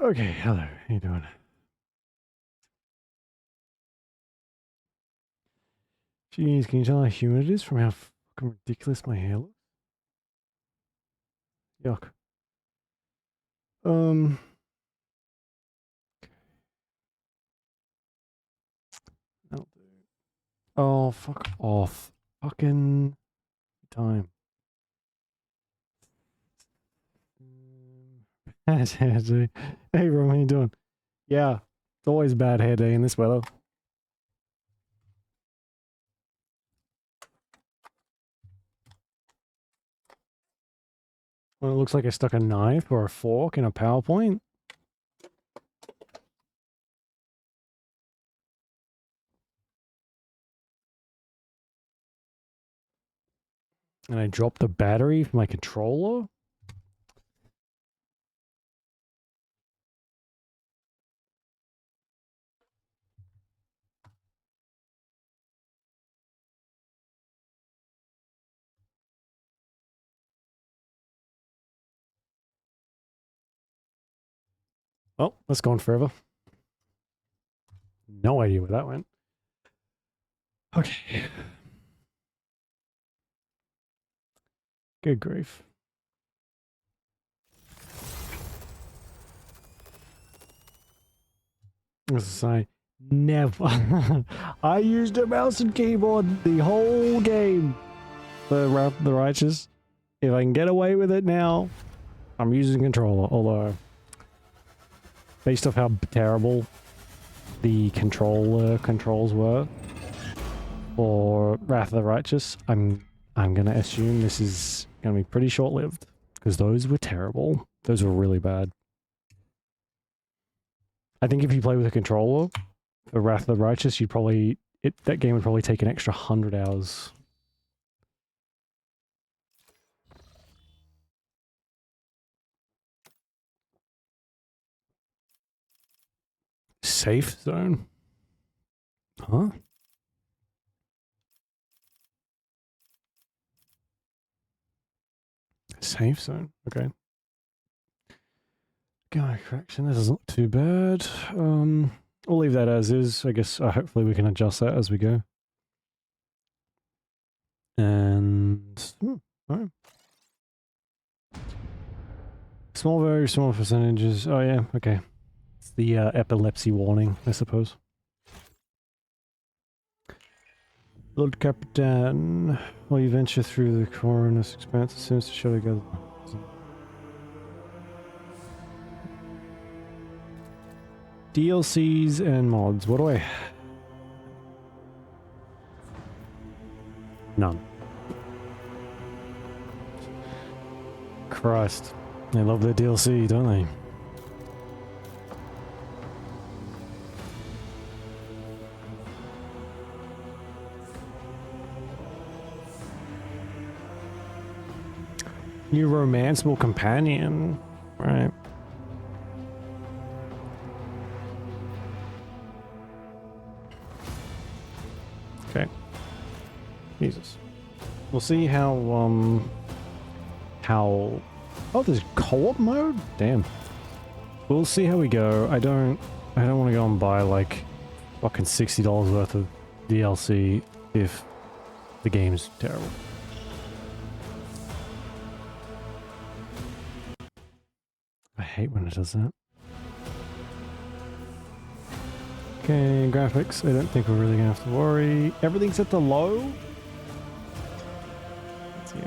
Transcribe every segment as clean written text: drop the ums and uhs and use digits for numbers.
Okay, hello. How you doing? Jeez, can you tell how humid it is from how fucking ridiculous my hair looks? Yuck. Um. That'll do. Oh, fuck off. Fucking time. Bad hair day. Hey, Ron, how you doing? Yeah, it's always a bad hair day in this weather. Well, it looks like I stuck a knife or a fork in a PowerPoint. And I dropped the battery from my controller. Oh, that's gone forever. No idea where that went. Okay. Good grief. As I never. I used a mouse and keyboard the whole game for Wrath of the Righteous. If I can get away with it now, I'm using controller. Although, based off how terrible the controls were for Wrath of the Righteous, I'm gonna assume this is gonna be pretty short lived because those were terrible. Those were really bad. I think if you play with a controller for Wrath of the Righteous, you'd probably that game would probably take an extra 100 hours. Safe zone? Huh? Safe zone. Okay. Guy correction. This is not too bad. We'll leave that as is. I guess hopefully we can adjust that as we go. And all right. Small, very small percentages. Oh yeah. Okay. It's the epilepsy warning, I suppose. Lord Capitan, while you venture through the coroner's expanse, it seems to show together. DLCs and mods. What do I? None. Christ. They love their DLC, don't they? New romanceable companion. Right. Okay. Jesus. We'll see how oh, there's co-op mode? Damn. We'll see how we go. I don't want to go and buy like fucking $60 worth of DLC if the game's terrible. I hate when it does that. Okay, graphics. I don't think we're really gonna have to worry. Everything's at the low. Let's see.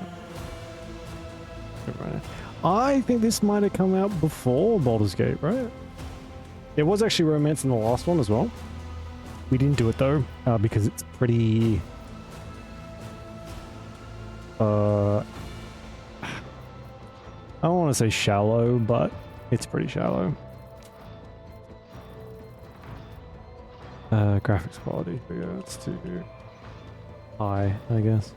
I think this might have come out before Baldur's Gate, right? There was actually romance in the last one as well. We didn't do it though, because it's pretty... I don't want to say shallow, but it's pretty shallow. Graphics quality, but yeah, it's too high, I guess.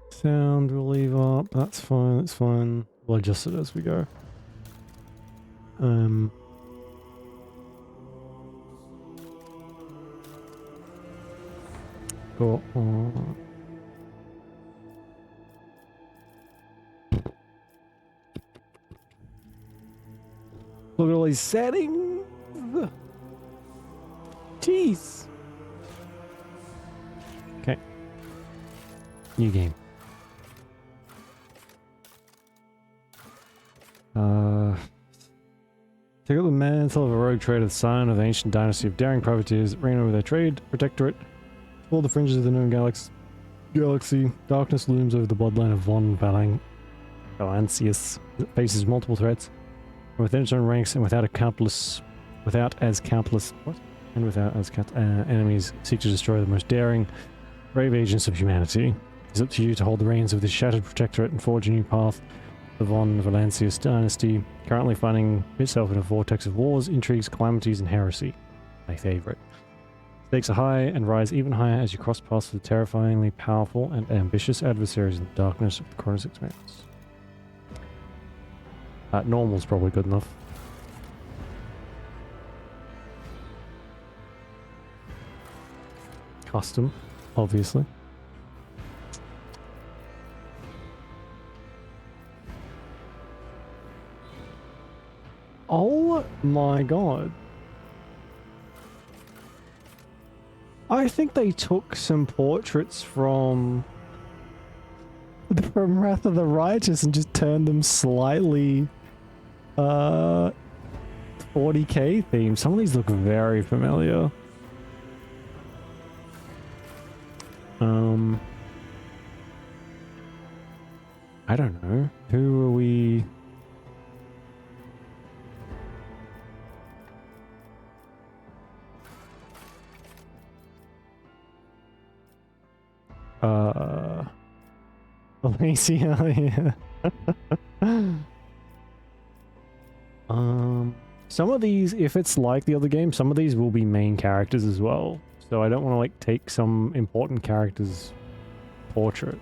Sound we'll leave up. That's fine. That's fine. We'll adjust it as we go. Cool. all these settings. Jeez. Okay. New game. Take up the mantle of a rogue trader, the scion of the ancient dynasty of daring privateers that reign over their trade, protectorate. To all the fringes of the known galaxy, darkness looms over the bloodline of Von Valancius that faces multiple threats, and within its own ranks and without as countless enemies seek to destroy the most daring, brave agents of humanity. It's up to you to hold the reins of this shattered protectorate and forge a new path. The Von Valancius dynasty, currently finding itself in a vortex of wars, intrigues, calamities, and heresy. My favorite. Stakes are high and rise even higher as you cross paths with terrifyingly powerful and ambitious adversaries in the darkness of the Cronus Expanse. Normal's probably good enough. Custom, obviously. Oh my god. I think they took some portraits from Wrath of the Righteous and just turned them slightly 40k themed. Some of these look very familiar. I don't know. Who are we? Alicia, yeah. Some of these, if it's like the other game, some of these will be main characters as well. So I don't want to like take some important character's portrait.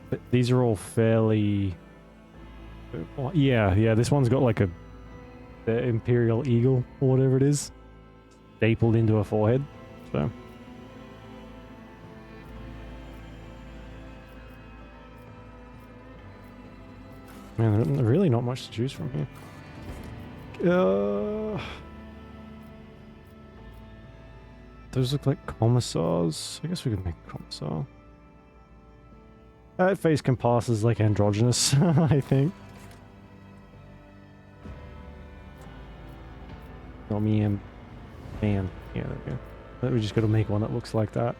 But these are all fairly... Yeah, this one's got like the Imperial Eagle or whatever it is stapled into her forehead, so... Man, there's really not much to choose from here. Those look like commissars. I guess we could make a commissar. That face can pass as like androgynous, I think. Not me and man. Yeah, there we go. But we just gotta make one that looks like that.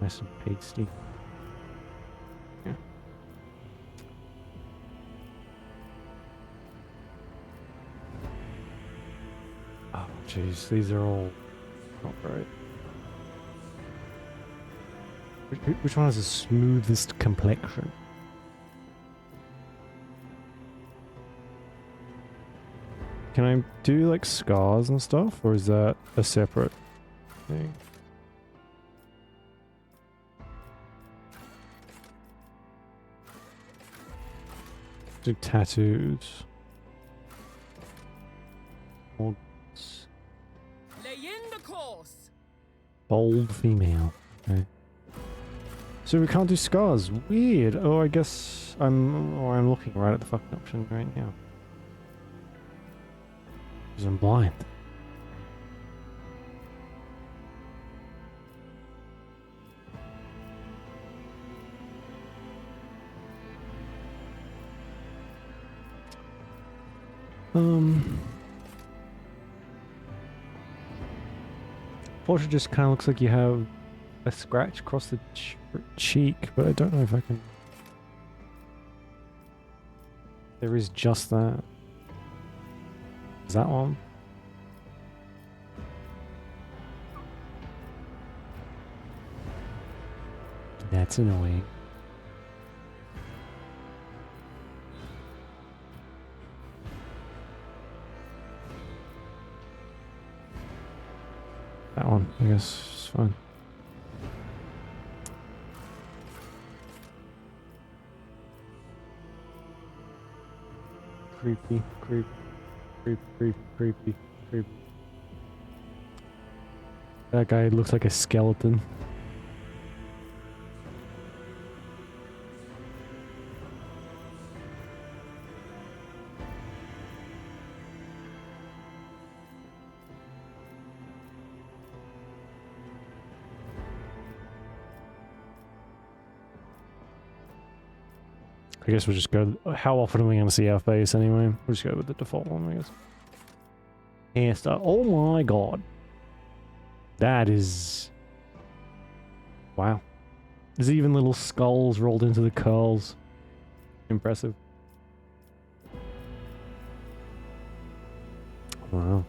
Nice and pasty. Yeah. Oh jeez, these are all not right. Which one has the smoothest complexion? Can I do like scars and stuff, or is that a separate thing? Do tattoos. Organs. Lay in the course. Bold female. Okay. So we can't do scars. Weird. Oh, I guess I'm looking right at the fucking option right now. Because I'm blind. Portrait just kind of looks like you have a scratch across the cheek, but I don't know if I can... There is just that. Is that one? That's annoying. That one, I guess, is fine. creepy, creepy, creepy, creepy, creepy, creepy. That guy looks like a skeleton. I guess we'll just go... How often are we going to see our face anyway? We'll just go with the default one, I guess. Hairstyle. Oh my god. That is... Wow. There's even little skulls rolled into the curls. Impressive. Wow.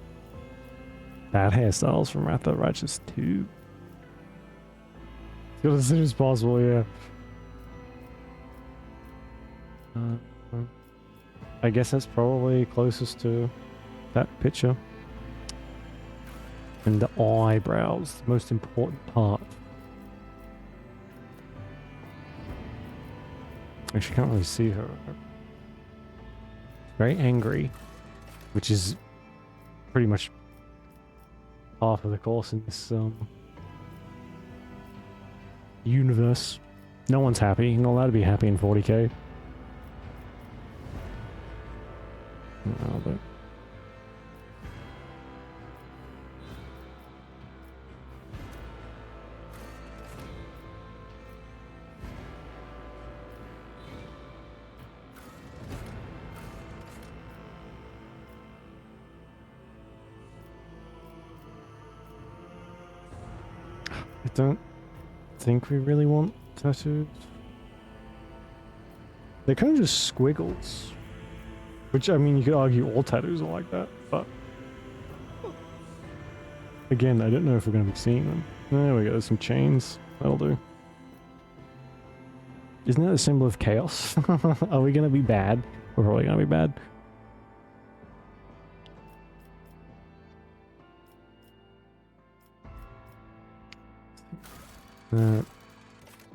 That hairstyle's from Wrath of the Righteous 2. Got as soon as possible, yeah. I guess that's probably closest to that picture. And the eyebrows, the most important part. Actually, can't really see her. Very angry, which is pretty much half of the course in this universe. No one's happy. You're not allowed to be happy in 40k. No, but I don't think we really want tattoos. They're kind of just squiggles. Which, I mean, you could argue all tattoos are like that, but... Again, I don't know if we're going to be seeing them. There we go, there's some chains. That'll do. Isn't that a symbol of chaos? Are we going to be bad? We're probably going to be bad.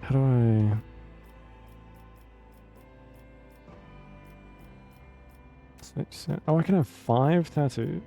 How do I... Oh, I can have 5 tattoos.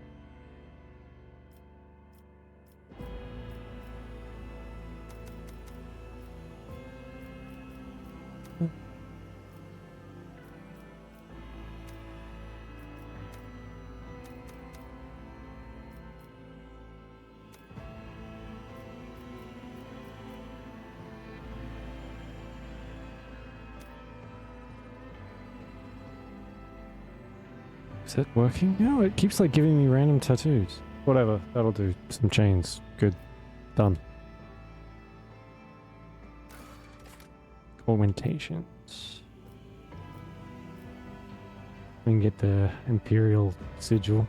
Is it working? No, it keeps like giving me random tattoos. Whatever, that'll do. Some chains. Good. Done. Augmentations. We can get the Imperial sigil.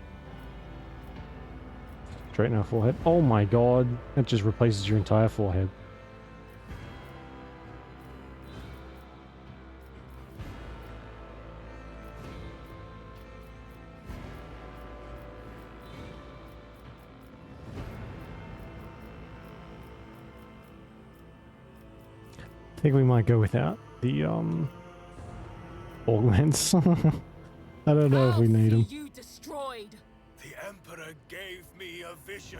Straighten our forehead. Oh my god, that just replaces your entire forehead. I think we might go without the augments. I don't know if we need them. You destroyed. The Emperor gave me a vision.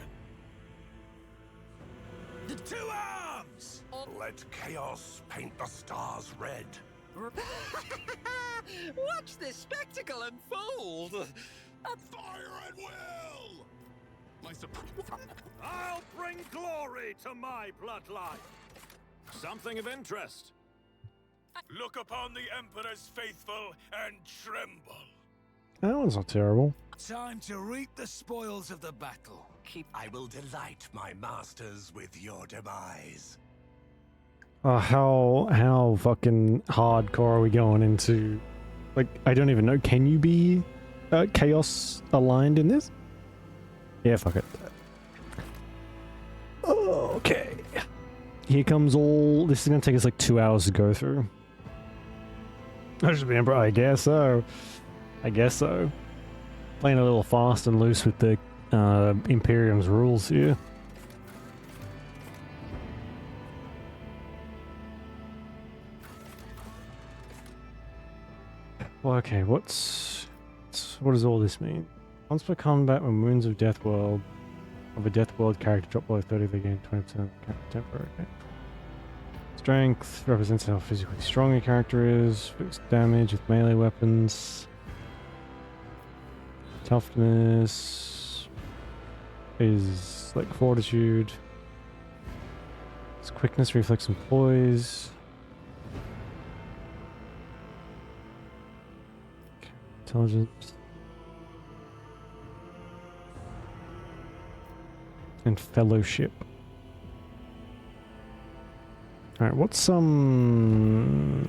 The 2 arms! Let chaos paint the stars red. Watch this spectacle unfold! Fire at will! I'll bring glory to my bloodline. Something of interest. Look upon the Emperor's faithful and tremble. That one's not terrible. Time to reap the spoils of the battle. I will delight my masters with your demise. How fucking hardcore are we going into? Like, I don't even know. Can you be chaos aligned in this? Yeah, fuck it. Okay. Here comes all... This is going to take us like 2 hours to go through. I should be Emperor. I guess so. I guess so. Playing a little fast and loose with the Imperium's rules here. Well, okay, what's What does all this mean? Once per combat when wounds of Death World of a Death World character drop below 30, they gain 20% temporary. Okay. Strength represents how physically strong a character is. Fixed damage with melee weapons. Toughness is like fortitude. It's quickness, reflex, and poise. Intelligence. And fellowship. Alright, what's some...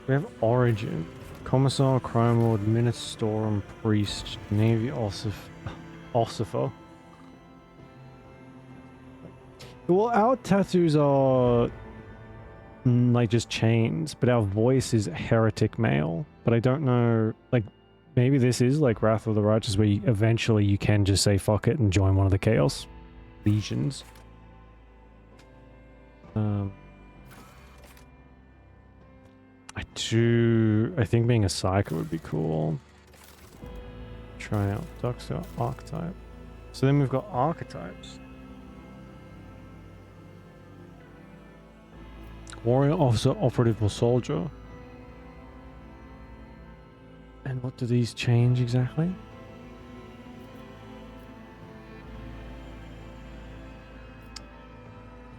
We have origin. Commissar, Crime Lord, Ministorum, Priest, Navy Ossifer. Well, our tattoos are like just chains, but our voice is heretic male. But I don't know, like, maybe this is like Wrath of the Righteous, where eventually you can just say fuck it and join one of the Chaos Legions. I think being a psyker would be cool. Try out Doxa archetype. So then we've got archetypes. Warrior, officer, operative, or soldier. And what do these change exactly?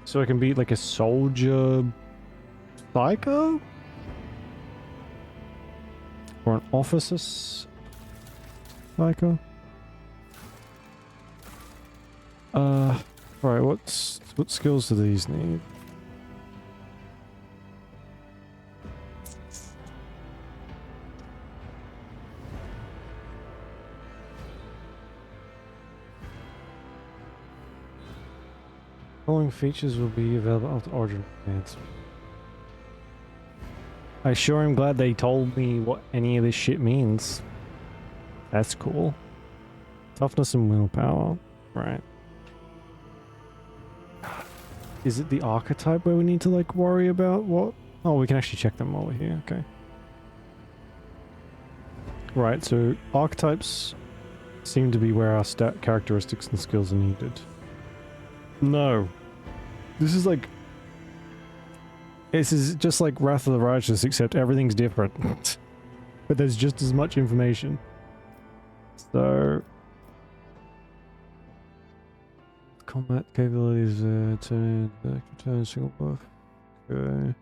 So I can be like a soldier psycho? Or an officer psycho? Right, what skills do these need? Following features will be available after Origin advancement. I sure am glad they told me what any of this shit means. That's cool. Toughness and willpower. Right. Is it the archetype where we need to like worry about what? Oh, we can actually check them while we're here. Okay. Right, so archetypes seem to be where our stat characteristics and skills are needed. No. This is like... This is just like Wrath of the Righteous, except everything's different. But there's just as much information. So... Combat capabilities, turn single buff. Okay.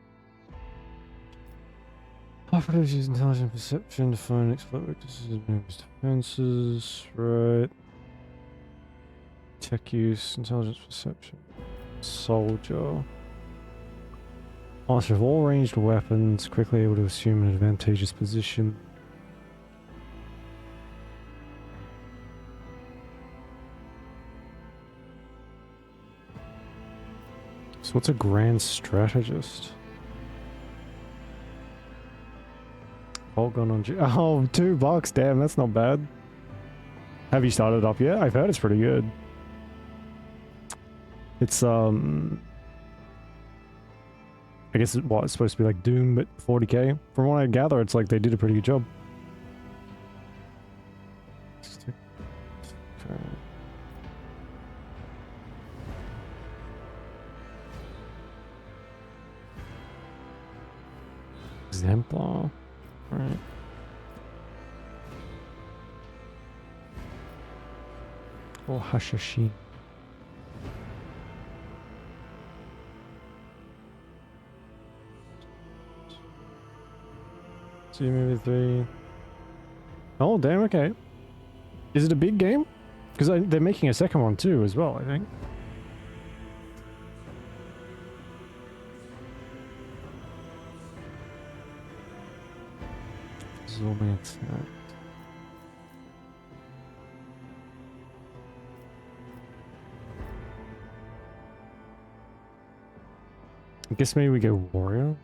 Operatives use intelligent perception to find exploit weaknesses and defenses. Right. Tech use, intelligence perception. Soldier. Master of all ranged weapons, quickly able to assume an advantageous position. So what's a grand strategist? All gone on oh, $2, damn, that's not bad. Have you started up yet? I've heard it's pretty good. It's I guess it's supposed to be like Doom, but 40k. From what I gather, it's like they did a pretty good job. Okay. Exemplar. Right. Or Hashashi. Maybe 3. Oh, damn, okay. Is it a big game? Because they're making a second one too, as well, I think. Zooming attack. I guess maybe we go warrior.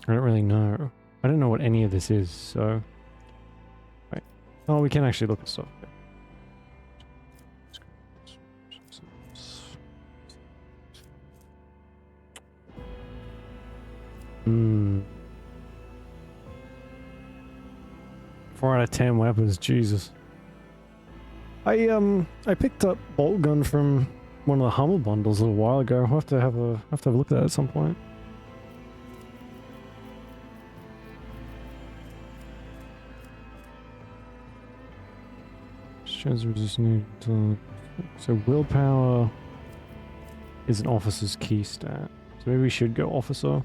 I don't really know. I don't know what any of this is, so... Right. Oh, we can actually look at stuff. Hmm. 4 out of 10 weapons, Jesus. I picked up bolt gun from one of the Humble bundles a little while ago. I'll have to have a look at that at some point. Strength resistance to, so willpower is an officer's key stat. So maybe we should go officer.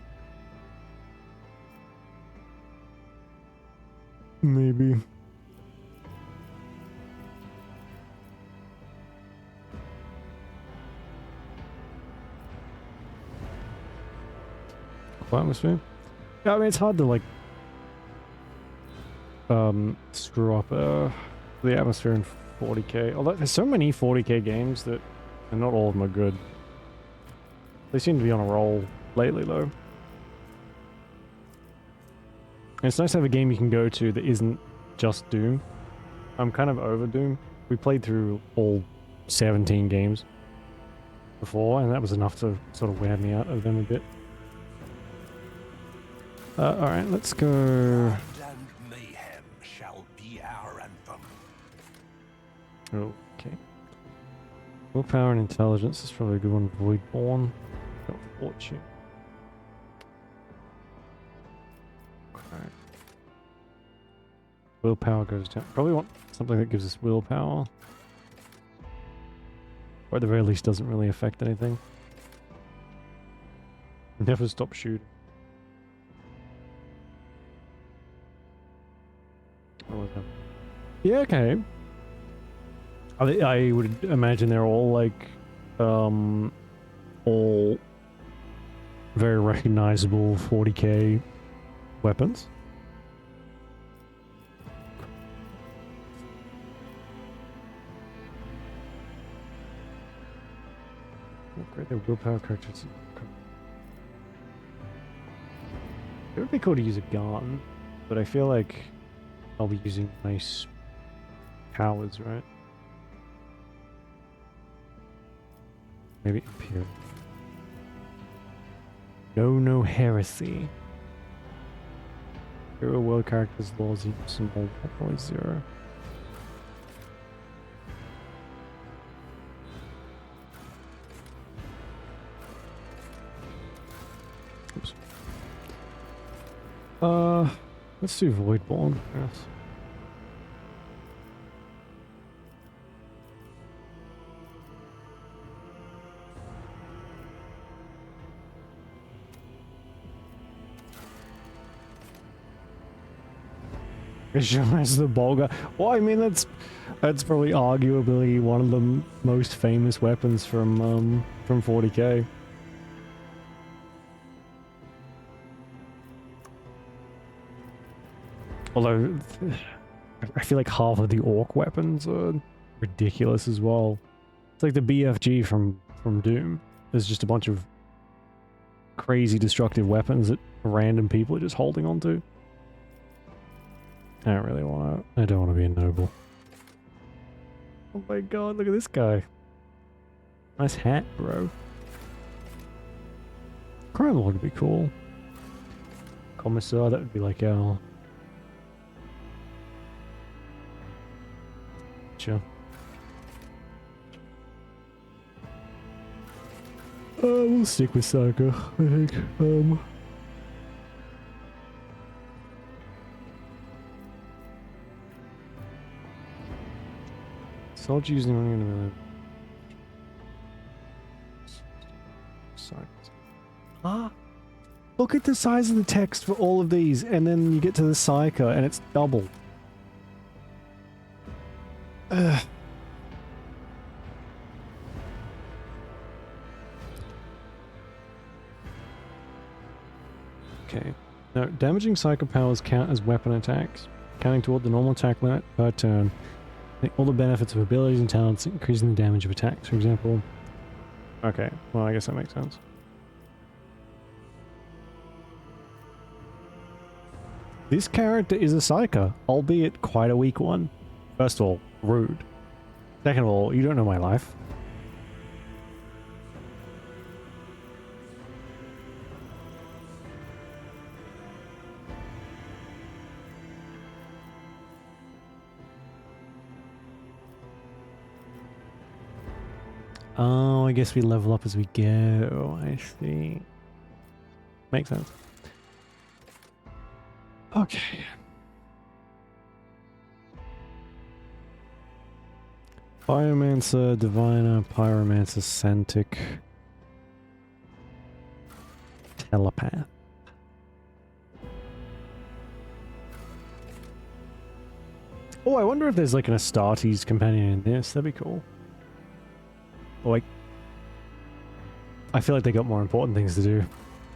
Maybe. Atmosphere? Yeah, I mean, it's hard to, like, screw up the atmosphere in 40k. Although there's so many 40k games that, and not all of them are good. They seem to be on a roll lately, though. And it's nice to have a game you can go to that isn't just Doom. I'm kind of over Doom. We played through all 17 games before, and that was enough to sort of wear me out of them a bit. Alright, let's go... Blood and mayhem shall be our anthem. Okay. Willpower and intelligence is probably a good one. Voidborn. Got fortune. Okay. Willpower goes down. Probably want something that gives us willpower. Or at the very least doesn't really affect anything. Never stop shooting. Yeah, okay. I would imagine they're all like, all very recognizable 40k weapons. Upgrade their willpower characters. It would be cool to use a gun, but I feel like I'll be using nice powers, right? Maybe Imperial. No heresy. Hero world characters laws symbol 1.0. Oops. Let's do Voidborn. Yes. Visualize the Bolga. Well, I mean that's probably arguably one of the most famous weapons from 40k. Although I feel like half of the orc weapons are ridiculous as well. It's like the BFG from Doom. There's just a bunch of crazy destructive weapons that random people are just holding on to. I don't want to be a noble. Oh my god, look at this guy. Nice hat, bro. Crime Lord would be cool. Commissar, that would be like our... Sure. We'll stick with Saga, I think. Soldier using running in a minute. Ah! Look at the size of the text for all of these, and then you get to the Psyker, and it's double. Ugh. Okay. Now, damaging Psycho powers count as weapon attacks, counting toward the normal attack limit per turn. All the benefits of abilities and talents, increasing the damage of attacks, for example. Okay, well, I guess that makes sense. This character is a Psyker, albeit quite a weak one. First of all, rude. Second of all, you don't know my life. Oh, I guess we level up as we go. I see. Makes sense. Okay. Biomancer, Diviner, Pyromancer, Santic, Telepath. Oh, I wonder if there's like an Astartes companion in this. That'd be cool. Or like, I feel like they got more important things to do,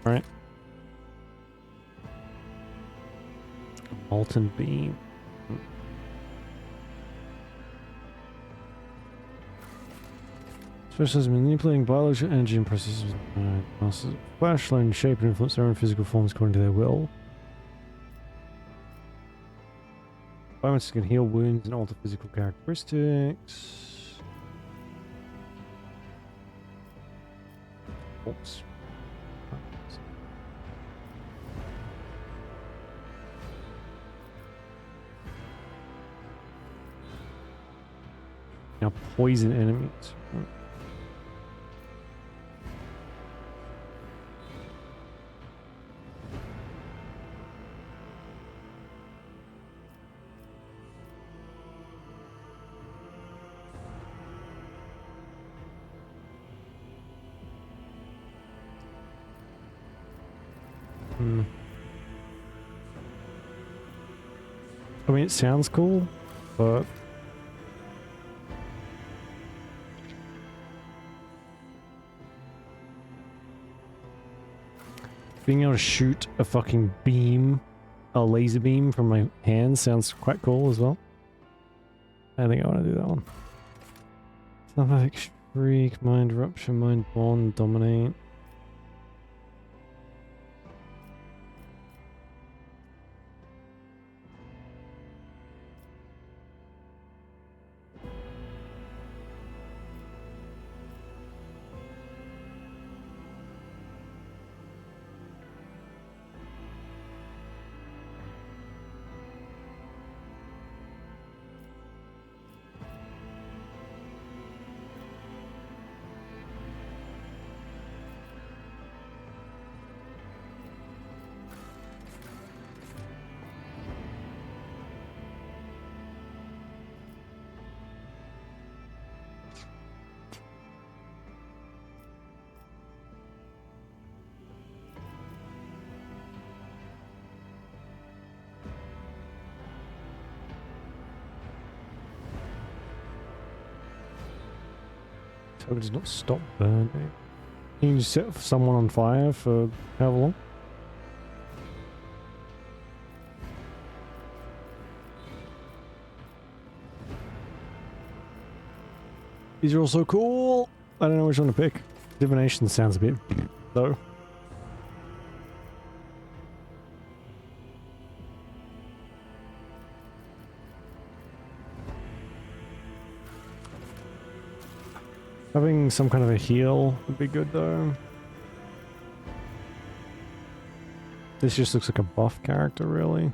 right? Molten Beam. Specialists in manipulating biological energy and processes. Flash, learn shape and influence their own physical forms according to their will. Biomancers can heal wounds and alter physical characteristics. Oops. Now poison enemies. I mean, it sounds cool, but being able to shoot a fucking beam, a laser beam from my hand sounds quite cool as well. I think I want to do that one. Snapback, Shriek, Mind Rupture, Mind Bond, Dominate. So it does not stop burning. Can you set someone on fire for however long? These are all so cool. I don't know which one to pick. Divination sounds a bit though. Having some kind of a heal would be good though. This just looks like a buff character, really.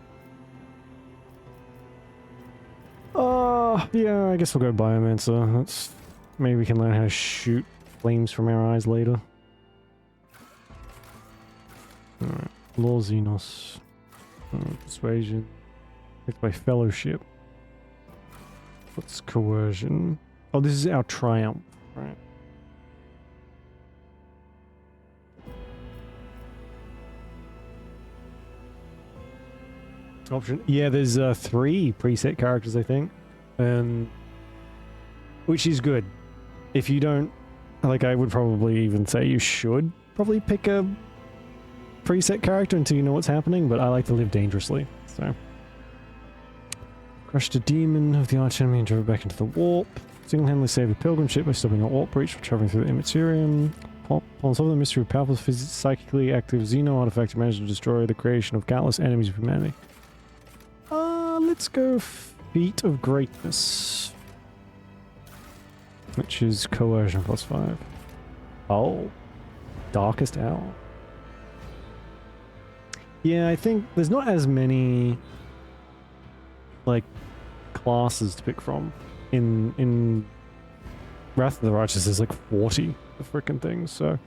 Yeah, I guess we'll go Biomancer. That's, maybe we can learn how to shoot flames from our eyes later. Alright, Law Xenos. Persuasion. It's by Fellowship. What's Coercion? Oh, this is our Triumph. Right. Option. Yeah, there's 3 preset characters, I think. Which is good. If you don't, like, I would probably even say you should probably pick a preset character until you know what's happening, but I like to live dangerously, so. Crushed a demon of the archenemy and drove it back into the warp. Single-handedly save a pilgrim ship by stopping a warp breach while traveling through the Immaterium. Upon solving the mystery of powerful, psychically active Xeno artifact, you managed to destroy the creation of countless enemies of humanity. Let's go Feat of Greatness. Which is Coercion +5. Oh. Darkest Hour. Yeah, I think there's not as many like classes to pick from in Wrath of the Righteous is like 40 the freaking things, so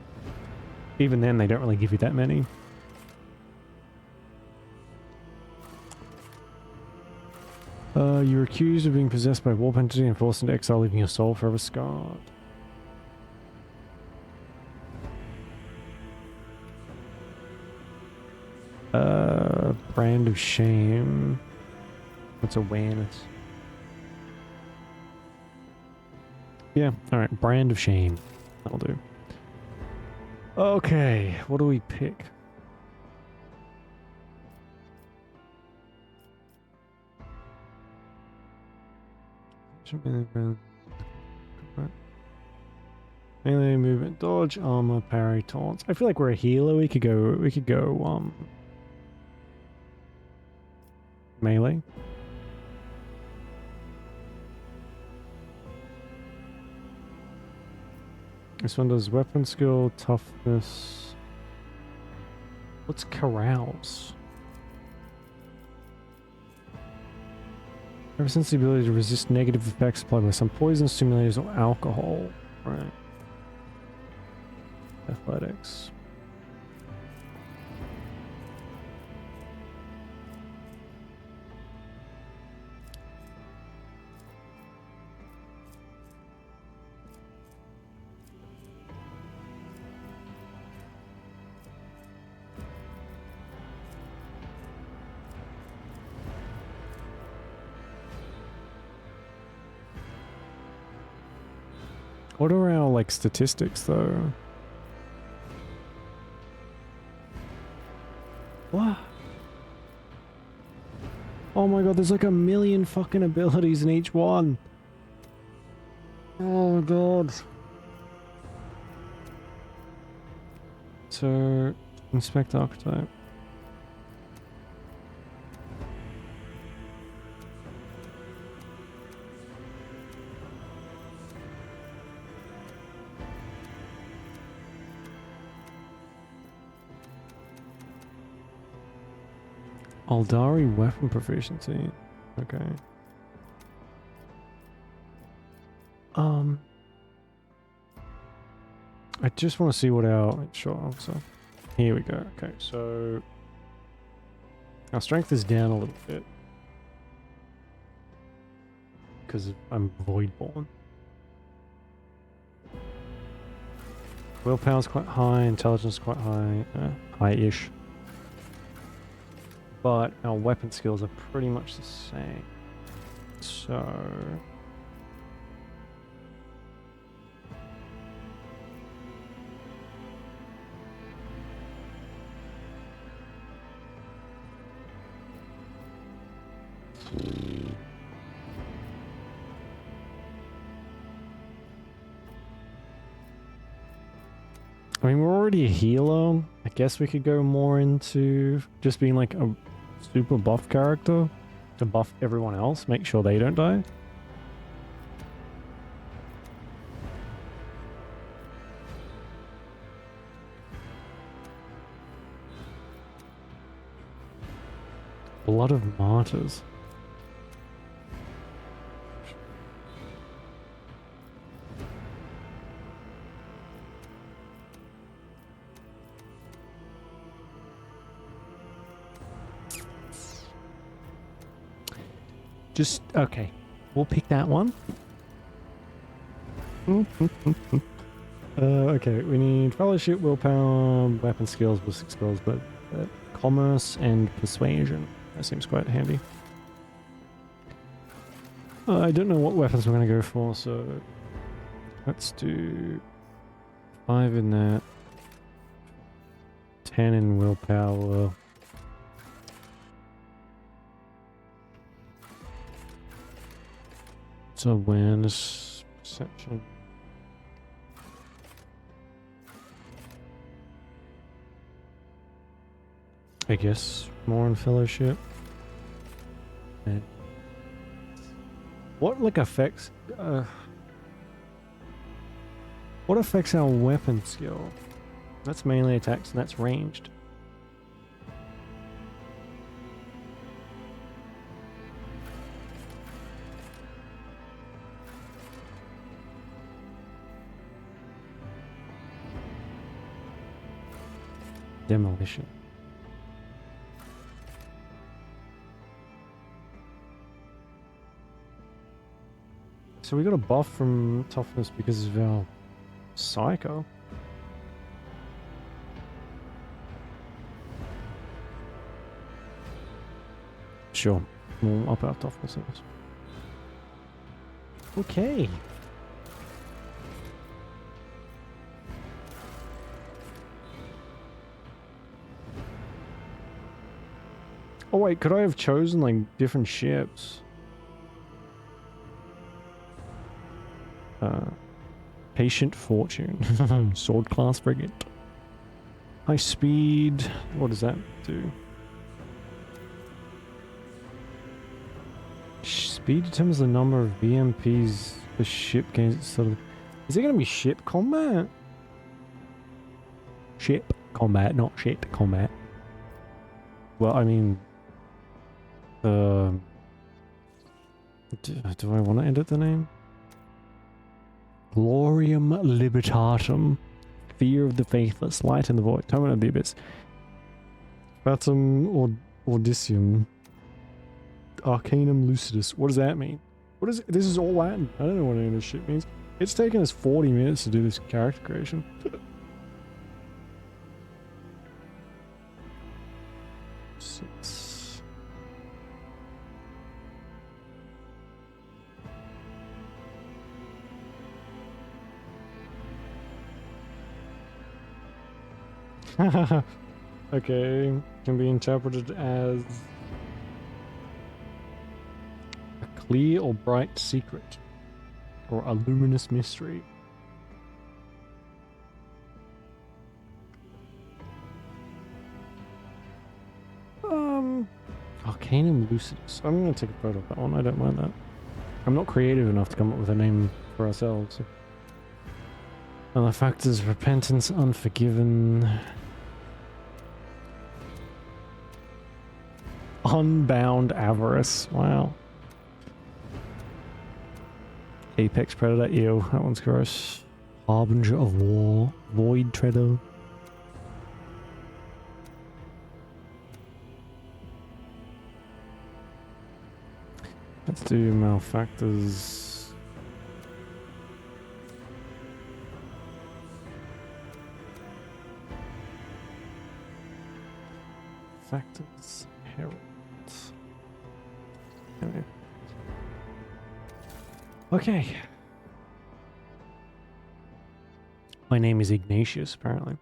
even then they don't really give you that many. You're accused of being possessed by a warp entity and forced into exile, leaving your soul forever scarred. Brand of Shame. What's awareness? Yeah, alright, Brand of Shame. That'll do. Okay, what do we pick? Melee movement, dodge, armor, parry, taunts. I feel like we're a healer. We could go melee. This one does weapon skill, toughness. What's carouse? Ever since the ability to resist negative effects applied by some poison, stimulators, or alcohol. Right. Athletics. What are our, like, statistics, though? What? Oh my god, there's like a million fucking abilities in each one. Oh god. So, inspect archetype. Aldari weapon proficiency. Okay. I just want to see what our sure. So here we go. Okay, so our strength is down a little bit because I'm Voidborn. Willpower's quite high, intelligence quite high, high-ish. But our weapon skills are pretty much the same. So... I mean, we're already a healer. I guess we could go more into just being like a super buff character to buff everyone else, make sure they don't die. Blood of Martyrs. Just, okay, we'll pick that one. Okay, we need fellowship, willpower, weapon skills, ballistic skills, but commerce and persuasion. That seems quite handy. I don't know what weapons we're going to go for, so let's do 5 in that, 10 in willpower. So awareness, perception. I guess more in fellowship. And what like affects? What affects our weapon skill? That's melee attacks and that's ranged. Demolition. So we got a buff from toughness because of our psycho. Sure, we'll up our toughness. Okay. Oh wait, could I have chosen like different ships? Patient Fortune. Sword class frigate. High speed. What does that do? Speed determines the number of BMPs the ship gains instead of... Is it going to be ship combat? Ship combat, not shit combat. Well, I mean... do I want to edit the name? Glorium Libertatum. Fear of the Faithless. Light in the Void. Torment of the Abyss. Fatum Ordicium. Arcanum Lucidus. What does that mean? What is it? This is all Latin. I don't know what any of this shit means. It's taken us 40 minutes to do this character creation. Six. Okay. Can be interpreted as clear or bright secret, or a luminous mystery. Arcanum Lucidus. I'm gonna take a photo of that one. I don't mind that. I'm not creative enough to come up with a name for ourselves. And the factors: repentance, unforgiven, unbound avarice. Wow. Apex Predator, ew, that one's gross. Harbinger of War, Void Treader. Let's do Malefactors. Factors, Heralds. Okay. Okay. My name is Ignatius, apparently.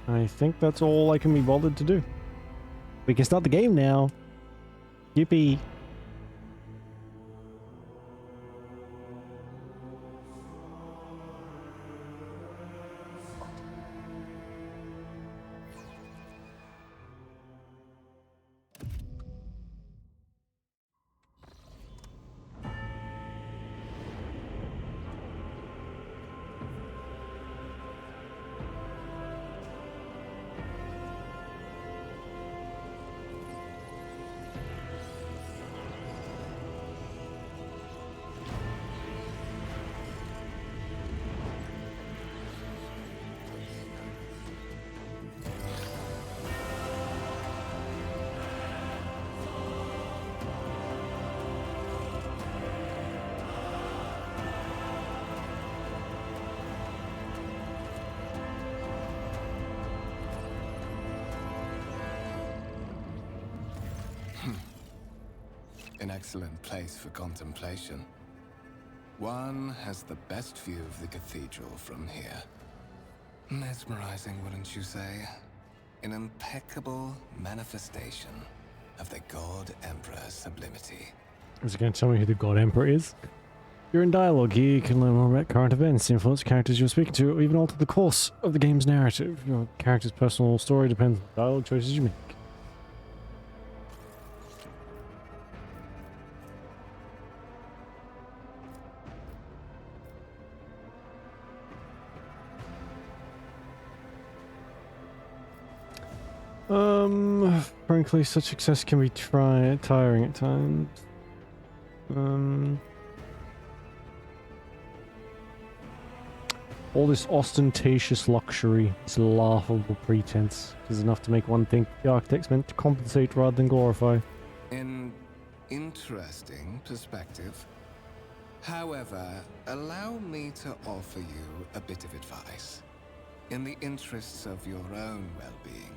I think that's all I can be bothered to do. We can start the game now. Yippee. An excellent place for contemplation. One has the best view of the cathedral from here. Mesmerizing, wouldn't you say? An impeccable manifestation of the God Emperor's sublimity. Is it going to tell me who the God Emperor is? You're in dialogue here. You can learn more about current events, influence characters you're speaking to, or even alter the course of the game's narrative. Your character's personal story depends on the dialogue choices you make. Frankly, such success can be tiring at times. All this ostentatious luxury, this laughable pretense, is enough to make one think the architect's meant to compensate rather than glorify. An interesting perspective. However, allow me to offer you a bit of advice. In the interests of your own well-being,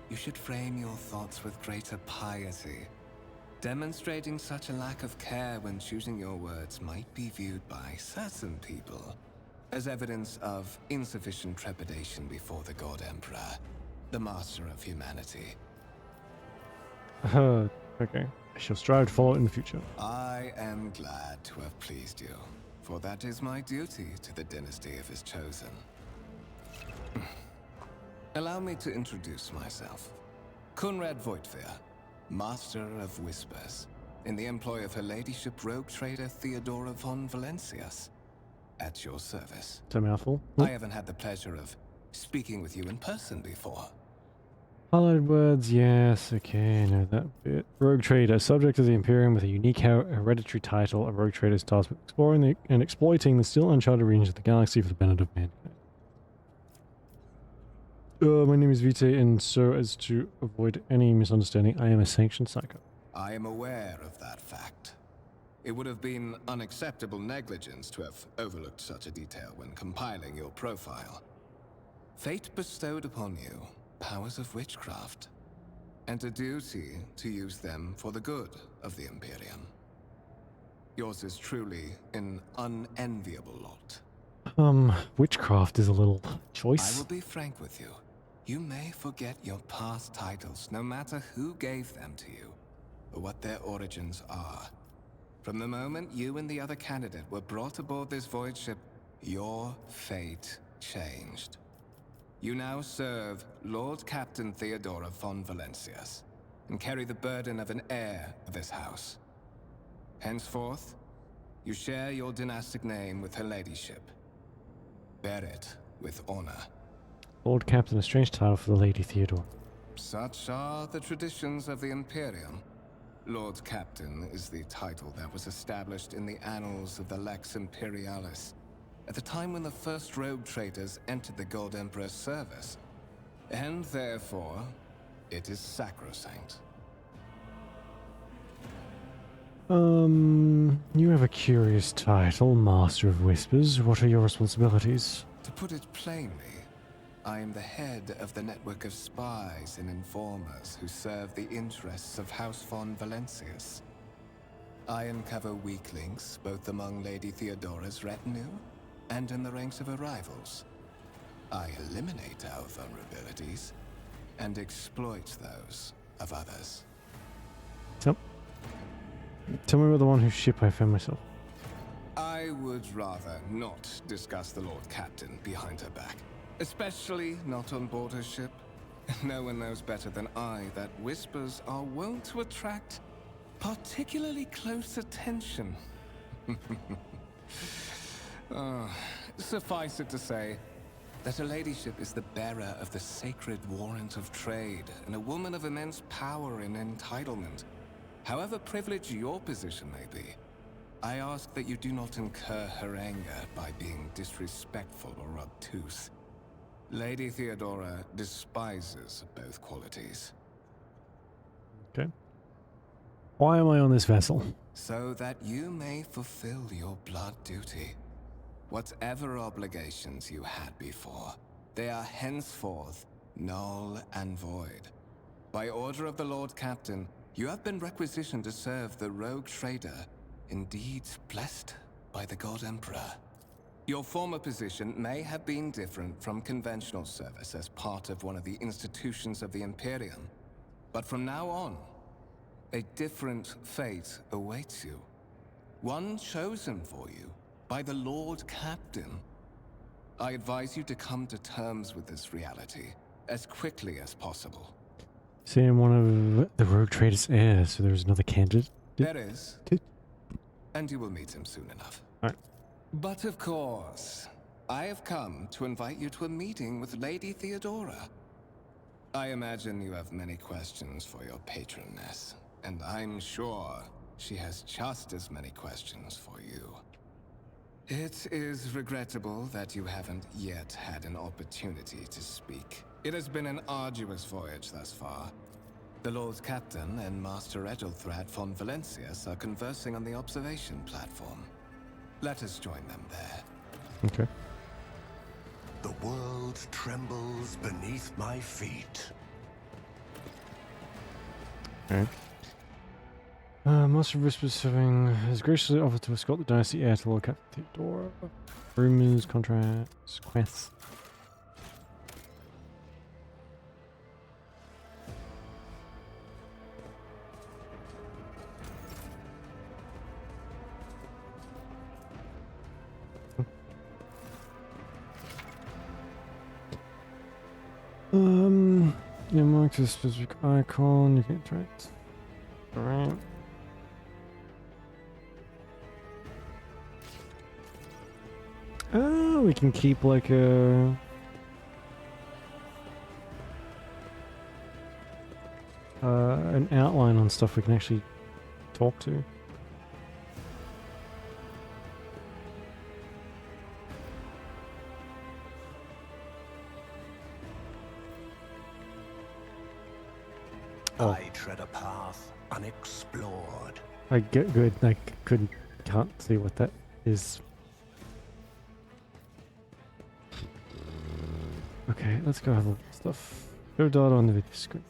you should frame your thoughts with greater piety. Demonstrating such a lack of care when choosing your words might be viewed by certain people as evidence of insufficient trepidation before the God Emperor, the master of humanity. Okay. I shall strive to follow it in the future. I am glad to have pleased you, for that is my duty to the dynasty of his chosen. Allow me to introduce myself. Kunrad Voitvir, Master of Whispers, in the employ of Her Ladyship Rogue Trader Theodora von Valencias. At your service. It's a mouthful. I haven't had the pleasure of speaking with you in person before. Highlighted words, yes, okay, I know that bit. Rogue Trader, subject of the Imperium with a unique hereditary title. A Rogue Trader is tasked with exploring and exploiting the still uncharted regions of the galaxy for the benefit of mankind. My name is Vite, and so as to avoid any misunderstanding, I am a sanctioned psycho. I am aware of that fact. It would have been unacceptable negligence to have overlooked such a detail when compiling your profile. Fate bestowed upon you powers of witchcraft, and a duty to use them for the good of the Imperium. Yours is truly an unenviable lot. Witchcraft is a little I choice. will be frank with you. You may forget your past titles, no matter who gave them to you, or what their origins are. From the moment you and the other candidate were brought aboard this void ship, your fate changed. You now serve Lord Captain Theodora von Valencias, and carry the burden of an heir of this house. Henceforth, you share your dynastic name with Her Ladyship. Bear it with honor. Lord Captain, a strange title for the Lady Theodore. Such are the traditions of the Imperium. Lord Captain is the title that was established in the annals of the Lex Imperialis, at the time when the first rogue traders entered the God Emperor's service. And therefore, it is sacrosanct. You have a curious title, Master of Whispers. What are your responsibilities? To put it plainly, I am the head of the network of spies and informers who serve the interests of House von Valencias. I uncover weak links both among Lady Theodora's retinue and in the ranks of her rivals. I eliminate our vulnerabilities and exploit those of others. Tell me about the one whose ship I found myself. I would rather not discuss the Lord Captain behind her back. Especially not on board her ship. No one knows better than I that whispers are wont to attract particularly close attention. Suffice it to say that Her Ladyship is the bearer of the sacred warrant of trade and a woman of immense power and entitlement. However privileged your position may be, I ask that you do not incur her anger by being disrespectful or obtuse. Lady Theodora despises both qualities. Okay. Why am I on this vessel? So that you may fulfill your blood duty. Whatever obligations you had before, they are henceforth null and void. By order of the Lord Captain, you have been requisitioned to serve the rogue trader, indeed blessed by the God Emperor. Your former position may have been different from conventional service as part of one of the institutions of the Imperium, but from now on, a different fate awaits you. One chosen for you by the Lord Captain. I advise you to come to terms with this reality as quickly as possible. See, I'm one of the Rogue Trader's heirs, so there's another candidate. There is, and you will meet him soon enough. Alright. But of course, I have come to invite you to a meeting with Lady Theodora. I imagine you have many questions for your patroness, and I'm sure she has just as many questions for you. It is regrettable that you haven't yet had an opportunity to speak. It has been an arduous voyage thus far. The Lord Captain and Master Edelthrad von Valencius are conversing on the observation platform. Let us join them there. Okay. The world trembles beneath my feet. Okay. Master Whispers has graciously offered to escort the dynasty heir to Lord Captain Theodora. Rumors, contracts, quests. You mark a specific icon, you can interact. Alright. Oh, we can keep like a... an outline on stuff we can actually talk to. Oh. I tread a path unexplored. I get good. I can't see what that is. Okay, let's go have a look at stuff. Go data on the video screen.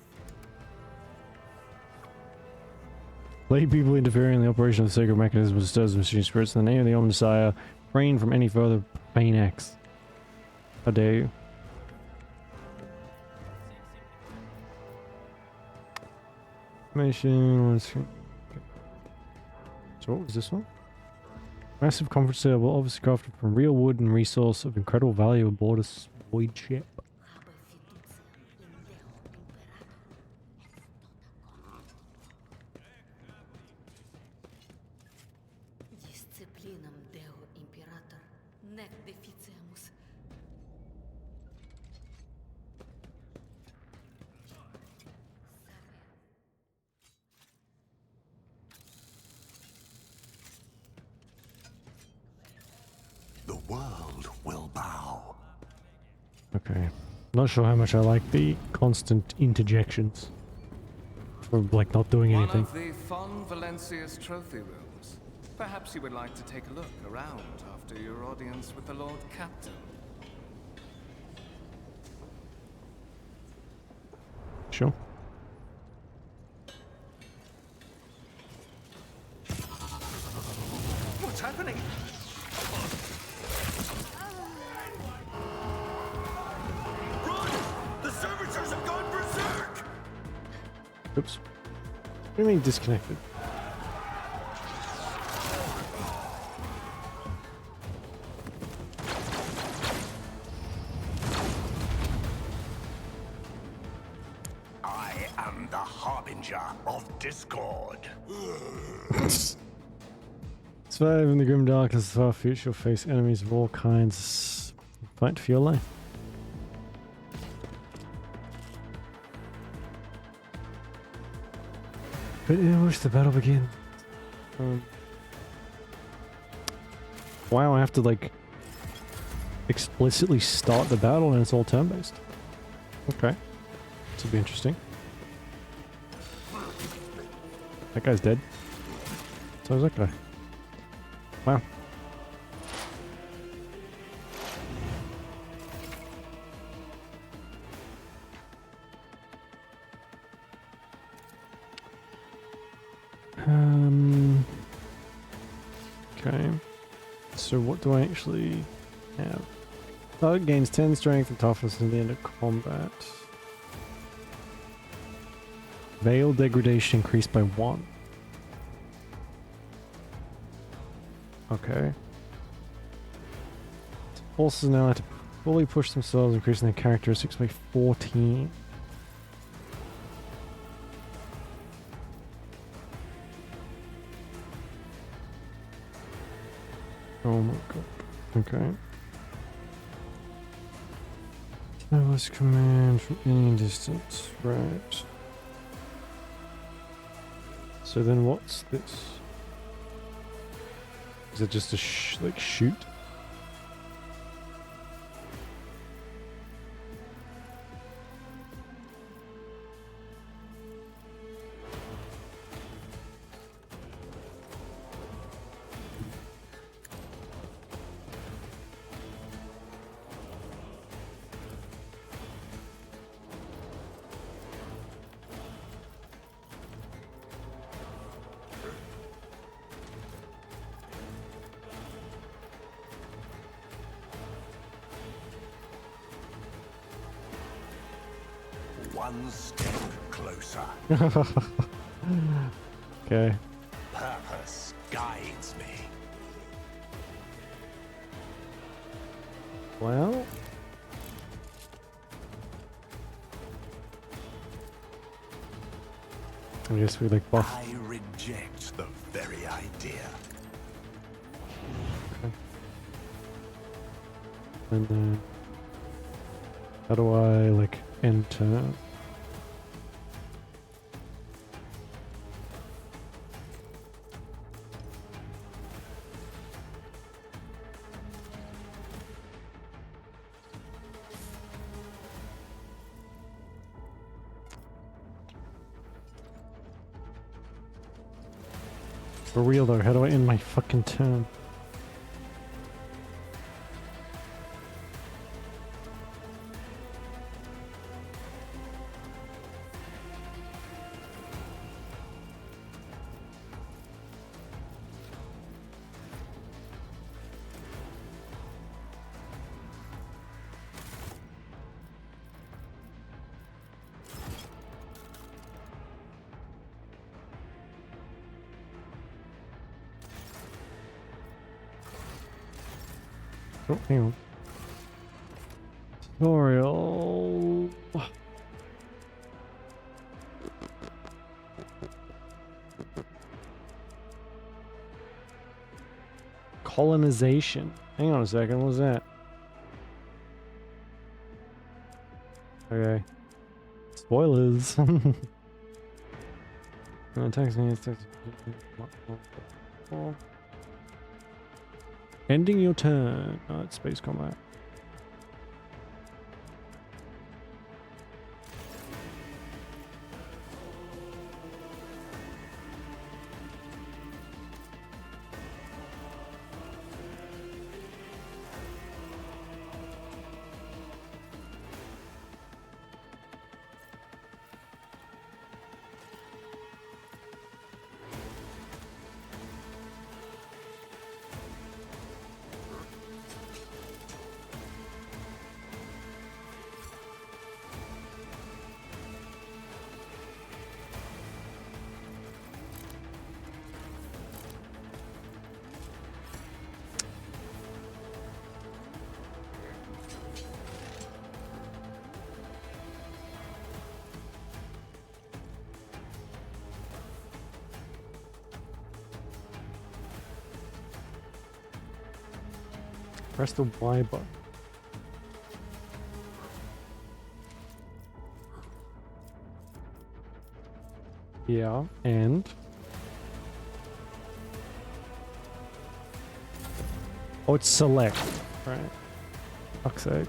Lay people interfering in the operation of the sacred mechanism disturbs the machine spirits in the name of the Omnissiah. Refrain from any further profane acts. How dare you? Information on screen. Okay. So what was this one? Massive conference table, obviously crafted from real wood and resource of incredible value aboard a void ship. Disciplinam Deo Imperator, nec deficiamus. The world will bow. Okay. Not sure how much I like the constant interjections. For like not doing anything. One of the von Valencius trophy rooms. Perhaps you would like to take a look around after your audience with the Lord Captain. Sure. What's happening? Run! The servitors have gone berserk! Oops. What do you mean disconnected? I am the harbinger of discord. Survive in the grim darkness of the far future, face enemies of all kinds. Fight for your life. But in which the battle begins. Wow, I have to like explicitly start the battle and it's all turn-based. Okay. This will be interesting. That guy's dead. So is that guy. Wow. Okay. So what do I actually have? Target gains 10 strength and toughness at the end of combat. Veil degradation increased by 1. Okay. Forces now have to fully push themselves, increasing their characteristics by 14. Oh my god. Okay. Lowest command from any distance. Right. So then what's this? Is it just a like shoot? One step closer. Okay. Purpose guides me. Well. I guess we like buff. I reject the very idea. And then how do I like enter? For real though, how do I end my fucking turn? Oh, hang on. Tutorial. Colonization. Hang on a second, what was that? Okay. Spoilers. Ending your turn. Oh, it's space combat. Press the Y button. Yeah, and oh, it's select. Right. Fuck's sake.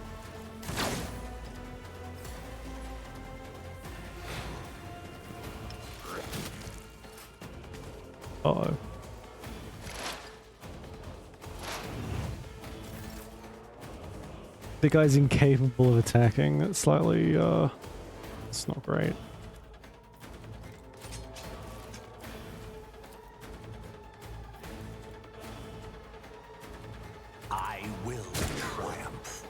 Uh-oh. The guy's incapable of attacking. That's slightly, it's not great. I will triumph.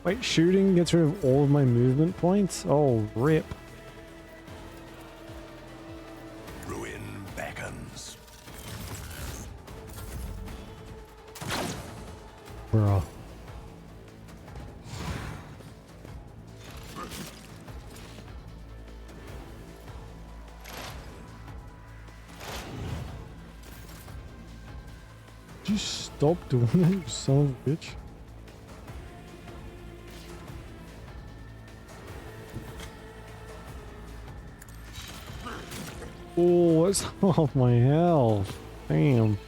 Wait, shooting gets rid of all of my movement points? Oh, rip. Ruin beckons. Bruh. Did you stop doing that, you son of a bitch? Oh, it's half my health. Damn.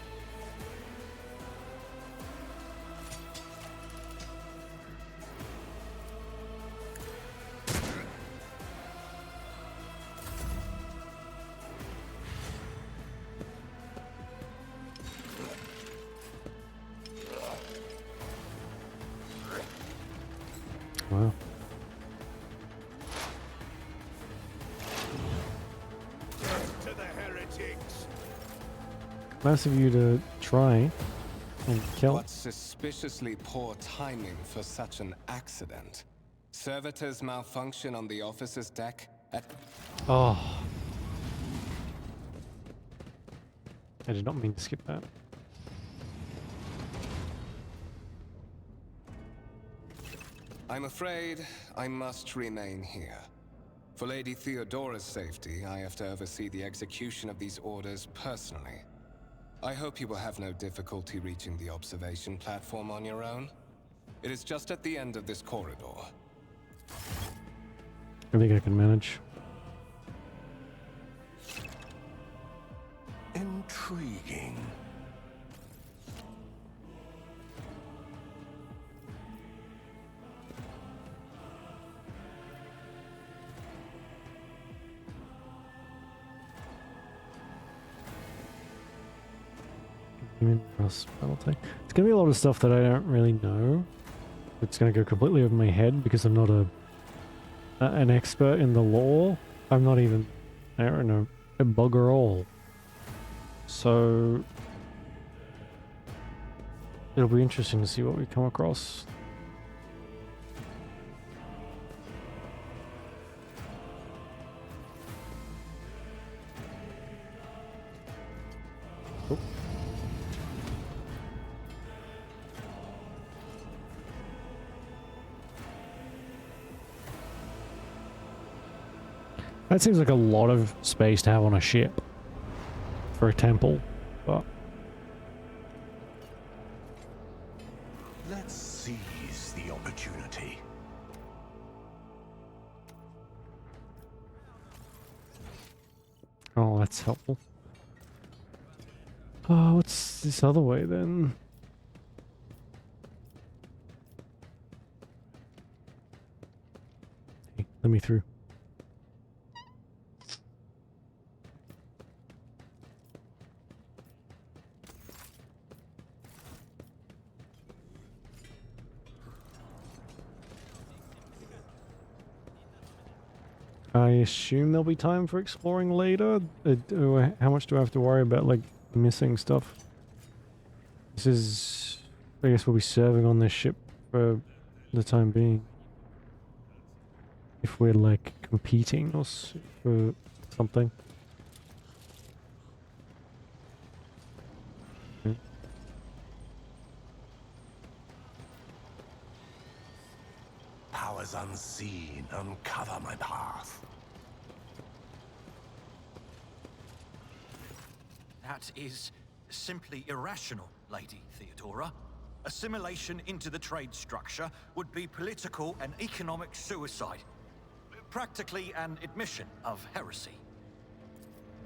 Wow. To the heretics. Nice of you to try and kill. What suspiciously poor timing for such an accident. Servitors malfunction on the officer's deck at... Oh. I did not mean to skip that. I'm afraid I must remain here. For Lady Theodora's safety, I have to oversee the execution of these orders personally. I hope you will have no difficulty reaching the observation platform on your own. It is just at the end of this corridor. I think I can manage. Intriguing. Human Ross battle tech. It's gonna be a lot of stuff that I don't really know. It's gonna go completely over my head because I'm not an expert in the lore. I'm not even, I don't know, a bugger all. So it'll be interesting to see what we come across. Oh. That seems like a lot of space to have on a ship for a temple, but Let's seize the opportunity. oh, that's helpful. Oh, what's this other way then? Hey, let me through. I assume there'll be time for exploring later. How much do I have to worry about, like, missing stuff? This is... I guess we'll be serving on this ship for the time being. If we're, like, competing or for something. Okay. Powers unseen uncover my path. That is simply irrational, Lady Theodora. Assimilation into the trade structure would be political and economic suicide. Practically an admission of heresy.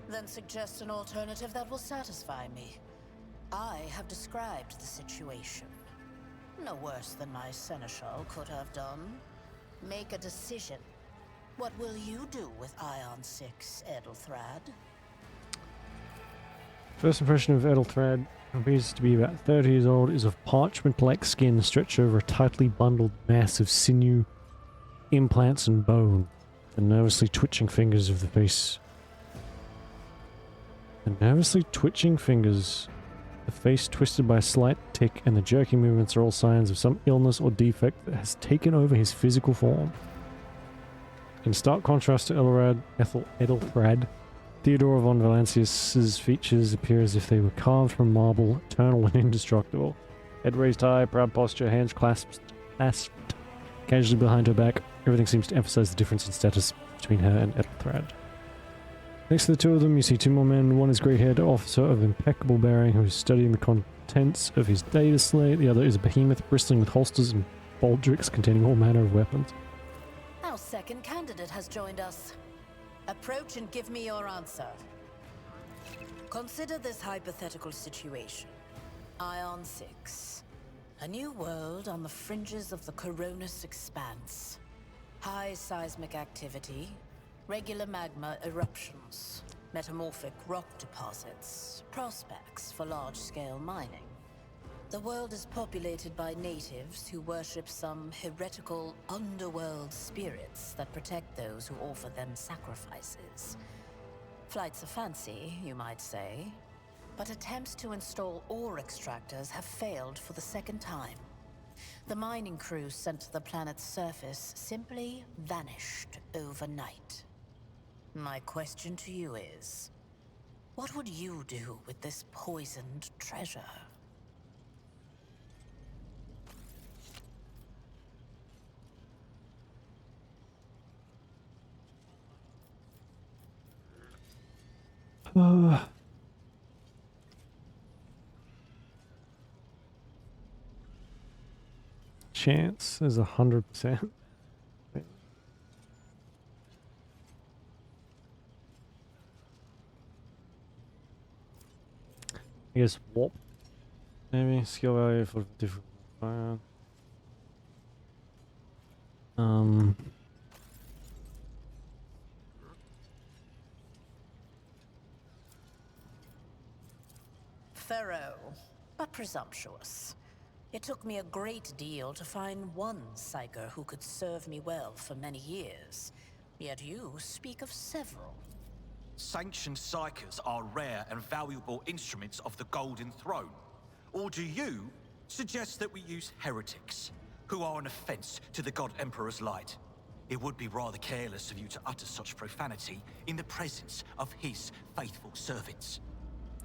Then suggest an alternative that will satisfy me. I have described the situation. No worse than my seneschal could have done. Make a decision. What will you do with Ion 6, Edelthrad? First impression of Edelthrad appears to be about 30 years old, is of parchment-like skin stretched over a tightly bundled mass of sinew, implants and bone. The nervously twitching fingers of the face. The nervously twitching fingers, the face twisted by a slight tic, and the jerking movements are all signs of some illness or defect that has taken over his physical form. In stark contrast to Edelthrad, Theodora von Valancius's features appear as if they were carved from marble, eternal and indestructible. Head raised high, proud posture, hands clasped casually behind her back. Everything seems to emphasize the difference in status between her and Edelthrad. Next to the two of them, you see two more men. One is grey-haired officer of impeccable bearing who is studying the contents of his data slate. The other is a behemoth bristling with holsters and baldricks containing all manner of weapons. Our second candidate has joined us. Approach and give me your answer. Consider this hypothetical situation. Ion 6. A new world on the fringes of the Coronis expanse. High seismic activity, regular magma eruptions, metamorphic rock deposits, prospects for large-scale mining. The world is populated by natives who worship some heretical underworld spirits that protect those who offer them sacrifices. Flights of fancy, you might say, but attempts to install ore extractors have failed for the second time. The mining crew sent to the planet's surface simply vanished overnight. My question to you is, what would you do with this poisoned treasure? Chance is 100%. I guess warp. Maybe skill value for different. Thorough, but presumptuous. It took me a great deal to find one psyker who could serve me well for many years. Yet you speak of several. Sanctioned psychers are rare and valuable instruments of the Golden Throne. Or do you suggest that we use heretics, who are an offense to the God Emperor's light? It would be rather careless of you to utter such profanity in the presence of his faithful servants.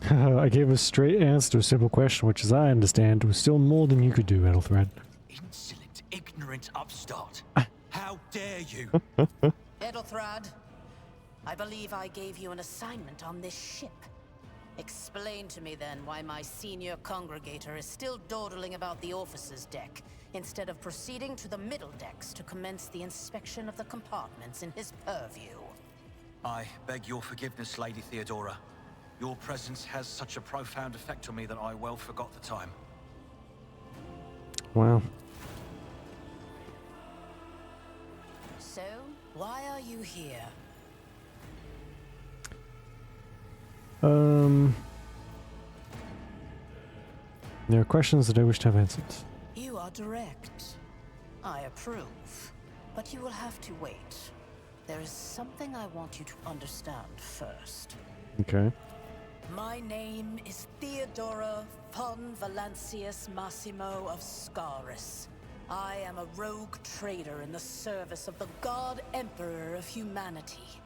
I gave a straight answer to a simple question, which, as I understand, was still more than you could do, Edelthred. Insolent, ignorant upstart. How dare you? Edelthrad, I believe I gave you an assignment on this ship. Explain to me then why my senior congregator is still dawdling about the officer's deck, instead of proceeding to the middle decks to commence the inspection of the compartments in his purview. I beg your forgiveness, Lady Theodora. Your presence has such a profound effect on me that I well forgot the time. Wow. So, why are you here? There are questions that I wish to have answered. You are direct. I approve. But you will have to wait. There is something I want you to understand first. Okay. My name is Theodora von Valancius Massimo of Scaris. I am a rogue trader in the service of the God Emperor of humanity.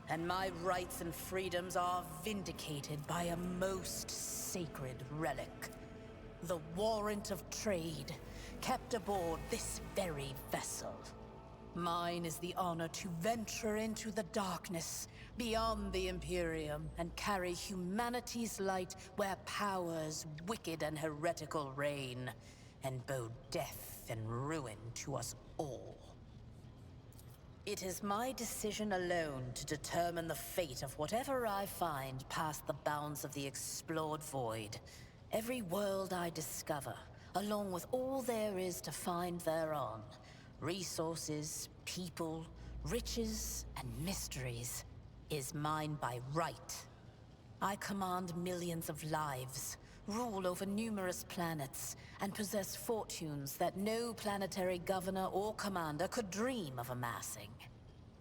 And my rights and freedoms are vindicated by a most sacred relic. The warrant of trade, kept aboard this very vessel. Mine is the honor to venture into the darkness, beyond the Imperium, and carry humanity's light where powers wicked and heretical reign, and bow death and ruin to us all. It is my decision alone to determine the fate of whatever I find past the bounds of the explored void. Every world I discover, along with all there is to find thereon, resources, people, riches, and mysteries, is mine by right. I command millions of lives, rule over numerous planets, and possess fortunes that no planetary governor or commander could dream of amassing.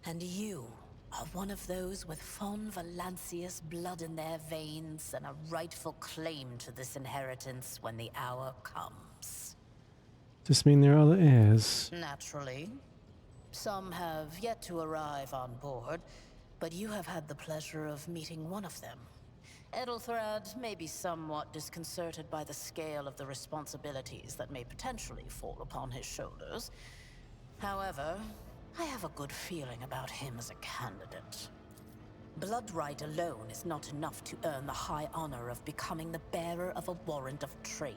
And you are one of those with von Valancius blood in their veins and a rightful claim to this inheritance when the hour comes. Does this mean there are other heirs? Naturally. Some have yet to arrive on board, but you have had the pleasure of meeting one of them. Edelthrad may be somewhat disconcerted by the scale of the responsibilities that may potentially fall upon his shoulders. However, I have a good feeling about him as a candidate. Blood right alone is not enough to earn the high honor of becoming the bearer of a warrant of trade.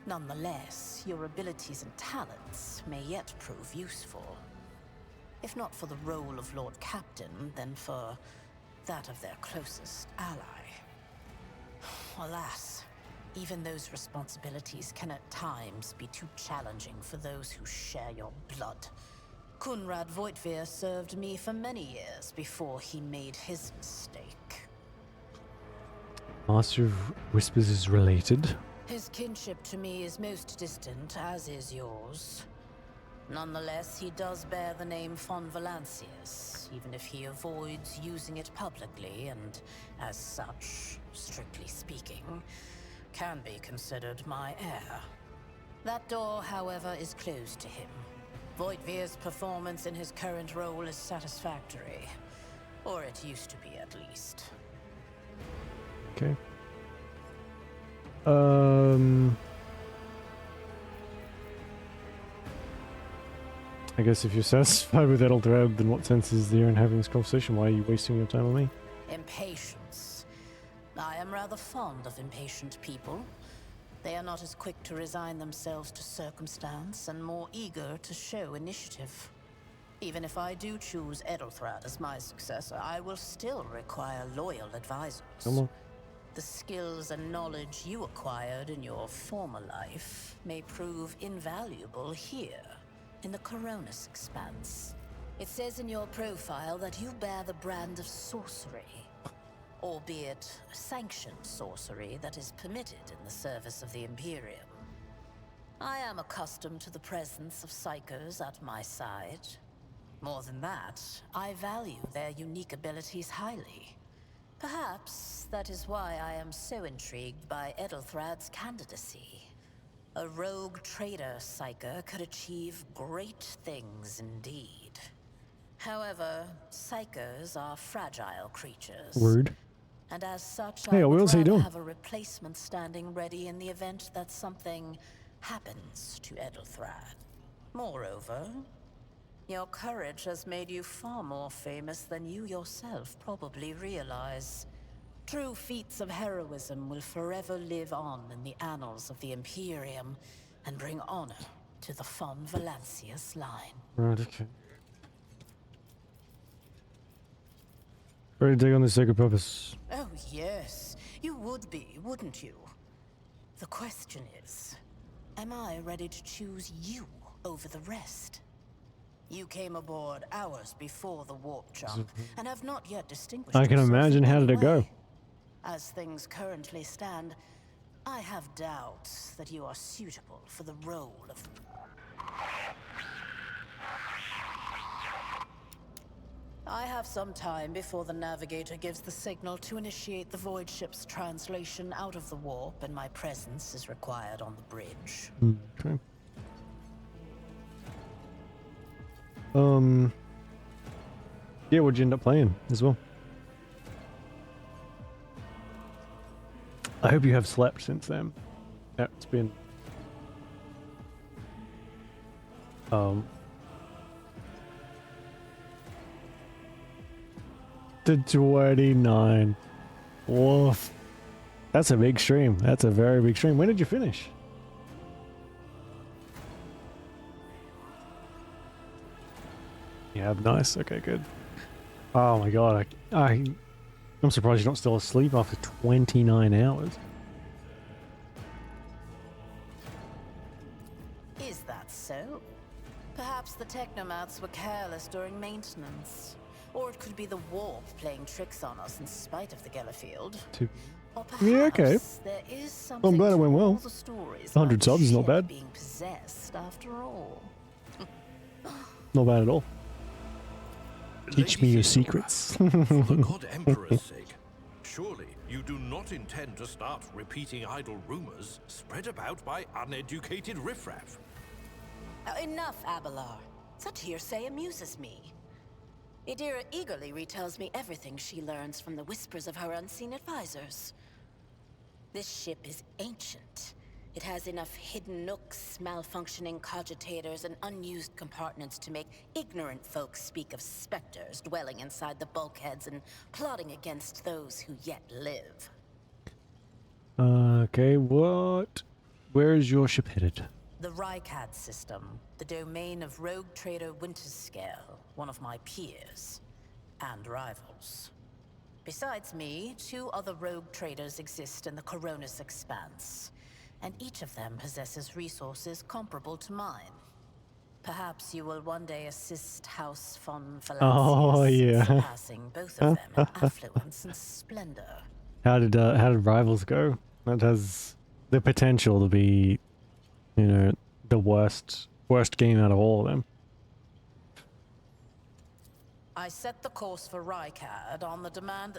Nonetheless, your abilities and talents may yet prove useful. If not for the role of Lord Captain, then for that of their closest ally. Alas, even those responsibilities can at times be too challenging for those who share your blood. Kunrad Voitvir served me for many years before he made his mistake. Master of Whispers is related. His kinship to me is most distant, as is yours. Nonetheless, he does bear the name von Valancius, even if he avoids using it publicly and, as such, strictly speaking, can be considered my heir. That door, however, is closed to him. Voigtvir's performance in his current role is satisfactory. Or it used to be, at least. Okay. I guess if you're satisfied with Edeldrad, then what sense is there in having this conversation? Why are you wasting your time on me? Impatience. I am rather fond of impatient people. They are not as quick to resign themselves to circumstance and more eager to show initiative. Even if I do choose Edelthrad as my successor, I will still require loyal advisors. Come on. The skills and knowledge you acquired in your former life may prove invaluable here, in the Coronis Expanse. It says in your profile that you bear the brand of sorcery. Albeit sanctioned sorcery that is permitted in the service of the Imperium. I am accustomed to the presence of psychers at my side. More than that, I value their unique abilities highly. Perhaps that is why I am so intrigued by Edelthrad's candidacy. A rogue trader psyker could achieve great things indeed. However, psychers are fragile creatures. Rude. And as such, Hey, I would what's he rather doing? have a replacement standing ready in the event that something happens to Edelthrad. Moreover, your courage has made you far more famous than you yourself probably realize. True feats of heroism will forever live on in the annals of the Imperium and bring honor to the von Valancius line. Right, okay. Ready to take on this sacred purpose. Oh, yes. You would be, wouldn't you? The question is, am I ready to choose you over the rest? You came aboard hours before the warp jump, and have not yet distinguished I can yourself imagine. in How any did it go? way. As things currently stand, I have doubts that you are suitable for the role of... I have some time before the navigator gives the signal to initiate the void ship's translation out of the warp, and my presence is required on the bridge. Okay. Yeah, what'd you end up playing as well? I hope you have slept since then. Yeah, it's been to 29. Woof. That's a big stream. That's a very big stream. When did you finish? Yeah, nice. Okay, good. Oh my god, I'm surprised you're not still asleep after 29 hours. Is that so? Perhaps the technomats were careless during maintenance. Or it could be the warp playing tricks on us in spite of the Gellerfield. Or perhaps Yeah, okay. there is something I'm glad it went to well. all the stories 100 about subs is not ship bad. being possessed after all. Not bad at all. Teach Lady me your Theodora, secrets. For the good Emperor's sake, surely you do not intend to start repeating idle rumors spread about by uneducated riffraff. Enough, Abelard. Such hearsay amuses me. Idira eagerly retells me everything she learns from the whispers of her unseen advisors. This ship is ancient, It has enough hidden nooks, malfunctioning cogitators, and unused compartments to make ignorant folks speak of specters dwelling inside the bulkheads and plotting against those who yet live. Okay, what? Where is your ship headed? The Rycad system, the domain of rogue trader Winterscale, one of my peers, and rivals. Besides me, 2 other rogue traders exist in the Coronis Expanse, and each of them possesses resources comparable to mine. Perhaps you will one day assist House von Valancius in surpassing both of them in affluence and splendor. How did Rivals go? That has the potential to be, you know, the worst game out of all of them. I set the course for Rycad on the demand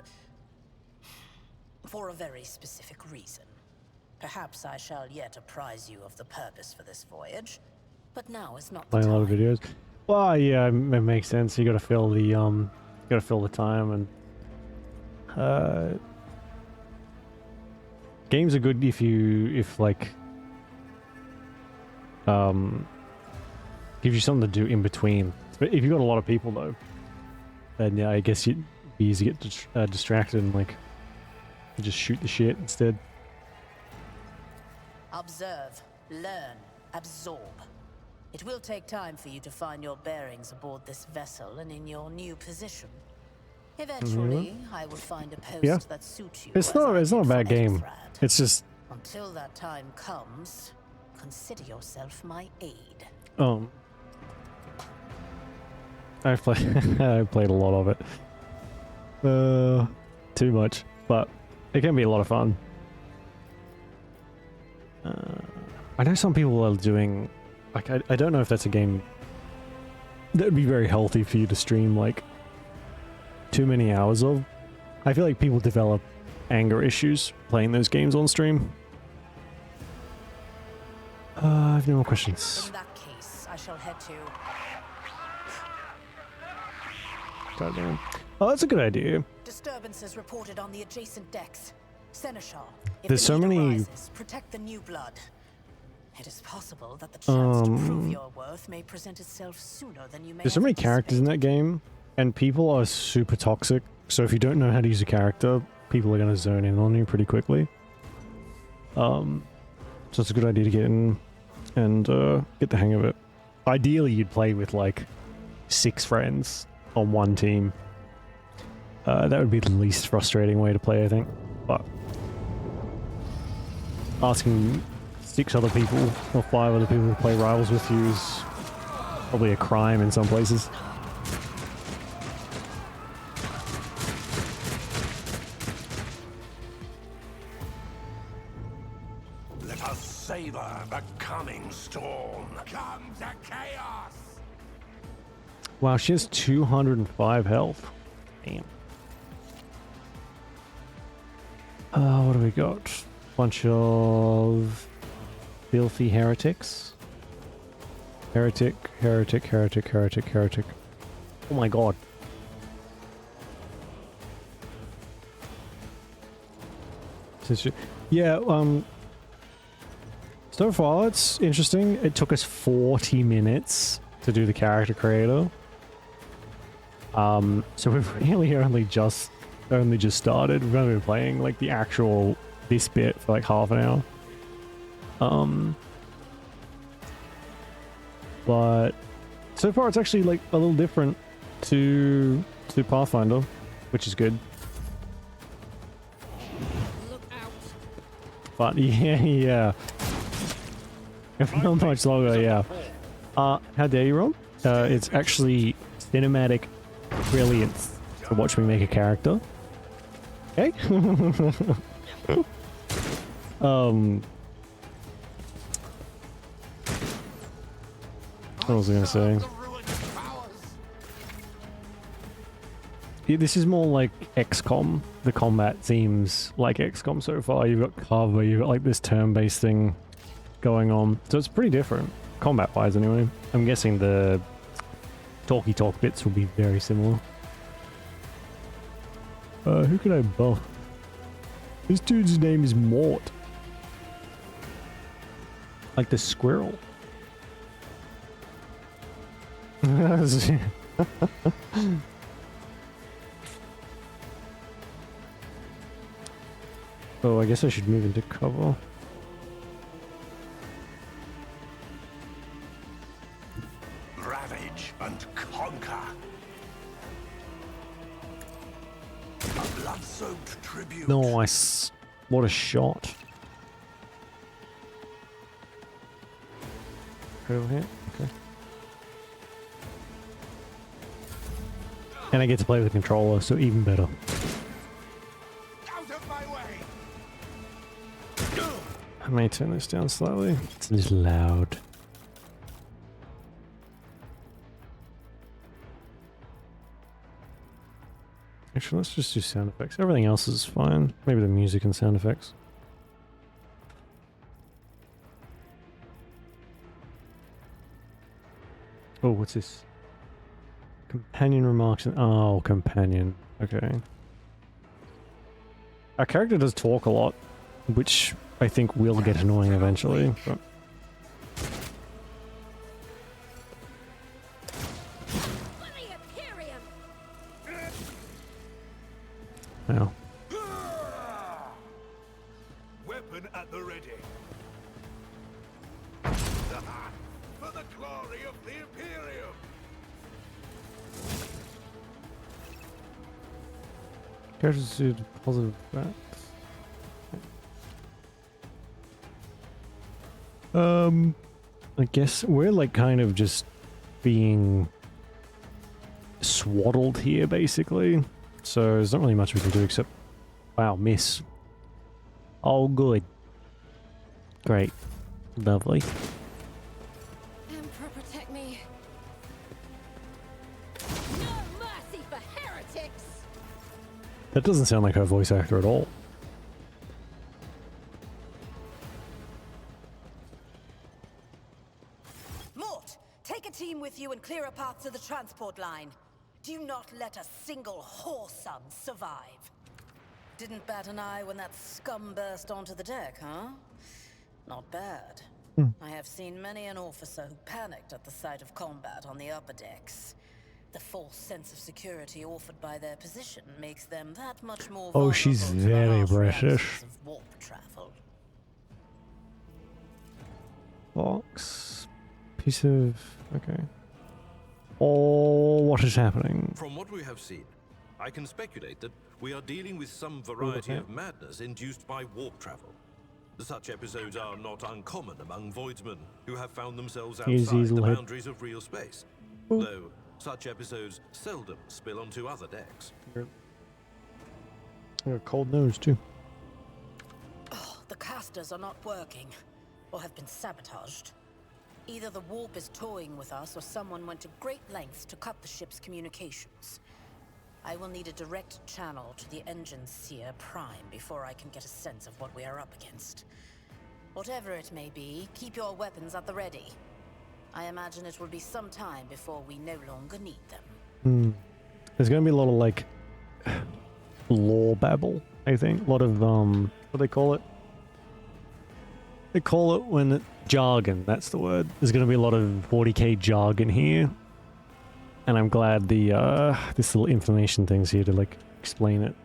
for a very specific reason. Perhaps I shall yet apprise you of the purpose for this voyage, but now is not the time. Playing a lot of videos. Well, yeah, it makes sense. You got to fill the time, and games are good if gives you something to do in between. But if you got a lot of people though, then yeah, I guess you'd be easy to get distracted and like just shoot the shit instead. Observe, learn, absorb. It will take time for you to find your bearings aboard this vessel and in your new position. Eventually, I will find a post that suits you. It's not a bad game. It's just until that time comes, consider yourself my aid. I've played I played a lot of it. Too much, but it can be a lot of fun. I know some people are doing, like, I don't know if that's a game that would be very healthy for you to stream like too many hours of. I feel like people develop anger issues playing those games on stream. I have no more questions. In that case, I shall head to... Goddamn. Oh, that's a good idea. Disturbances reported on the adjacent decks. Seneschal, if There's so many... arises, protect the new blood. It is possible that the chance to prove your worth may present itself sooner than you may. There's so many characters in that game, and people are super toxic. So if you don't know how to use a character, people are going to zone in on you pretty quickly. So it's a good idea to get in and get the hang of it. Ideally, you'd play with like 6 friends on one team. That would be the least frustrating way to play, I think. But asking 6 other people or 5 other people to play rivals with you is probably a crime in some places. Let us savor the coming storm. Come to chaos! Wow, she has 205 health. Damn. What do we got? Bunch of filthy heretics. Heretic. Oh my god. Yeah, so far it's interesting. It took us 40 minutes to do the character creator. So we've really only just started. We've only been playing like the actual this bit for like half an hour. But so far it's actually like a little different to Pathfinder, which is good. Look out. But yeah. If not much longer, yeah. How dare you, Rob? It's actually cinematic brilliance to watch me make a character. Okay. What was I gonna say? Yeah, this is more like XCOM. The combat seems like XCOM so far. You've got cover, you've got like this turn-based thing going on. So it's pretty different, combat-wise anyway. I'm guessing the talky talk bits will be very similar. Who could I buff? This dude's name is Mort. Like the squirrel. Oh, I guess I should move into cover. Ravage and conquer. A blood-soaked tribute. Nice. What a shot. Right over here? Okay. And I get to play with the controller, so even better. Out of my way. I may turn this down slightly. It's a little loud. Actually, let's just do sound effects. Everything else is fine. Maybe the music and sound effects. Oh, what's this? Companion remarks and... Oh, companion. Okay. Our character does talk a lot, which I think will get annoying eventually, but... Yeah. Weapon at the ready. For the glory of the Imperium. Characters do positive facts. I guess we're like kind of just being swaddled here, basically. So there's not really much we can do except... Wow, miss. Oh, good. Great. Lovely. Emperor, protect me. No mercy for heretics. That doesn't sound like her voice actor at all. Mort, take a team with you and clear a path to the transport line. Do not let a single whoreson survive. Didn't bat an eye when that scum burst onto the deck, huh? Not bad. I have seen many an officer who panicked at the sight of combat on the upper decks. The false sense of security offered by their position makes them that much more Oh, she's vulnerable to the very harsh British. realities of warp travel. Box. Piece of... Okay. Oh, what is happening? From what we have seen, I can speculate that we are dealing with some variety of madness induced by warp travel. Such episodes are not uncommon among voidsmen who have found themselves outside the boundaries of real space, though such episodes seldom spill onto other decks. I got a cold nose, too. Oh, the casters are not working, or have been sabotaged. Either the warp is toying with us, or someone went to great lengths to cut the ship's communications. I will need a direct channel to the engine seer Prime before I can get a sense of what we are up against. Whatever it may be, keep your weapons at the ready. I imagine it will be some time before we no longer need them. There's gonna be a lot of, like, lore babble, I think. A lot of, what do they call it? They call it when it... Jargon, that's the word. There's gonna be a lot of 40k jargon here. And I'm glad the, this little information thing's here to, like, explain it.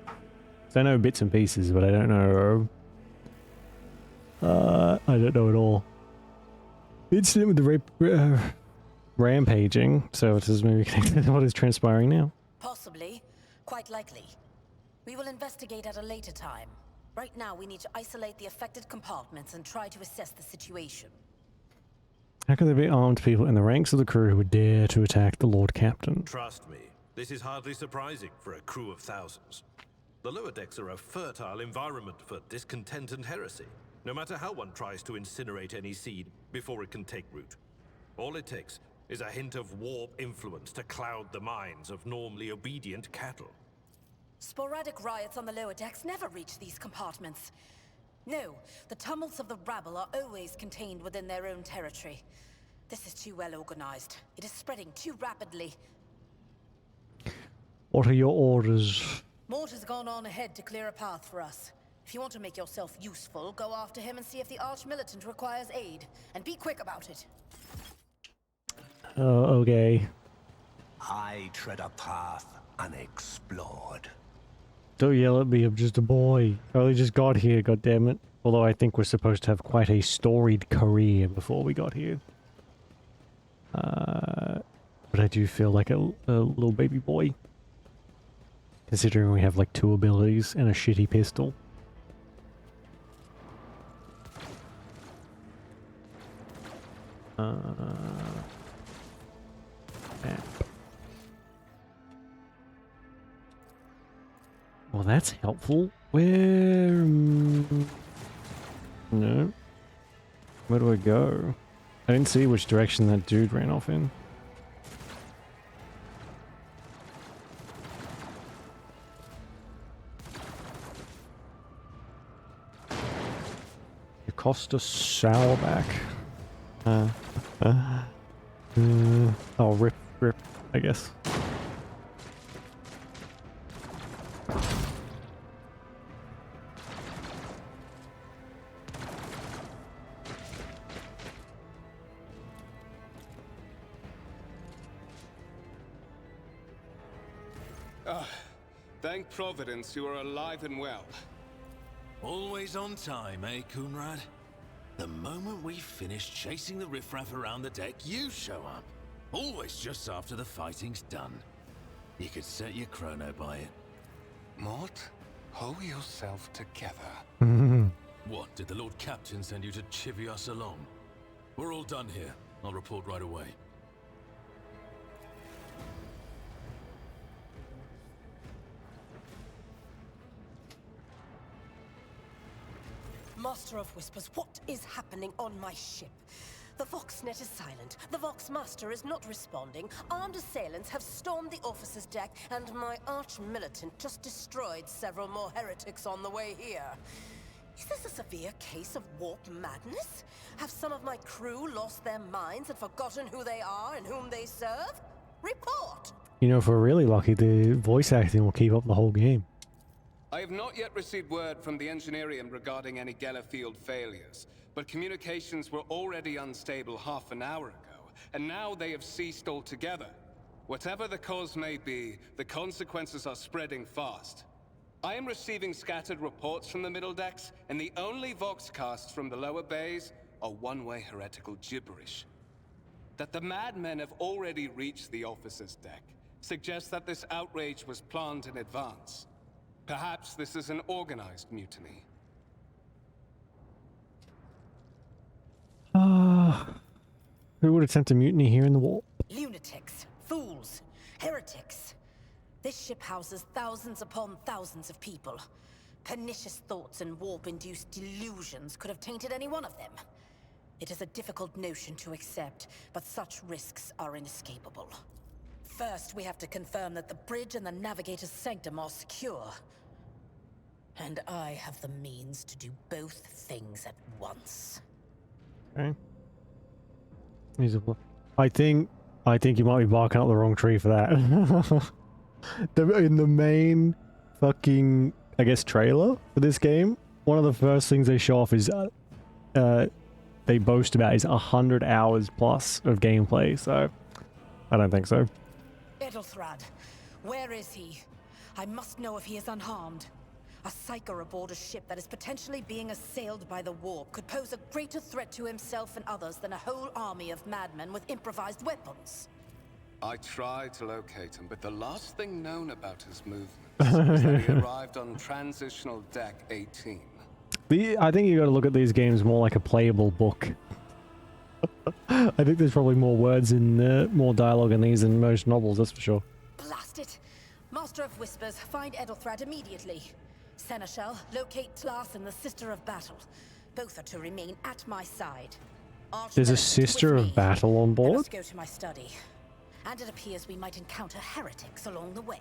So I know bits and pieces, but I don't know... I don't know at all. Incident with the rampaging, so it is maybe connected to what is transpiring now. Possibly. Quite likely. We will investigate at a later time. Right now, we need to isolate the affected compartments and try to assess the situation. How could there be armed people in the ranks of the crew who would dare to attack the Lord Captain? Trust me, this is hardly surprising for a crew of thousands. The lower decks are a fertile environment for discontent and heresy, no matter how one tries to incinerate any seed before it can take root. All it takes is a hint of warp influence to cloud the minds of normally obedient cattle. Sporadic riots on the lower decks never reach these compartments. No, the tumults of the rabble are always contained within their own territory. This is too well organized. It is spreading too rapidly. What are your orders? Mort has gone on ahead to clear a path for us. If you want to make yourself useful, go after him and see if the Arch-Militant requires aid. And be quick about it. Oh, okay. I tread a path unexplored. Don't yell at me, I'm just a boy. I only just got here, goddammit. Although I think we're supposed to have quite a storied career before we got here. But I do feel like a little baby boy. Considering we have like 2 abilities and a shitty pistol. Yeah. Well, that's helpful. Where... No. Where do I go? I didn't see which direction that dude ran off in. Costa Sourback. Oh, rip, I guess. Thank Providence you are alive and well. Always on time, eh, Coonrad? The moment we finish chasing the riffraff around the deck, you show up. Always just after the fighting's done. You could set your chrono by it. Mort, hold yourself together. What, did the Lord Captain send you to chivvy us along? We're all done here. I'll report right away. Master of Whispers, what is happening on my ship? The Voxnet is silent. The Vox Master is not responding. Armed assailants have stormed the officer's deck, and my arch-militant just destroyed several more heretics on the way here. Is this a severe case of warp madness? Have some of my crew lost their minds and forgotten who they are and whom they serve? Report! You know, if we're really lucky, the voice acting will keep up the whole game. I have not yet received word from the Engineerium regarding any Gellerfield failures, but communications were already unstable half an hour ago, and now they have ceased altogether. Whatever the cause may be, the consequences are spreading fast. I am receiving scattered reports from the middle decks, and the only voxcasts from the lower bays are one-way heretical gibberish. That the madmen have already reached the officer's deck suggests that this outrage was planned in advance. Perhaps this is an organized mutiny. Who would attempt a mutiny here in the warp? Lunatics, fools, heretics. This ship houses thousands upon thousands of people. Pernicious thoughts and warp-induced delusions could have tainted any one of them. It is a difficult notion to accept, but such risks are inescapable. First, we have to confirm that the bridge and the navigator's sanctum are secure. And I have the means to do both things at once. Okay. I think you might be barking up the wrong tree for that. In the main fucking, I guess, trailer for this game, one of the first things they show off is they boast about is 100 hours plus of gameplay, so I don't think so. Edelthrad, where is he? I must know if he is unharmed. A psyker aboard a ship that is potentially being assailed by the warp could pose a greater threat to himself and others than a whole army of madmen with improvised weapons. I tried to locate him, but the last thing known about his movements is that he arrived on transitional deck 18. I think you got to look at these games more like a playable book. I think there's probably more words and more dialogue in these than most novels, that's for sure. Blast it! Master of Whispers, find Edelthrad immediately. Seneschal, locate Tlas and the Sister of Battle. Both are to remain at my side. There's a Sister of Battle on board? Let's go to my study. And it appears we might encounter heretics along the way.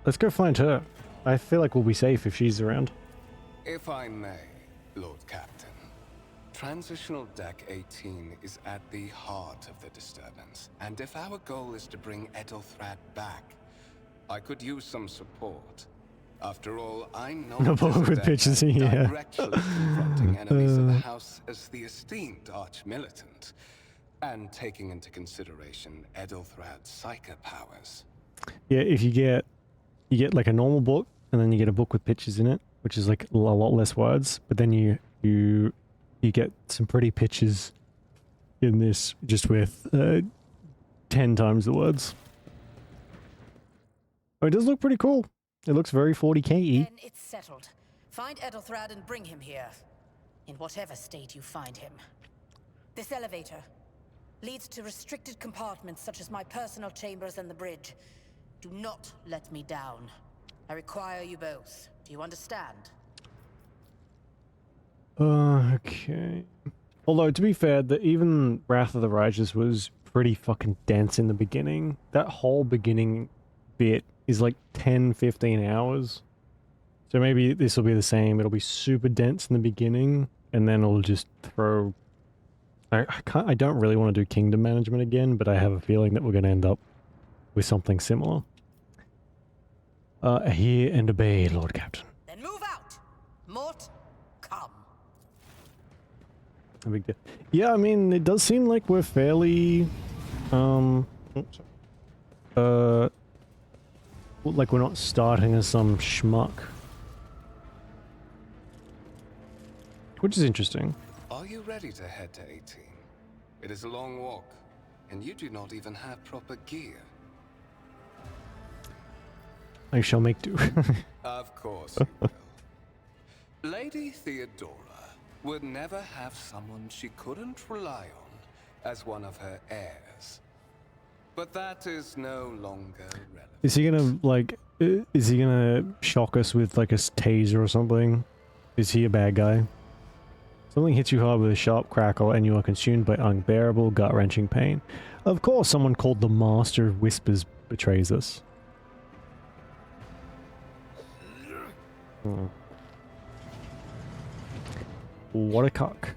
Let's go find her. I feel like we'll be safe if she's around. If I may, Lord Captain. Transitional Deck 18 is at the heart of the disturbance, and if our goal is to bring Edelthrad back, I could use some support. After all, I'm No not problem with pitches in here. directly confronting enemies of the house as the esteemed arch-militant, and taking into consideration Edelthrad's psychic powers. Yeah, if you get like a normal book, and then you get a book with pictures in it, which is like a lot less words, but then you get some pretty pictures in this just with 10 times the words. Oh, it does look pretty cool. It looks very 40k-y. Then it's settled. Find Edelthrad and bring him here. In whatever state you find him. This elevator leads to restricted compartments such as my personal chambers and the bridge. Do not let me down. I require you both. Do you understand? Okay. Although, to be fair, even Wrath of the Righteous was pretty fucking dense in the beginning. That whole beginning bit is like 10-15 hours. So maybe this will be the same. It'll be super dense in the beginning, and then it'll just throw... I don't really want to do kingdom management again, but I have a feeling that we're going to end up with something similar. Hear and obey, Lord Captain. Then move out! Mort, come. A big deal. Yeah, I mean, it does seem like we're fairly... like we're not starting as some schmuck. Which is interesting. Are you ready to head to 18? It is a long walk, and you do not even have proper gear. I shall make do. Of course you will. Lady Theodora would never have someone she couldn't rely on as one of her heirs. But that is no longer relevant. Is he gonna, like, is he gonna shock us with, like, a taser or something? Is he a bad guy? Something hits you hard with a sharp crackle and you are consumed by unbearable, gut-wrenching pain. Of course, someone called the Master of Whispers betrays us. Hmm. What a cock.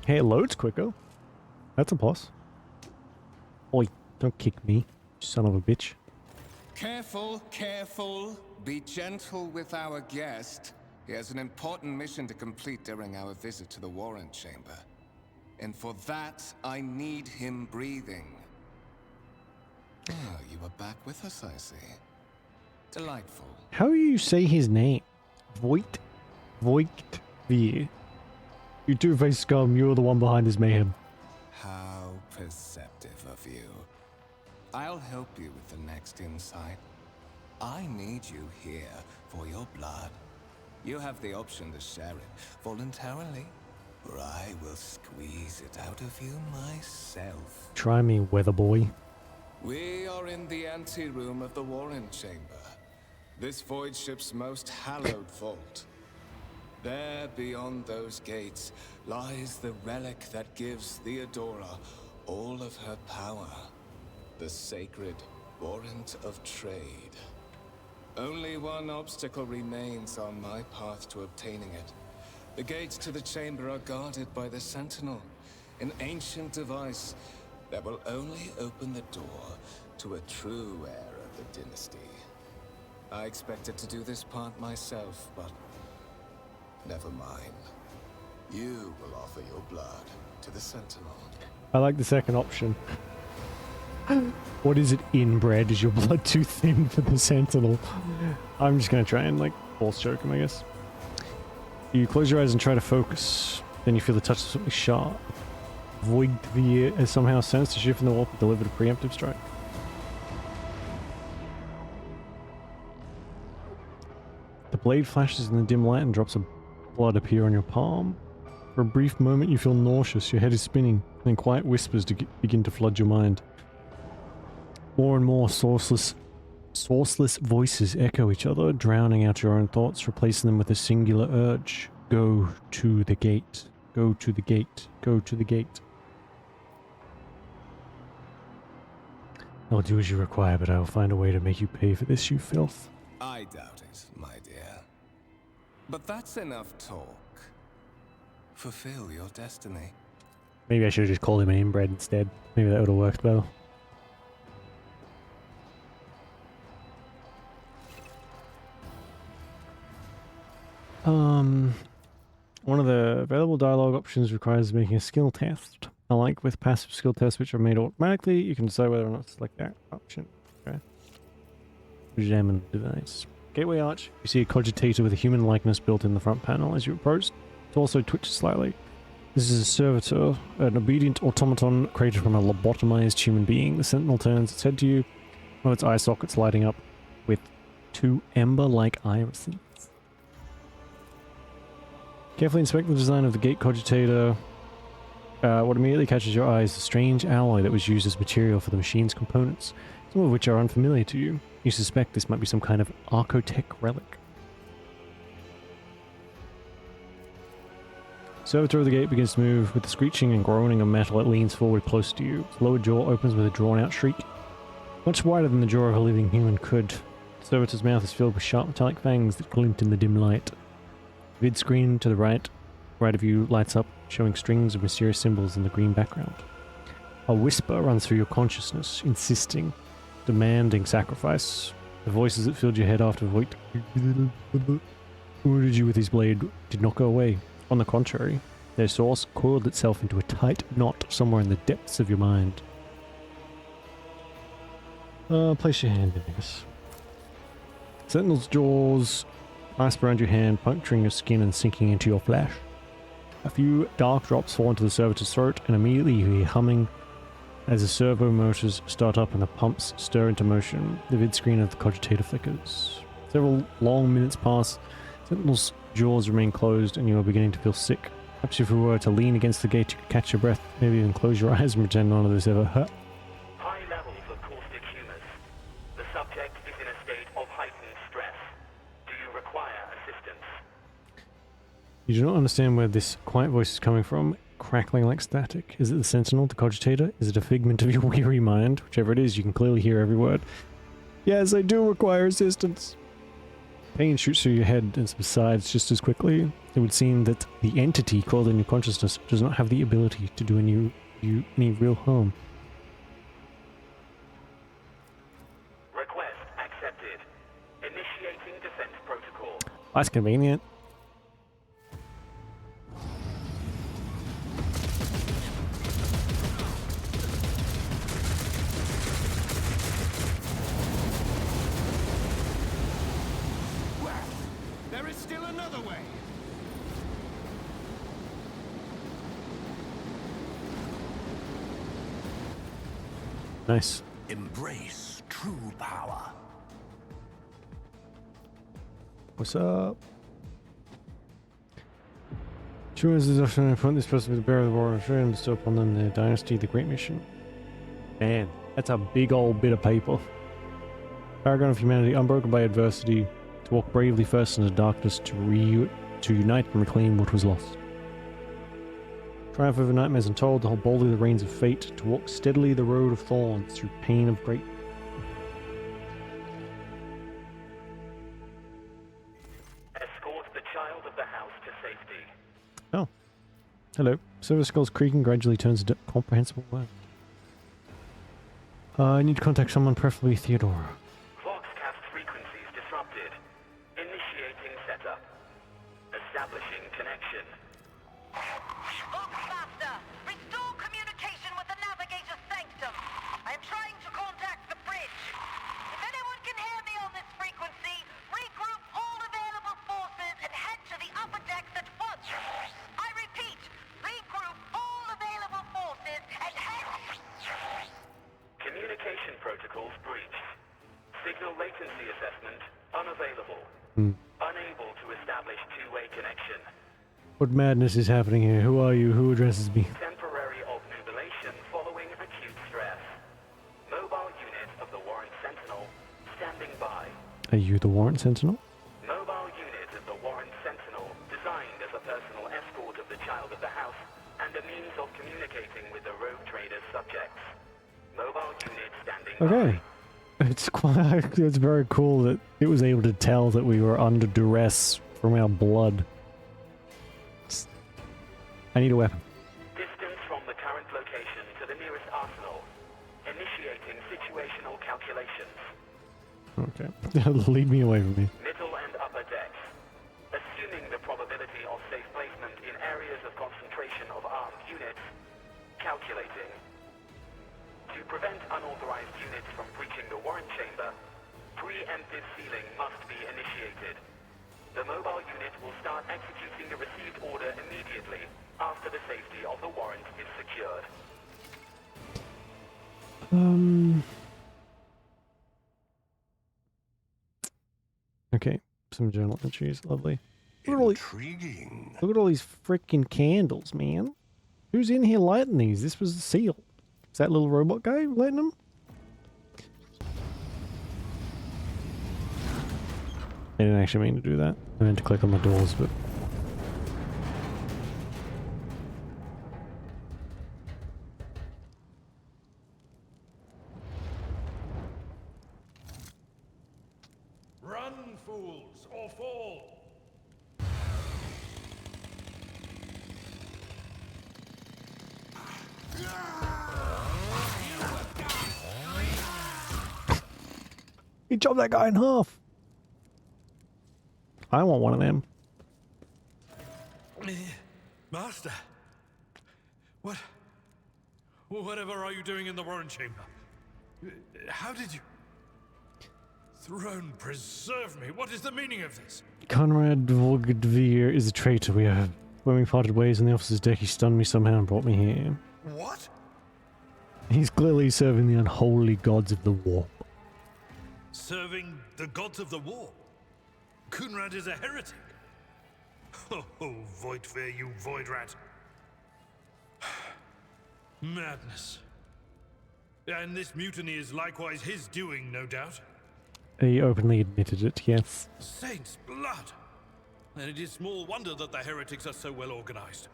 Hey, it loads quicker. That's a plus. Oi, don't kick me, son of a bitch. Careful, careful. Be gentle with our guest. He has an important mission to complete during our visit to the Warrant Chamber. And for that, I need him breathing. Oh, you are back with us, I see. Delightful. How do you say his name? Voigt? Voigt-Vier. You two-faced scum, you're the one behind this mayhem. How perceptive of you. I'll help you with the next insight. I need you here for your blood. You have the option to share it voluntarily, or I will squeeze it out of you myself. Try me, weather boy. We are in the anteroom of the Warrant Chamber. This void ship's most hallowed vault. There, beyond those gates, lies the relic that gives Theodora all of her power. The sacred Warrant of Trade. Only one obstacle remains on my path to obtaining it. The gates to the chamber are guarded by the Sentinel, an ancient device that will only open the door to a true heir of the dynasty. I expected to do this part myself, but never mind. You will offer your blood to the Sentinel. I like the second option. What is it, inbred? Is your blood too thin for the Sentinel? I'm just gonna try and, like, force choke him, I guess. You close your eyes and try to focus. Then you feel the touch of something sharp. Voigt-Vier has somehow sensed a shift in the warp and delivered a preemptive strike. The blade flashes in the dim light and drops of blood appear on your palm. For a brief moment you feel nauseous, your head is spinning, then quiet whispers begin to flood your mind. More and more sourceless voices echo each other, drowning out your own thoughts, replacing them with a singular urge. Go to the gate. Go to the gate. Go to the gate. I'll do as you require, but I will find a way to make you pay for this, you filth. I doubt it, my dear. But that's enough talk. Fulfill your destiny. Maybe I should have just called him an inbred instead. Maybe that would have worked better. One of the available dialogue options requires making a skill test. Unlike with passive skill tests, which are made automatically, you can decide whether or not to select that option. Okay. Examine the device. Gateway arch. You see a cogitator with a human likeness built in the front panel. As you approach, it also twitches slightly. This is a servitor, an obedient automaton created from a lobotomized human being. The sentinel turns its head to you, one of its eye sockets lighting up with two ember-like irises. Carefully inspect the design of the gate cogitator. What immediately catches your eye is the strange alloy that was used as material for the machine's components, some of which are unfamiliar to you. You suspect this might be some kind of Archotech relic. Servitor of the gate begins to move. With the screeching and groaning of metal, it leans forward close to you. Its lower jaw opens with a drawn-out shriek, much wider than the jaw of a living human could. The servitor's mouth is filled with sharp metallic fangs that glint in the dim light. The vid screen to the right of you lights up, showing strings of mysterious symbols in the green background. A whisper runs through your consciousness, insisting, demanding sacrifice. The voices that filled your head after Voigt wounded you with his blade did not go away. On the contrary, their source coiled itself into a tight knot somewhere in the depths of your mind. Place your hand in this. Sentinel's jaws clasp around your hand, puncturing your skin and sinking into your flesh. A few dark drops fall into the servitor's throat, and immediately you hear humming as the servo motors start up and the pumps stir into motion. The vid screen of the cogitator flickers. Several long minutes pass. Sentinel's jaws remain closed, and you are beginning to feel sick. Perhaps if you were to lean against the gate, you could catch your breath, maybe even close your eyes and pretend none of this ever hurt. High levels of caustic humus. The subject is in a state of heightened stress. Do you require assistance? You do not understand where this quiet voice is coming from, crackling like static. Is it the Sentinel, the cogitator? Is it a figment of your weary mind? Whichever it is, you can clearly hear every word. Yes, I do require assistance. Pain shoots through your head and subsides just as quickly. It would seem that the entity called in your consciousness does not have the ability to do any real harm. Request accepted. Initiating defense protocol. That's convenient. There is still another way. Nice. Embrace true power. What's up? True as is often important, this supposed to be the bearer of the war and bestow upon them their dynasty, the Great Mission. Man, that's a big old bit of paper. Paragon of humanity, unbroken by adversity, to walk bravely first into darkness, to unite and reclaim what was lost. Triumph over nightmares untold, to hold boldly the reins of fate, to walk steadily the road of thorns through pain of great. Escort the child of the house to safety. Oh. Hello. Silver Skull's creaking gradually turns into comprehensible word. I need to contact someone, preferably Theodora. Voxcast frequencies disrupted. Initiating setup. Establishing connection. Voxmaster, restore communication with the navigator's sanctum. I am trying to contact the bridge. If anyone can hear me on this frequency, regroup all available forces and head to the upper decks at once. I repeat, regroup all available forces and head... Communication protocols breached. Signal latency assessment unavailable. Unable to establish two-way connection. What madness is happening here? Who are you? Who addresses me? Temporary obnubilation following acute stress. Mobile unit of the Warrant Sentinel standing by. Are you the Warrant Sentinel? Mobile unit of the Warrant Sentinel designed as a personal escort of the child of the house and a means of communicating with the rogue trader's subjects. Mobile unit standing Okay. by. quite. It's very cool that it was able to tell that we were under duress from our blood. I need a weapon. Distance from the current location to the nearest arsenal. Initiating situational calculations. Okay. Lead me away from me. Middle and upper decks. Assuming the probability of safe placement in areas of concentration of armed units. Calculating. To prevent unauthorized units from breaching the warrant chamber, preemptive sealing must be initiated. The mobile unit will start executing the received order immediately after the safety of the warrant is secured. Okay, some journal entries, lovely. Intriguing. Look at all these freaking candles, man. Who's in here lighting these? This was the seal. Is that little robot guy lighting them? I didn't actually mean to do that. I meant to click on the doors, but... Run, fools, or fall! He chopped that guy in half! I want one of them. Master! Whatever are you doing in the warrant chamber? How did you... Throne preserve me, what is the meaning of this? Conrad Volgdvir is a traitor. When we parted ways on the officer's deck, he stunned me somehow and brought me here. What? He's clearly serving the unholy gods of the war. Serving the gods of the war? Kunrad is a heretic. Oh, Voidfear, you void rat. Madness. And this mutiny is likewise his doing, no doubt. He openly admitted it, yes. Saint's blood! And it is small wonder that the heretics are so well organized.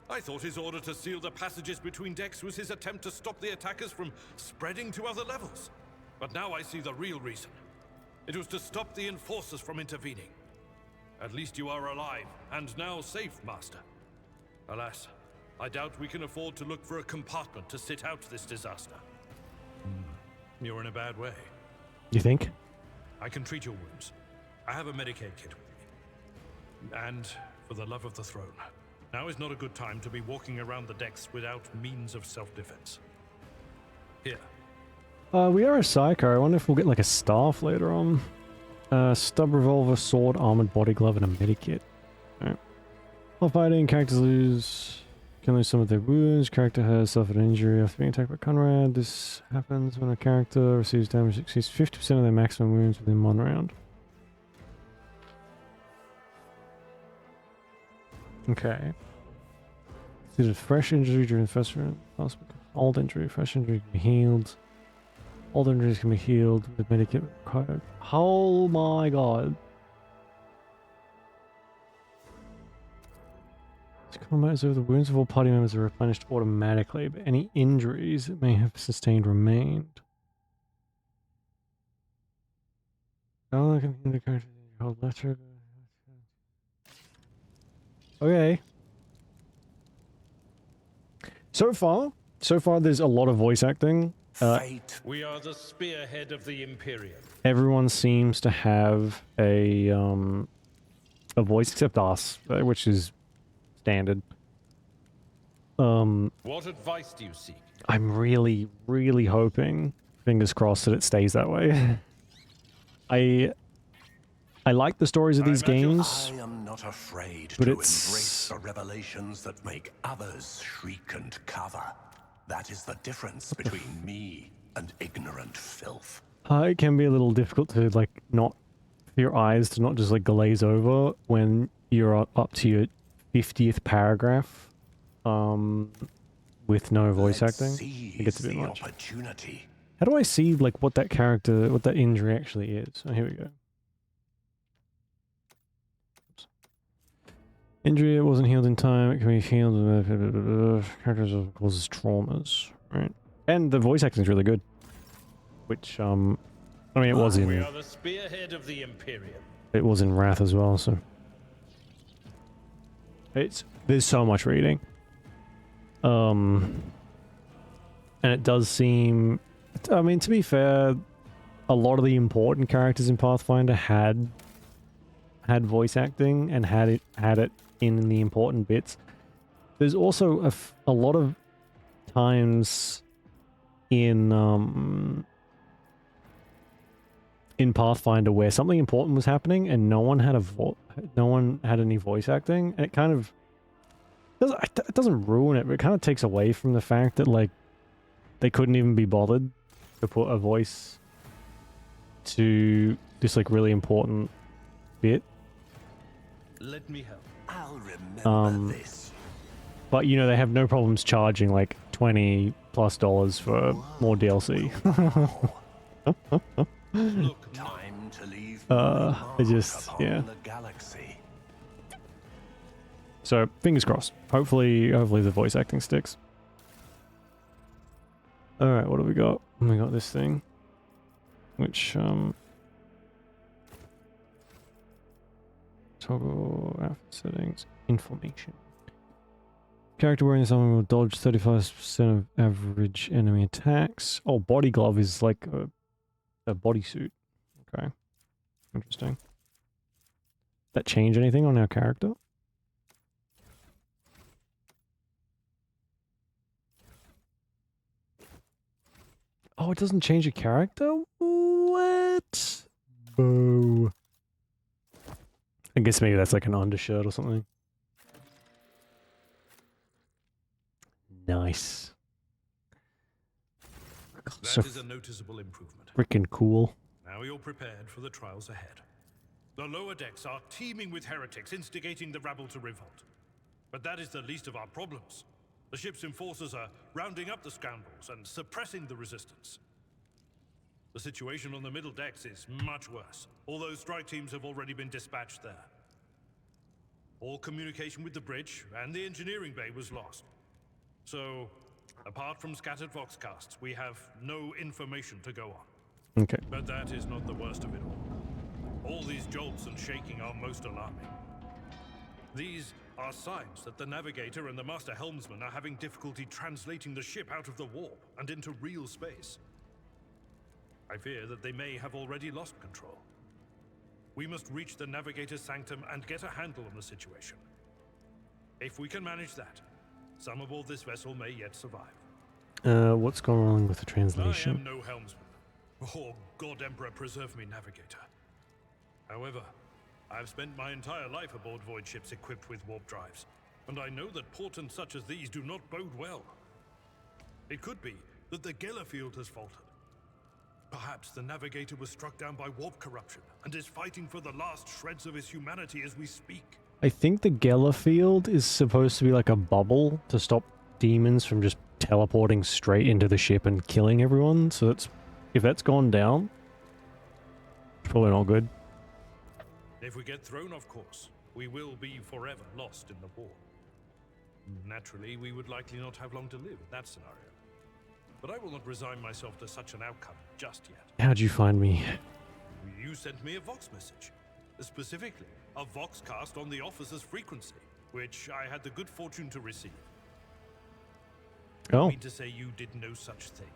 I thought his order to seal the passages between decks was his attempt to stop the attackers from spreading to other levels. But now I see the real reason. It was to stop the enforcers from intervening. At least you are alive, and now safe, Master. Alas, I doubt we can afford to look for a compartment to sit out this disaster. You're in a bad way. You think? I can treat your wounds. I have a Medicaid kit with me. And, for the love of the throne, now is not a good time to be walking around the decks without means of self-defense. Here. We are a psycho. I wonder if we'll get like a staff later on. Stub revolver, sword, armored body glove, and a medikit. Alright. While fighting, characters can lose some of their wounds. Character has suffered an injury after being attacked by Conrad. This happens when a character receives damage that exceeds 50% of their maximum wounds within 1 round. Okay. Did a fresh injury during the first round. Old injury, fresh injury can be healed. Old injuries can be healed with medikit required. Oh my god. Combat is over. The wounds of all party members are replenished automatically, but any injuries it may have sustained remained. Oh, I can hinder character hold left trigger. Okay. So far there's a lot of voice acting. We are the spearhead of the Imperium. Everyone seems to have a voice except us, which is standard. What advice do you seek? I'm really, really hoping, fingers crossed, that it stays that way. I like the stories of these games. I am not afraid but to it's... embrace the revelations that make others shriek and cover. That is the difference between me and ignorant filth. It can be a little difficult to, like, not... for your eyes to not just, like, glaze over when you're up to your 50th paragraph. With no voice acting. It gets a bit much. How do I see, like, what that character, what that injury actually is? Oh, here we go. Oops. Injury, it wasn't healed in time. It can be healed. Characters causes traumas, right? And the voice acting is really good, which I mean, it was We in are the spearhead of the Imperium. Wrath as well, so there's so much reading. And it does seem, I mean, to be fair, a lot of the important characters in Pathfinder had voice acting and had it in the important bits. There's also a lot of times in Pathfinder where something important was happening and no one had any voice acting, and it kind of it doesn't ruin it, but it kind of takes away from the fact that like they couldn't even be bothered to put a voice to this like really important bit. Let me help. I'll remember this. But you know, they have no problems charging like $20+ for more DLC. Look, time to leave it just, yeah. the galaxy. So fingers crossed. Hopefully the voice acting sticks. All right, what do we got? We got this thing, which toggle outfit settings, information. Character wearing something will dodge 35% of average enemy attacks. Oh, body glove is like a bodysuit. Okay, interesting. That change anything on our character? Oh, it doesn't change a character? What? Boo. I guess maybe that's like an undershirt or something. Nice. That is a noticeable improvement. Freaking cool. Now you're prepared for the trials ahead. The lower decks are teeming with heretics instigating the rabble to revolt. But that is the least of our problems. The ship's enforcers are rounding up the scoundrels and suppressing the resistance. The situation on the middle decks is much worse, although strike teams have already been dispatched there. All communication with the bridge and the engineering bay was lost. So, apart from scattered voxcasts, we have no information to go on. Okay. But that is not the worst of it all. All these jolts and shaking are most alarming. These are signs that the navigator and the master helmsman are having difficulty translating the ship out of the warp and into real space. I fear that they may have already lost control. We must reach the navigator's sanctum and get a handle on the situation. If we can manage that, some aboard this vessel may yet survive. What's going on with the translation? I am no helmsman. Oh, God Emperor preserve me, navigator. However, I've spent my entire life aboard void ships equipped with warp drives, and I know that portents such as these do not bode well. It could be that the Gellerfield has faltered. Perhaps the navigator was struck down by warp corruption and is fighting for the last shreds of his humanity as we speak. I think the Gellerfield is supposed to be like a bubble to stop demons from just teleporting straight into the ship and killing everyone. So that's, if that's gone down, probably not good. If we get thrown off course, we will be forever lost in the war. Naturally, we would likely not have long to live in that scenario. But I will not resign myself to such an outcome just yet. How'd you find me? You sent me a Vox message. Specifically, a Vox cast on the officer's frequency, which I had the good fortune to receive. Oh. I mean to say you did no such thing.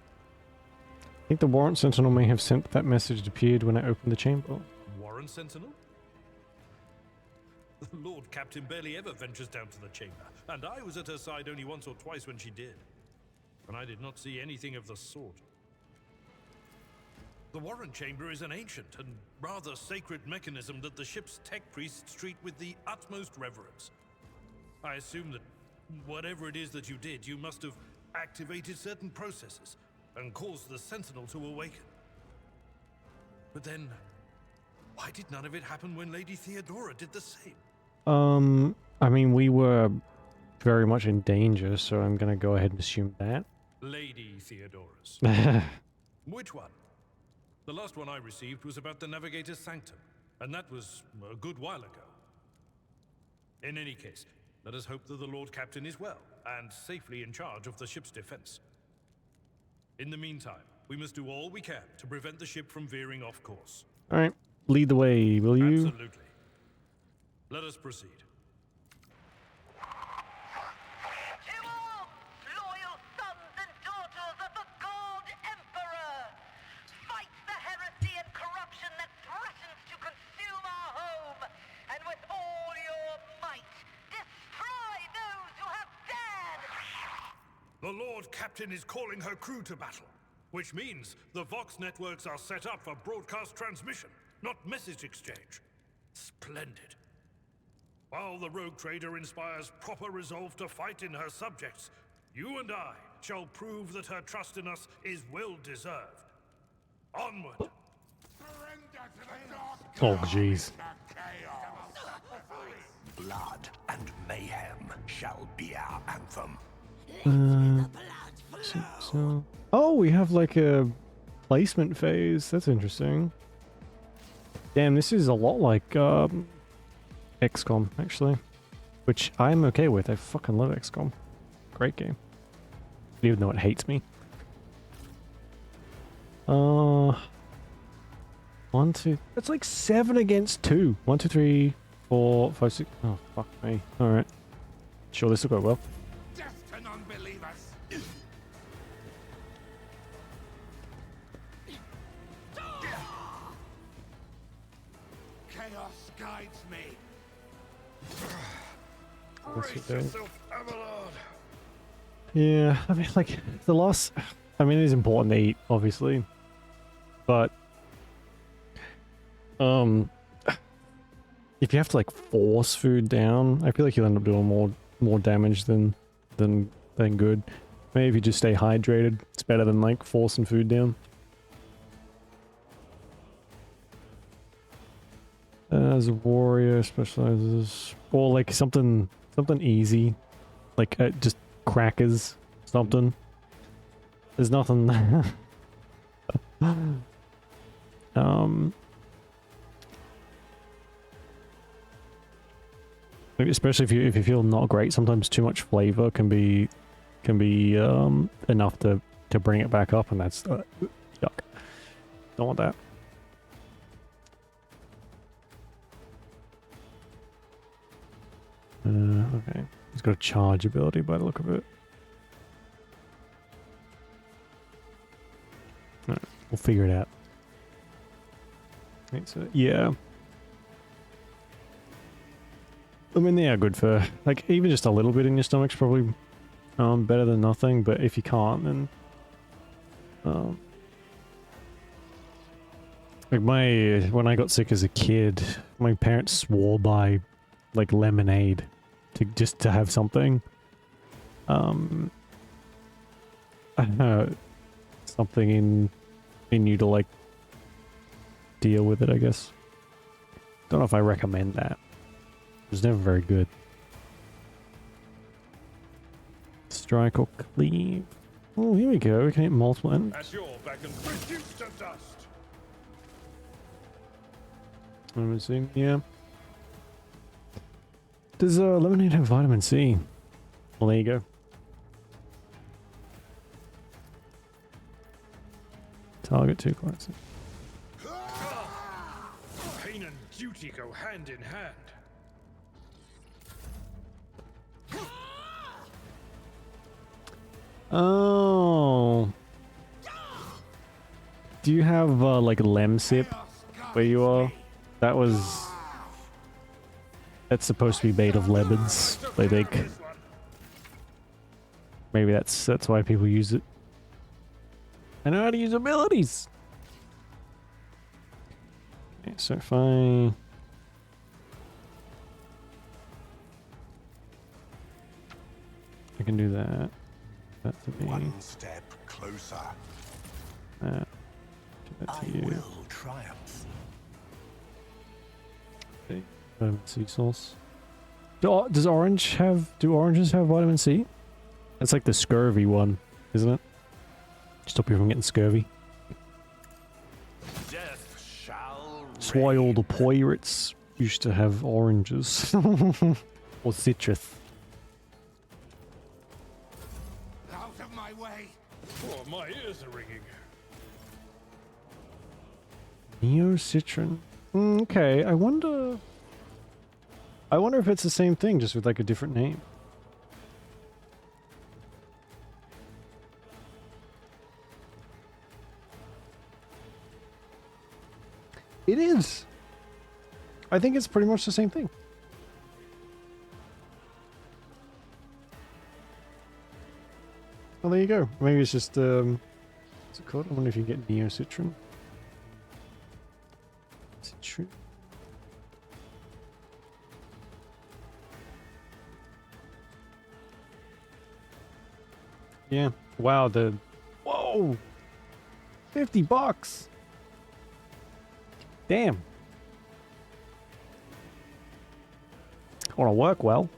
I think the Warrant Sentinel may have sent that message. It appeared when I opened the chamber. Warrant Sentinel? The Lord Captain barely ever ventures down to the chamber, and I was at her side only once or twice when she did. And I did not see anything of the sort. The Warrant Chamber is an ancient and rather sacred mechanism that the ship's tech priests treat with the utmost reverence. I assume that whatever it is that you did, you must have activated certain processes and caused the Sentinel to awaken. But then, why did none of it happen when Lady Theodora did the same? I mean, we were very much in danger, so I'm gonna go ahead and assume that. Lady Theodora's. Which one? The last one I received was about the Navigator's Sanctum, and that was a good while ago. In any case, let us hope that the Lord Captain is well, and safely in charge of the ship's defense. In the meantime, We must do all we can to prevent the ship from veering off course. All right, lead the way, will you? Absolutely. Let us proceed. Loyal sons and daughters of the God Emperor! Fight the heresy and corruption that threatens to consume our home! And with all your might, destroy those who have dared! The Lord Captain is calling her crew to battle, which means the Vox networks are set up for broadcast transmission, not message exchange. Splendid. While the rogue trader inspires proper resolve to fight in her subjects, you and I shall prove that her trust in us is well deserved. Onward! Oh, jeez. Blood and mayhem shall be our anthem. So, oh, we have like a placement phase. That's interesting. Damn, this is a lot like XCOM, actually, which I'm okay with. I fucking love XCOM. Great game. Even though it hates me. 1, 2. It's like 7 against 2. 1, 2, 3, 4, 5, 6. Oh, fuck me. All right. Sure, this will go well. Death to non-believers! Chaos guides me. Brace yourself, yeah, I mean, like, the loss... I mean, it is important to eat, obviously. But... if you have to, like, force food down, I feel like you'll end up doing more damage than good. Maybe if you just stay hydrated, it's better than, like, forcing food down. As a warrior, specializes... Or, like, something easy. Like, just crackers. Something. There's nothing... especially if you feel not great, sometimes too much flavor can be enough to bring it back up, and that's yuck. Don't want that. Okay, it's got a charge ability by the look of it. Alright, we'll figure it out. Right, so yeah. I mean, they are good for, like, even just a little bit in your stomach's probably better than nothing, but if you can't, then like when I got sick as a kid, my parents swore by, like, lemonade to have something. Something in you to, like, deal with it, I guess. Don't know if I recommend that. It was never very good. Strike or cleave. Oh, here we go. We can hit multiple ends. At your back and reduce to dust. Let me see. Yeah. Does lemonade have vitamin C? Well, there you go. Target 2 classes. Pain and duty go hand in hand. Oh. Do you have like Lemsip where you are? That's supposed to be bait of Lebeds, I think. Maybe that's why people use it. I know how to use abilities. Okay, so if I can do that. That's to me. One step closer. That. Do that to you. Will triumph. Okay. Vitamin C sauce. Do oranges have vitamin C? That's like the scurvy one, isn't it? Stop you from getting scurvy. Death shall That's why all the pirates used to have oranges. Or citrus. Out of my way! Oh, my ears are ringing. Neo Citron. Okay, I wonder if it's the same thing, just with like a different name. It is. I think it's pretty much the same thing. Well, there you go. Maybe it's just, what's it called? I wonder if you get Neo Citron. Citron. Yeah. Wow, whoa! $50! Damn. Wanna work well.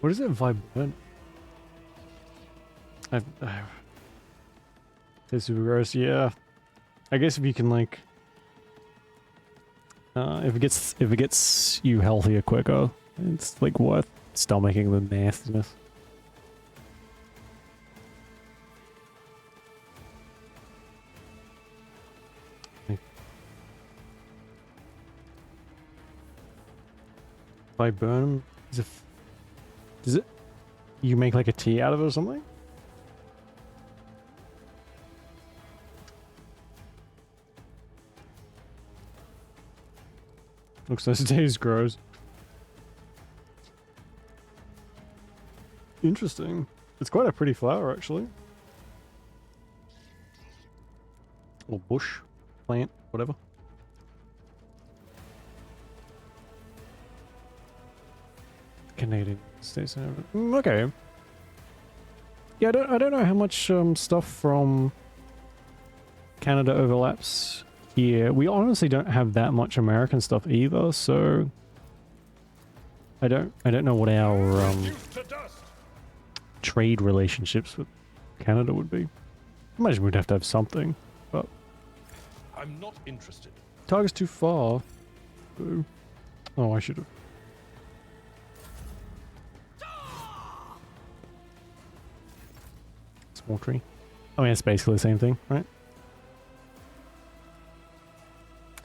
What is it? Vibrant? It's super gross, yeah. I guess if you can like if it gets you healthier quicker, it's like worth stomaching the nastiness. Viburnum does it you make like a tea out of it or something? Looks like today's grows. Interesting. It's quite a pretty flower actually. Or bush, plant, whatever. Canadian States. Okay. Yeah, I don't know how much stuff from Canada overlaps here. We honestly don't have that much American stuff either, so I don't know what our trade relationships with Canada would be. I imagine we'd have to have something, but I'm not interested. Target's too far. Boo. Oh, I should have. Small tree. I mean, it's basically the same thing, right?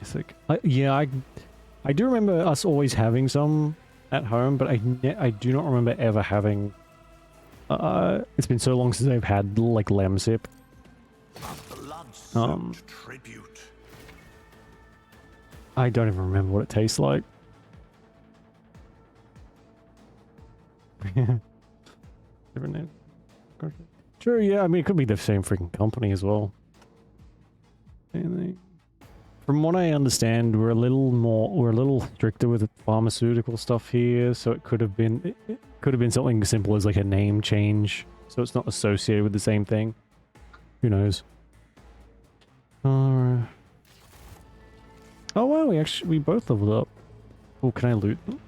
It's like, yeah, I do remember us always having some at home, but I do not remember ever having. It's been so long since I've had like lemsip. Tribute. I don't even remember what it tastes like. Different name. Sure, yeah. I mean, it could be the same freaking company as well. From what I understand, we're a little stricter with the pharmaceutical stuff here, so it could have been something as simple as like a name change, so it's not associated with the same thing. Who knows? Oh wow, we both leveled up. Oh, can I loot them?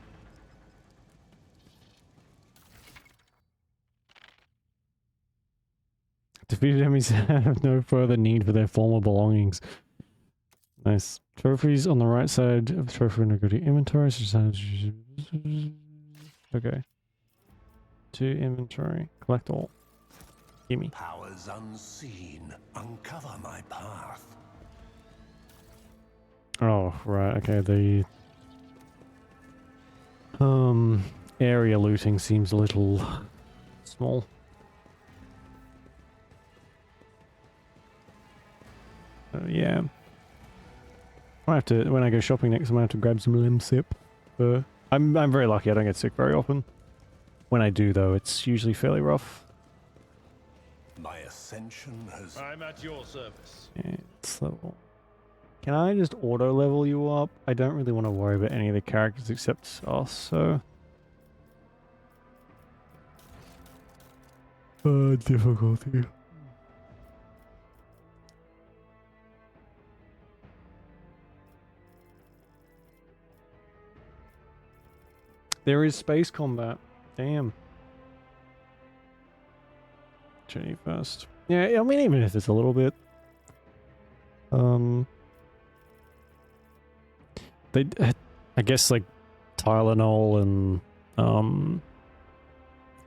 Defeated enemies have no further need for their former belongings. Nice. Trophies on the right side of the trophy window. Go to inventory. Okay. To inventory. Collect all. Gimme. Powers unseen. Uncover my path. Oh, right. Okay. The area looting seems a little small. Yeah. I have to, when I go shopping next, I'm gonna have to grab some lemsip. I'm very lucky. I don't get sick very often. When I do, though, it's usually fairly rough. My ascension has. I'm at your service. Yeah, it's level. Can I just auto level you up? I don't really want to worry about any of the characters except us, so. Difficulty. There is space combat. Damn. Journey first. Yeah, I mean, even if it's a little bit. I guess like Tylenol and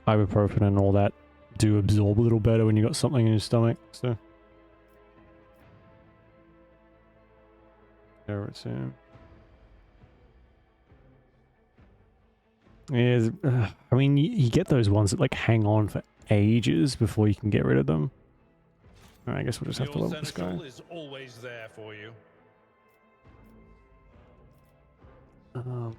ibuprofen and all that do absorb a little better when you got something in your stomach. So there it's yeah, I mean, you get those ones that like hang on for ages before you can get rid of them. Alright, I guess we'll just have to level this guy. Is always there for you. I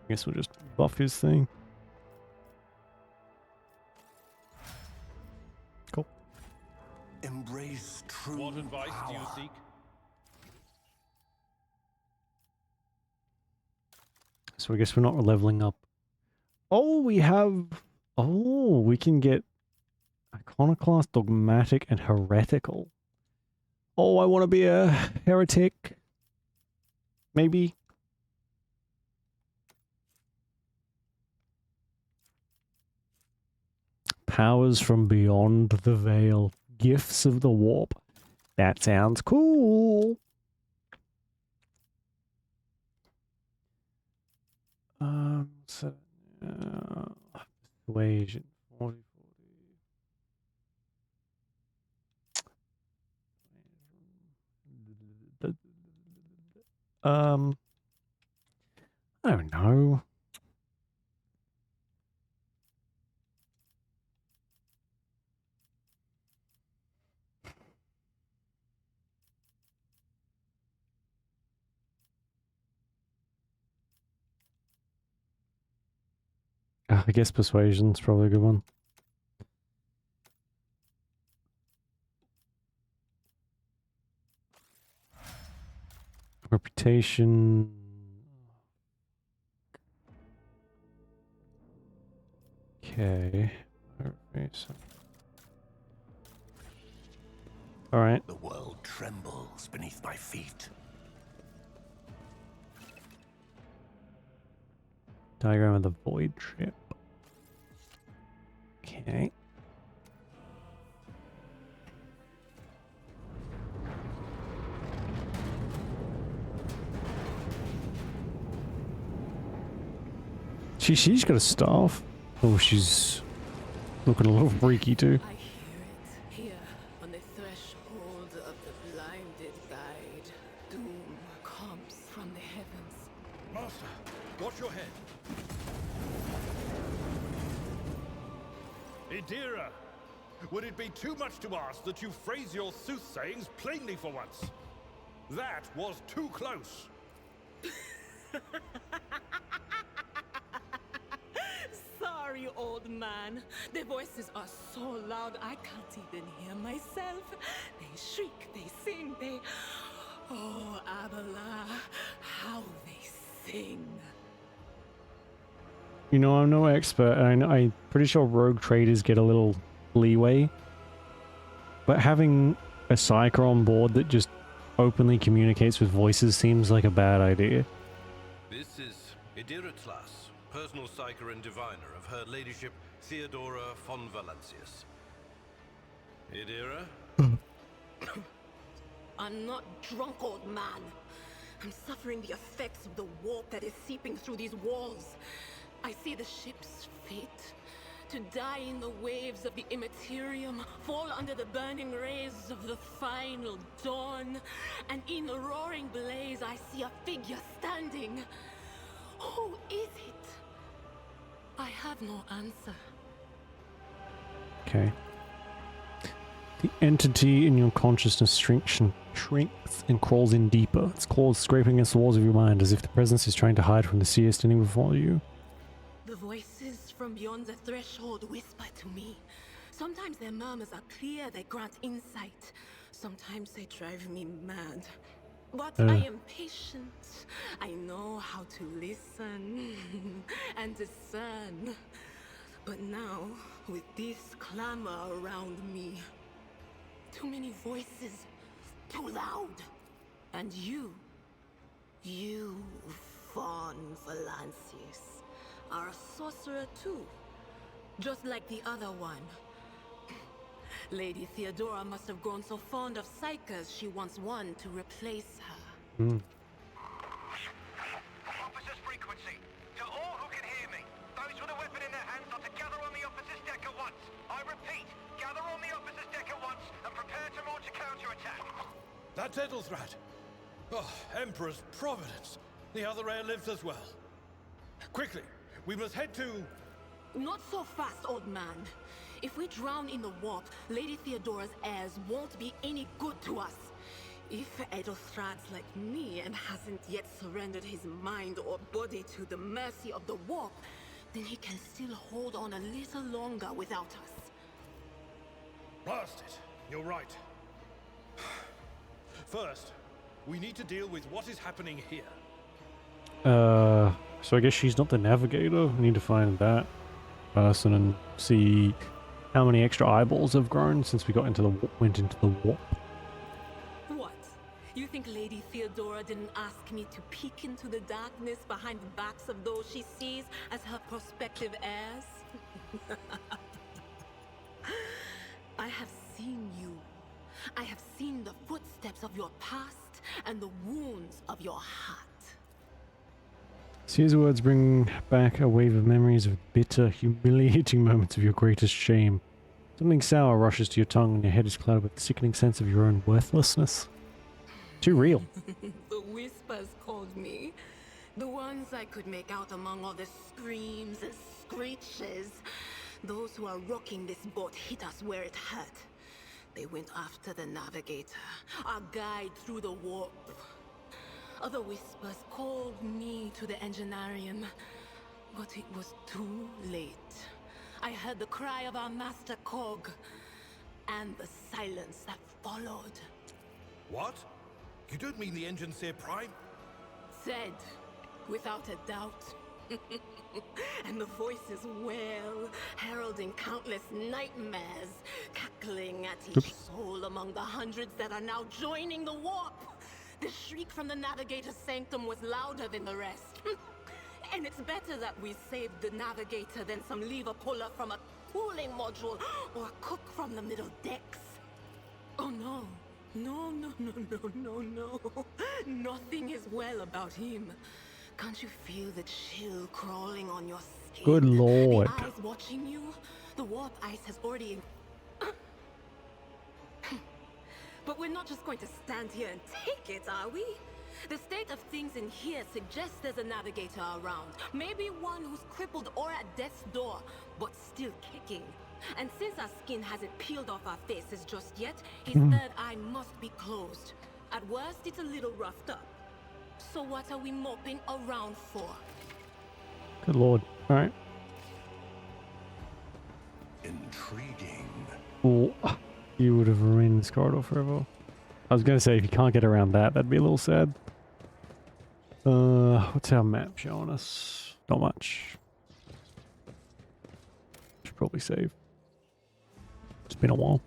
guess we'll just buff his thing. Cool. Embrace true What advice power. do you seek? So I guess we're not leveling up. Oh, we have... Oh, we can get Iconoclast, Dogmatic, and Heretical. Oh, I want to be a heretic. Maybe. Powers from beyond the veil. Gifts of the warp. That sounds cool. Persuasion. 40. I don't know. I guess persuasion's probably a good one. Reputation. Okay. All right. The world trembles beneath my feet. Diagram of the void trip. Okay. She's got a staff. Oh, she's looking a little freaky too. I hear it here on the threshold of the blinded guide. Doom comes from the heavens. Master, watch your head. Idira, would it be too much to ask that you phrase your soothsayings plainly for once? That was too close. Sorry, old man. The voices are so loud I can't even hear myself. They shriek, they sing, they... Oh, Abala, how they sing. You know, I'm no expert, and I'm pretty sure rogue traders get a little leeway. But having a psyker on board that just openly communicates with voices seems like a bad idea. This is Idira Tlas, personal psyker and diviner of Her Ladyship Theodora von Valancius. Idira? I'm not drunk, old man. I'm suffering the effects of the warp that is seeping through these walls. I see the ship's fate. To die in the waves of the immaterium, fall under the burning rays of the final dawn. And in the roaring blaze, I see a figure standing. Who is it? I have no answer. Okay. The entity in your consciousness shrinks and crawls in deeper. Its claws scraping against the walls of your mind as if the presence is trying to hide from the seer standing before you. The voices from beyond the threshold whisper to me. Sometimes their murmurs are clear, they grant insight. Sometimes they drive me mad. But I am patient. I know how to listen and discern. But now, with this clamor around me, too many voices, too loud. And you, von Valancius, are a sorcerer too, just like the other one. Lady Theodora must have grown so fond of psychers she wants one to replace her. Officer's frequency Not Ethelthrat. Oh, Emperor's Providence. The other heir lives as well. Quickly, we must head to... Not so fast, old man. If we drown in the warp, Lady Theodora's heirs won't be any good to us. If Ethelthrat's like me and hasn't yet surrendered his mind or body to the mercy of the warp, then he can still hold on a little longer without us. Blast it. You're right. First, we need to deal with what is happening here. So I guess she's not the navigator. We need to find that person and see how many extra eyeballs have grown since we went into the warp. What? You think Lady Theodora didn't ask me to peek into the darkness behind the backs of those she sees as her prospective heirs? I have seen you. I have seen the footsteps of your past and the wounds of your heart. Caesar's words bring back a wave of memories of bitter, humiliating moments of your greatest shame. Something sour rushes to your tongue and your head is clouded with a sickening sense of your own worthlessness. Too real. The whispers called me. The ones I could make out among all the screams and screeches. Those who are rocking this boat hit us where it hurt. They went after the navigator, our guide through the warp. Other whispers called me to the enginarium, but it was too late. I heard the cry of our master Cog, and the silence that followed. What? You don't mean the engine seer Prime? Said, without a doubt. And the voices wail, heralding countless nightmares, cackling at each soul among the hundreds that are now joining the warp. The shriek from the navigator's sanctum was louder than the rest. And it's better that we saved the navigator than some lever puller from a cooling module or a cook from the middle decks. Oh no. No. Nothing is well about him. Can't you feel the chill crawling on your skin? Good lord. The eyes watching you? The warp ice has already... But we're not just going to stand here and take it, are we? The state of things in here suggests there's a navigator around. Maybe one who's crippled or at death's door, but still kicking. And since our skin hasn't peeled off our faces just yet, his third eye must be closed. At worst, it's a little roughed up. So what are we moping around for? Good lord. Alright. Intriguing. Oh, you would have remained in this corridor forever. I was going to say, if you can't get around that, that'd be a little sad. What's our map showing us? Not much. Should probably save. It's been a while.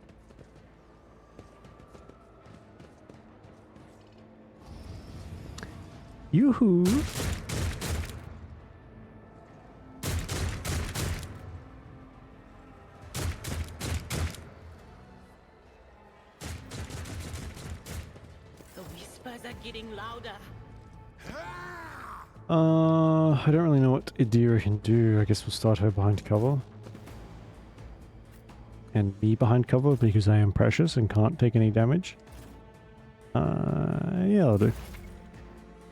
Yoo-hoo! The whispers are getting louder. I don't really know what Idira can do. I guess we'll start her behind cover. And be behind cover because I am precious and can't take any damage. Yeah, I'll do.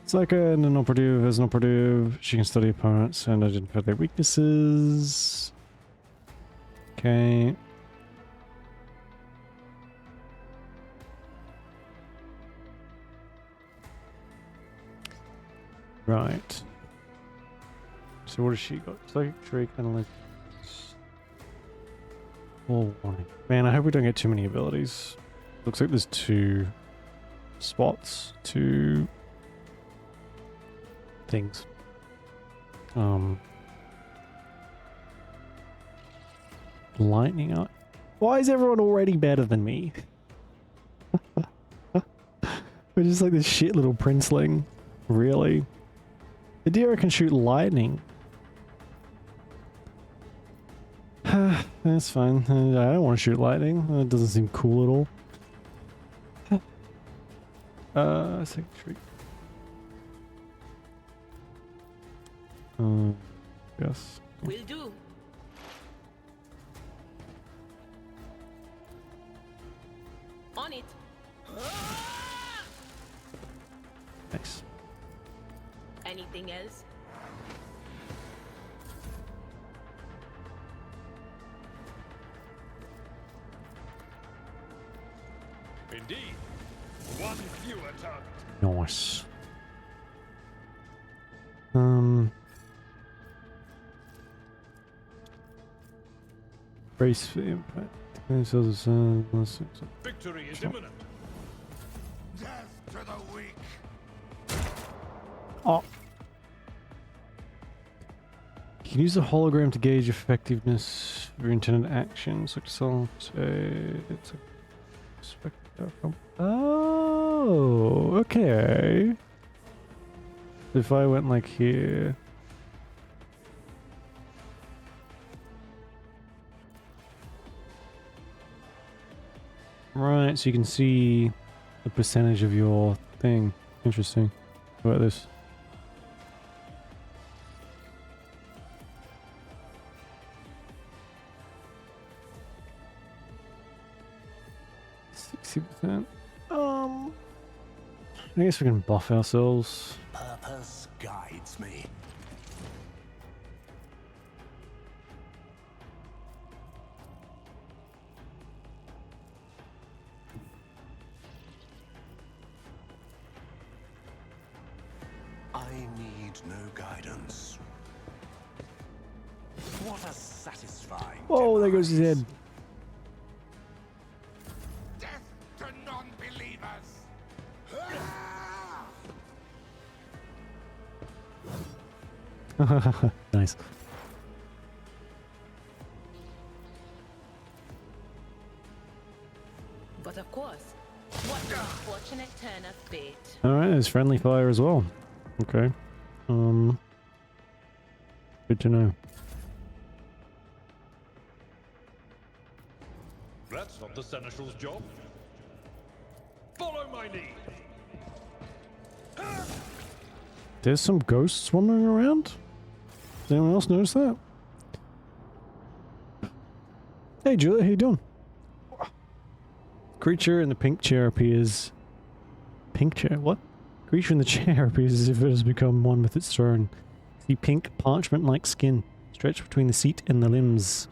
It's like an operative as an operative. She can study opponents and identify their weaknesses. Okay. Right. So what has she got? Psychic Shriek, Analytics. Oh, warning. Man, I hope we don't get too many abilities. Looks like there's 2 spots, 2 things. Lightning up. Why is everyone already better than me? We're just like this shit little princeling. Really? Idira can shoot lightning. That's fine. I don't want to shoot lightning. That doesn't seem cool at all. Second Shriek. Yes. Will do. On it. Nice. Anything else? Indeed. One fewer target. Nice. Brace for impact. Victory is imminent. Death to the weak. Oh. You can use the hologram to gauge effectiveness of your intended actions. Like so, it's a oh, okay. If I went like here. Right, so you can see the percentage of your thing. Interesting. How about this? %. I guess we can buff ourselves. Purpose guides me. I need no guidance. What a satisfying. Whoa, there goes his head. Death to non-believers. Nice. But of course, what an unfortunate turn of fate. Alright, there's friendly fire as well. Okay. Good to know. That's not the Seneschal's job. Follow my lead. There's some ghosts wandering around? Does anyone else notice that? Hey Julia, how you doing? Creature in the pink chair appears... Pink chair? What? Creature in the chair appears as if it has become one with its throne. See pink parchment-like skin stretched between the seat and the limbs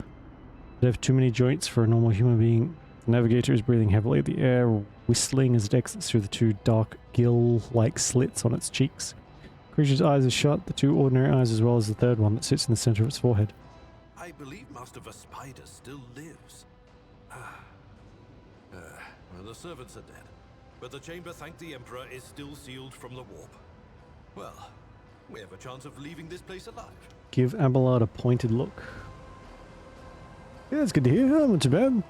that have too many joints for a normal human being. The navigator is breathing heavily, the air whistling as it exits through the two dark gill-like slits on its cheeks. Creature's eyes are shut, the two ordinary eyes as well as the third one that sits in the center of its forehead. I believe Master Vespider still lives. Well, the servants are dead, but the chamber, thank the Emperor, is still sealed from the warp. Well, we have a chance of leaving this place alive. Give Abelard a pointed look. Yeah, that's good to hear. Not too bad.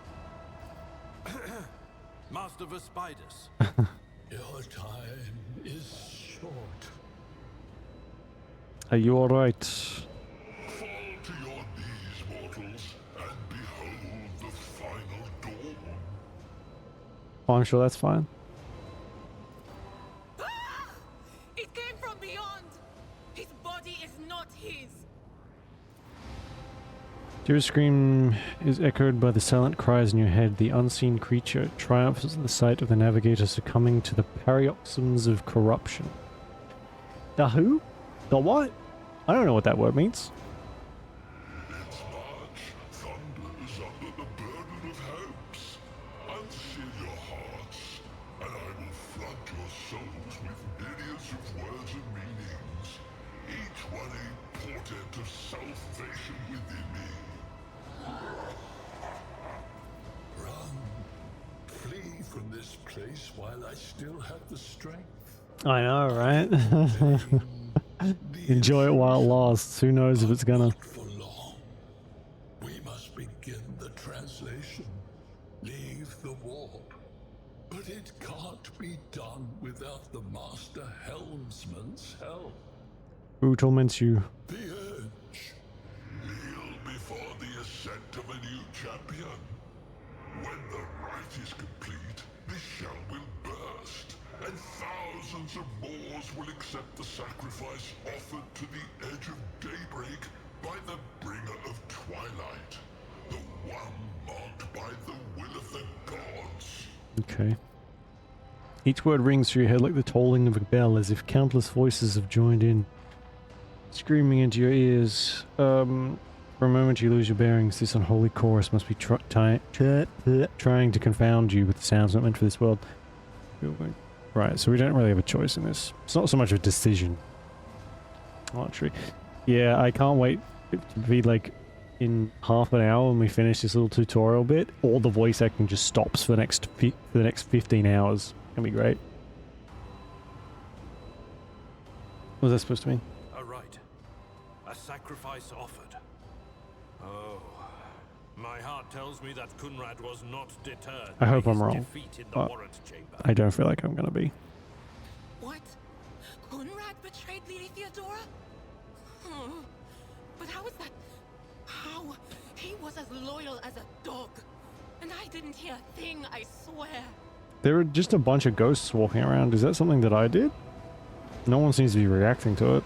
Master Vespider. Your time is short. Are you alright? Fall to your knees, mortals, and behold the final dawn. Oh, I'm sure that's fine. It came from beyond. His body is not his. Your scream is echoed by the silent cries in your head. The unseen creature triumphs at the sight of the navigator succumbing to the paroxysms of corruption. The who? The what? I don't know what that word means. Its march thunders under the burden of hopes. Unseal your hearts, and I will flood your souls with myriads of words and meanings, each one a portent of salvation within me. Run. Flee from this place while I still have the strength. I know, right? Enjoy it while it lasts. Who knows if it's gonna. For long. We must begin the translation. Leave the warp. But it can't be done without the Master Helmsman's help. Who torments you? The Edge. Kneel before the ascent of a new champion. When the rite is complete, this shell will burst, and thousands of Moors will accept the sacrifice offered to the edge of daybreak by the bringer of twilight, the one marked by the will of the gods. Okay. Each word rings through your head like the tolling of a bell, as if countless voices have joined in, screaming into your ears. For a moment you lose your bearings. This unholy chorus must be trying to confound you with the sounds not meant for this world. Right, so we don't really have a choice in this. It's not so much a decision. Archery. Yeah, I can't wait to be like in half an hour when we finish this little tutorial bit. All the voice acting just stops for the next 15 hours. It's gonna be great. What was that supposed to mean? A rite. A sacrifice offered. Oh. My heart tells me that Kunrad was not deterred. I hope by I'm his wrong. defeat in the But warrant chamber. I don't feel like I'm gonna be. What? Kunrad betrayed Lady Theodora? But how is that? How? He was as loyal as a dog. And I didn't hear a thing, I swear. There are just a bunch of ghosts walking around. Is that something that I did? No one seems to be reacting to it.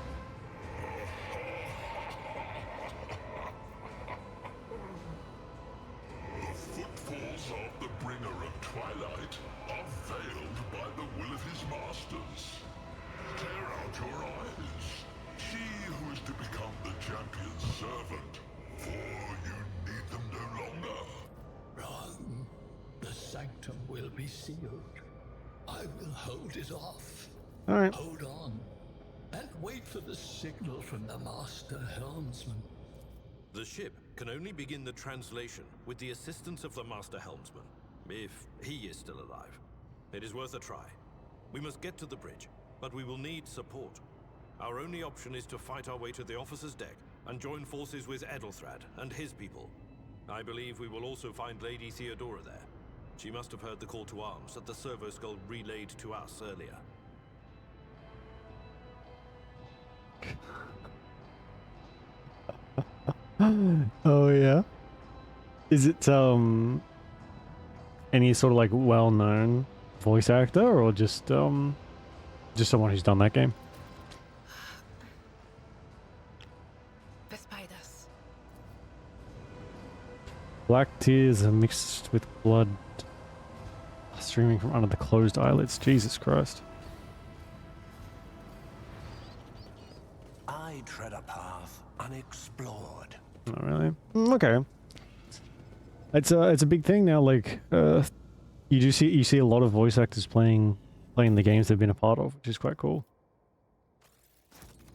The footfalls of the bringer of twilight are veiled by the will of his masters. Tear out your eyes. She who is to become the champion's servant, for you need them no longer. Wrong. The sanctum will be sealed. I will hold it off. All right. Hold on. And wait for the signal from the master helmsman. The ship can only begin the translation with the assistance of the master helmsman, if he is still alive. It is worth a try. We must get to the bridge, but we will need support. Our only option is to fight our way to the officer's deck and join forces with Edelthrad and his people. I believe we will also find Lady Theodora there. She must have heard the call to arms that the servo skull relayed to us earlier. Oh yeah. Is it any sort of like well-known voice actor or just someone who's done that game? The spiders. Black tears are mixed with blood streaming from under the closed eyelids. Jesus Christ. I tread a path unexplored. Not really. Okay. It's a big thing now. Like you see a lot of voice actors playing the games they've been a part of, which is quite cool.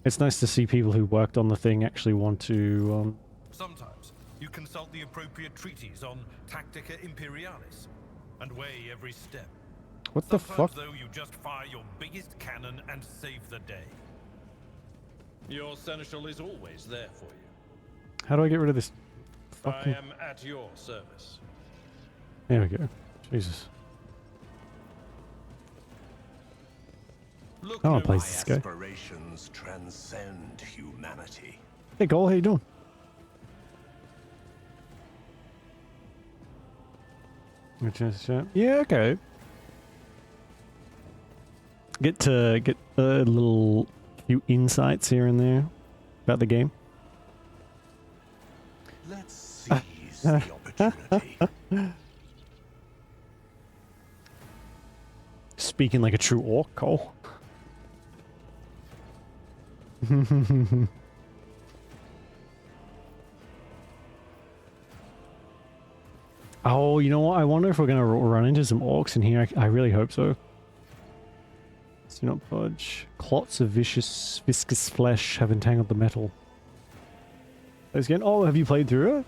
It's nice to see people who worked on the thing actually want to. Sometimes you consult the appropriate treaties on Tactica Imperialis and weigh every step. What the fuck? Sometimes, though, you just fire your biggest cannon and save the day. Your seneschal is always there for you. How do I get rid of this? Fucking... I am at your service. There we go. Jesus. Look, I no, want to play my this guy. aspirations transcend humanity. Hey Cole, how you doing? Yeah, okay. Get a little few insights here and there about the game. Let's seize the opportunity. Speaking like a true orc, Cole. Oh, you know what? I wonder if we're going to run into some orcs in here. I really hope so. Do not budge. Clots of viscous flesh have entangled the metal. Again. Oh, have you played through it?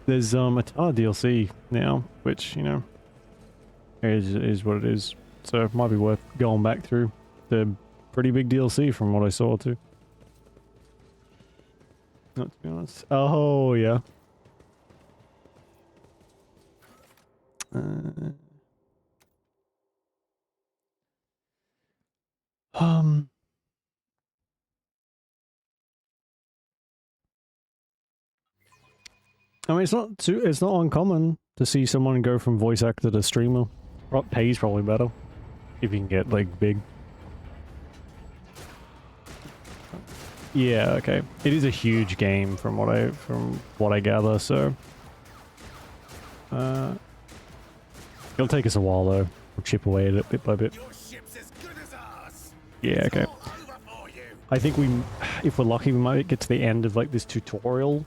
There's a ton of DLC now, which, you know, is what it is. So it might be worth going back through. The pretty big DLC from what I saw too. Not to be honest. Oh yeah. I mean, it's not uncommon to see someone go from voice actor to streamer. Pays probably better if you can get like big. Yeah, okay. It is a huge game from what I gather, so It'll take us a while though. We'll chip away at it bit by bit. Yeah, okay. I think if we're lucky, we might get to the end of like this tutorial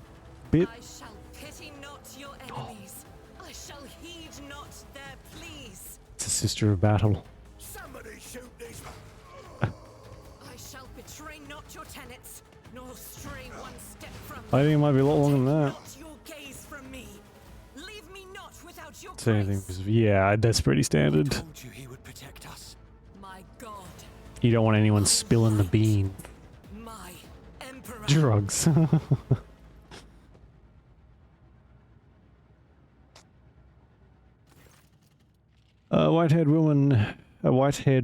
bit. I shall pity not your enemies. I shall heed not their pleas. It's a sister of battle. Somebody shoot these. I shall betray not your tenets, nor stray one step from I think it might be a lot longer than that. not your gaze from me. Leave me not without your Say anything. Yeah, that's pretty standard. Told you he would protect us. My God, You don't want anyone spilling the bean. my emperor. Drugs. A white-haired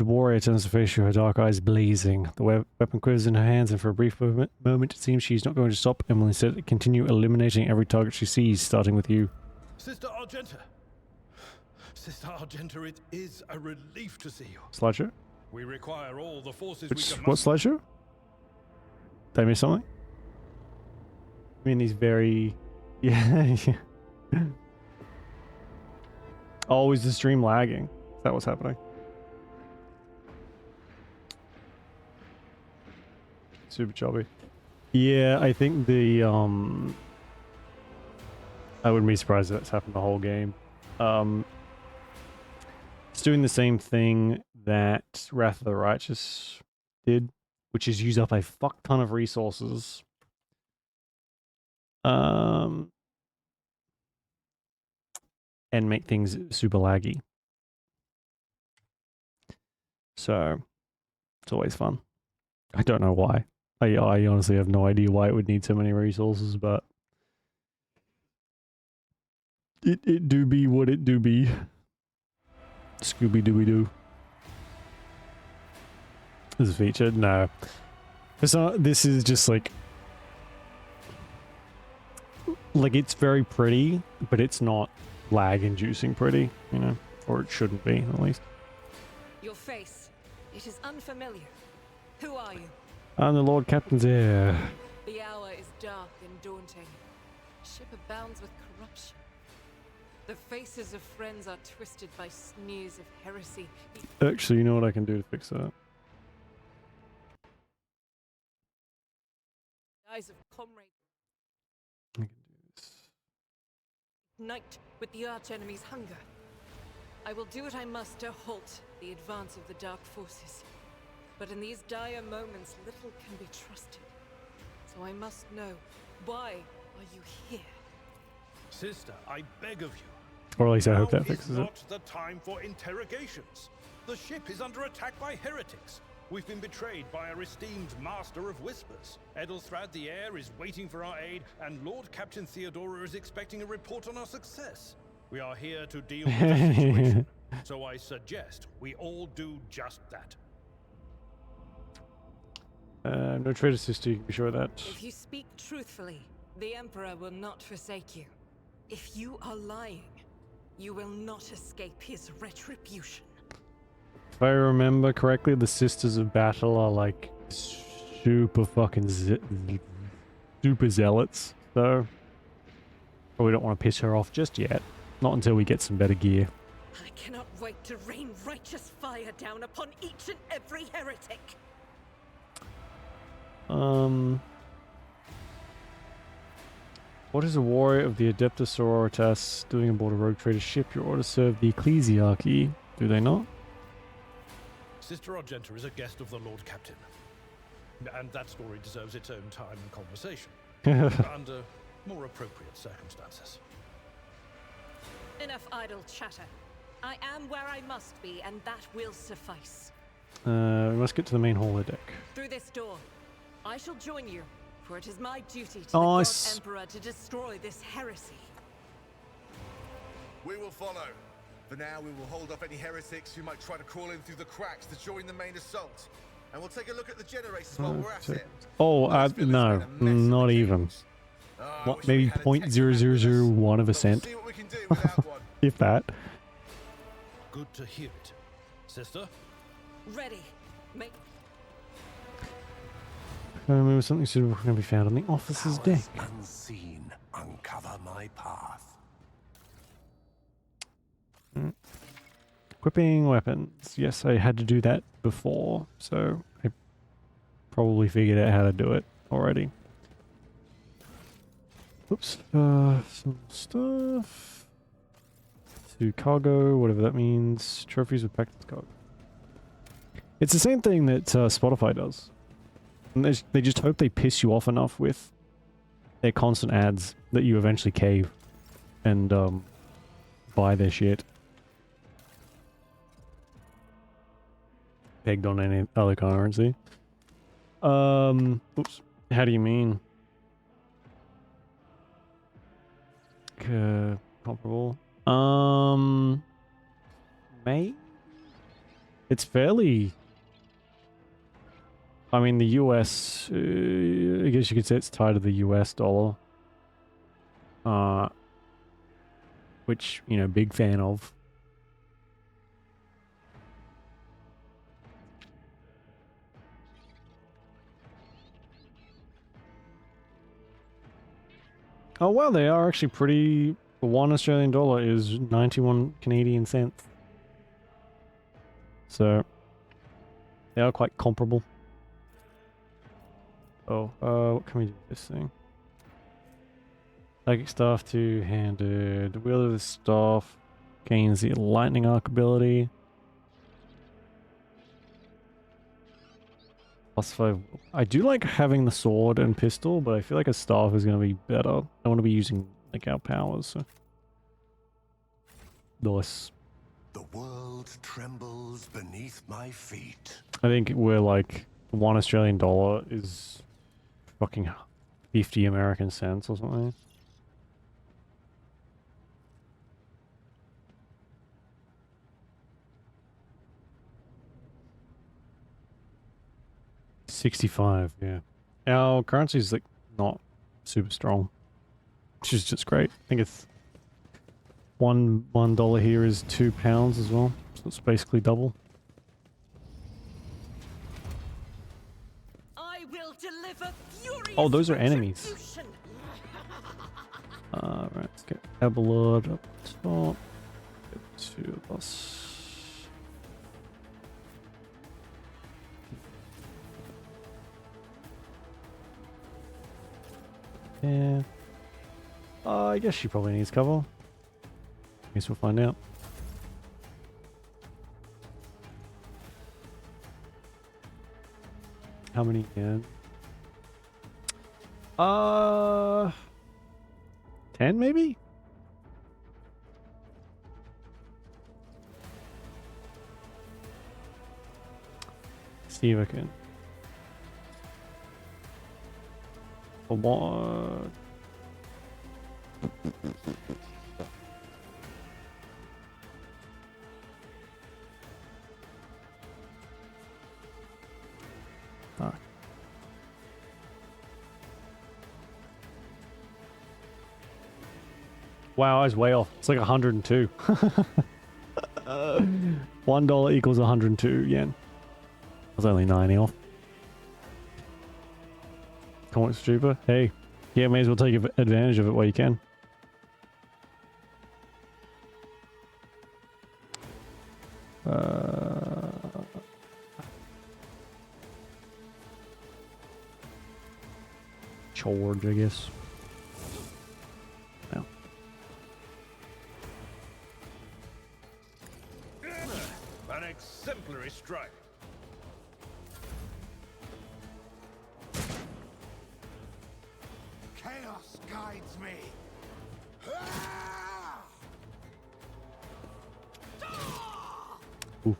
warrior turns to face you, her dark eyes blazing. The weapon quivers in her hands, and for a brief moment it seems she's not going to stop and will instead continue eliminating every target she sees, starting with you. Sister Argenta. Sister Argenta, it is a relief to see you. Slideshow? We require all the forces Which, we can what slideshow? Did I miss something? I mean, he's very... Yeah. Oh, is the stream lagging? Is that what's happening? Super choppy. Yeah, I think the I wouldn't be surprised if that's happened the whole game. It's doing the same thing that Wrath of the Righteous did, which is use up a fuck ton of resources. And make things super laggy. So it's always fun. I don't know why. I honestly have no idea why it would need so many resources, but it do be what it do be. Scooby Dooby Doo. This is featured? No. It's not, this is just like it's very pretty, but it's not lag inducing pretty, you know, or it shouldn't be at least. Your face, it is unfamiliar. Who are you? I'm the Lord Captain's heir. The hour is dark and daunting. Ship abounds with corruption. The faces of friends are twisted by sneers of heresy. Actually, you know what I can do to fix that? The eyes of comrade I can do this. ignite with the arch-enemy's hunger. I will do what I must to halt the advance of the dark forces. But in these dire moments, little can be trusted. So I must know, why are you here? Sister, I beg of you. Or at least I hope Now that fixes is it. not the time for interrogations. The ship is under attack by heretics. We've been betrayed by our esteemed Master of Whispers. Edelthrad the Heir is waiting for our aid, and Lord Captain Theodora is expecting a report on our success. We are here to deal with the situation, so I suggest we all do just that. No traitor, sister, you can be sure of that. If you speak truthfully, the Emperor will not forsake you. If you are lying, you will not escape his retribution. If I remember correctly, the Sisters of Battle are like super fucking super zealots, so probably don't want to piss her off just yet. Not until we get some better gear. I cannot wait to rain righteous fire down upon each and every heretic. What is a warrior of the Adeptus Sororitas doing aboard a rogue trader ship? You're ordered to serve the Ecclesiarchy, do they not? Sister Argenta is a guest of the Lord Captain. And that story deserves its own time and conversation. Under more appropriate circumstances. Enough idle chatter. I am where I must be, and that will suffice. We must get to the main hall deck. Through this door, I shall join you, for it is my duty to the Oh, God Emperor to destroy this heresy. We will follow. For now, we will hold off any heretics who might try to crawl in through the cracks to join the main assault. And we'll take a look at the generators while we're at it. Oh, no, not even. What, maybe 0.0001 of a cent? If that. Good to hear it. Sister? Ready. Make Maybe something suitable can be found on the officer's deck. Unseen, uncover my path. Equipping weapons. Yes, I had to do that before, so I probably figured out how to do it already. Oops. Some stuff. To cargo, whatever that means. Trophies with packed cargo. It's the same thing that Spotify does. And they just hope they piss you off enough with their constant ads that you eventually cave and buy their shit. Pegged on any other currency. Oops. How do you mean? Comparable. May? It's fairly... I mean, the US, I guess you could say it's tied to the US dollar. Which, you know, big fan of. Oh wow, they are actually pretty... $1 Australian is 91 Canadian cents. So, they are quite comparable. Oh, what can we do with this thing? Psychic staff two-handed. Wheel of the staff gains the lightning arc ability. +5. I do like having the sword and pistol, but I feel like a staff is going to be better. I want to be using like our powers. So. Nice. The world trembles beneath my feet. I think we're like $1 Australian is fucking 50 American cents or something. $65, yeah. Our currency is like not super strong, which is just great. I think it's $1 here is £2 as well, so it's basically double. I will deliver furious Oh, those are enemies. retribution. Right, let's get Abelard up top. Get two of us. Yeah. I guess she probably needs cover. Guess we'll find out. How many yen? 10 maybe? See if I can. For what? Fuck. Wow, I was way off. It's like 102. $1 equals 102 yen. I was only 90 off. Comics cheaper. Hey, yeah, may as well take advantage of it while you can. Charge, I guess. No. An exemplary strike. Chaos guides me. Oof.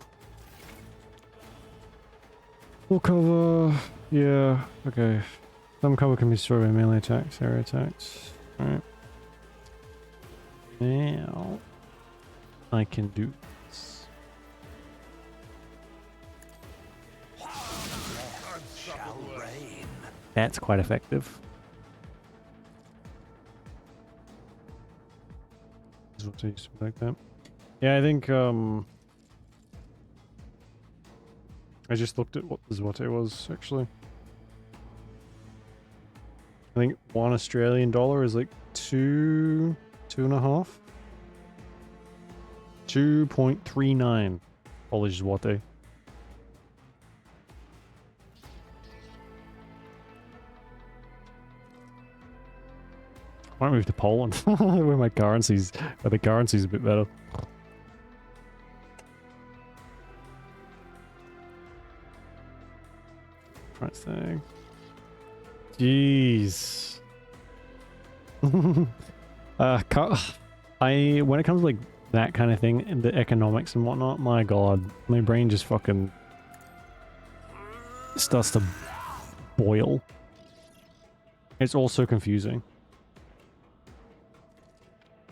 Full cover. Yeah. Okay. Some cover can be destroyed by melee attacks, area attacks. Alright. Now I can do this. Shall reign. That's quite effective. This is what I used to be like that. Yeah, I think I just looked at what this what it was actually. I think $1 Australian is like 2.5. 2.39 Polish zloty. I might move to Poland, where the currency's a bit better. Price tag. Jeez. When it comes to like that kind of thing and the economics and whatnot, my god, my brain just fucking starts to boil. It's all so confusing.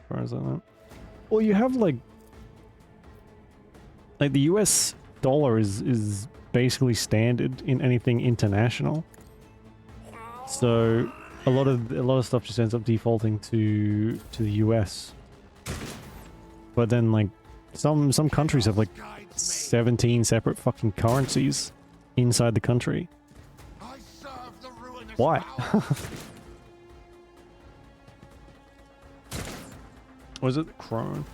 Where is that? Well, you have like the US dollar is basically standard in anything international. So a lot of stuff just ends up defaulting to the US. But then like some countries have like 17 separate fucking currencies inside the country. Why? Was it Krona?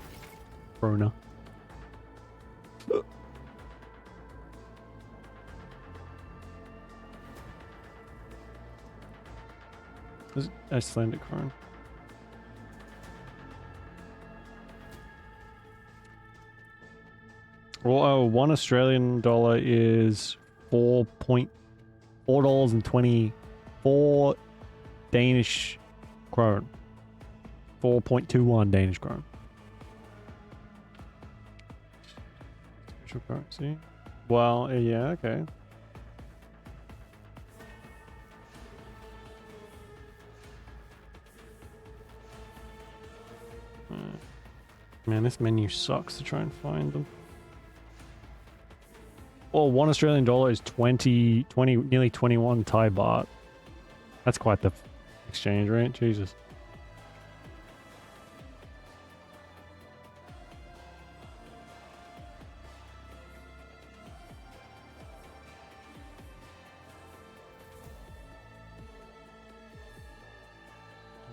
Is it Icelandic krona? Well, $1 Australian is $4.24 Danish krone. 4.21 Danish krone. Special currency. Well, yeah, okay. Man, this menu sucks to try and find them. Well, $1 Australian is 20, nearly 21 Thai baht. That's quite the exchange rate, Jesus.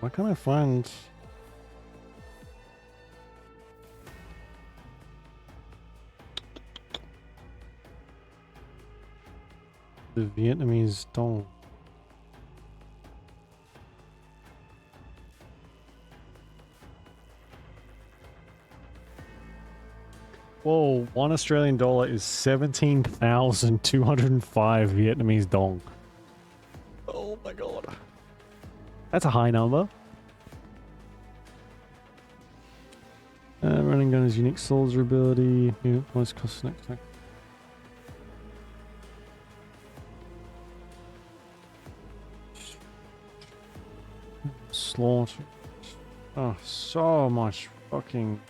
Why can't I find... the Vietnamese dong? Whoa, $1 Australian is 17,205 Vietnamese dong. Oh my god. That's a high number. Running gun is unique soldier ability. Yeah, most cost next attack. Slaughter. Oh, so much fucking...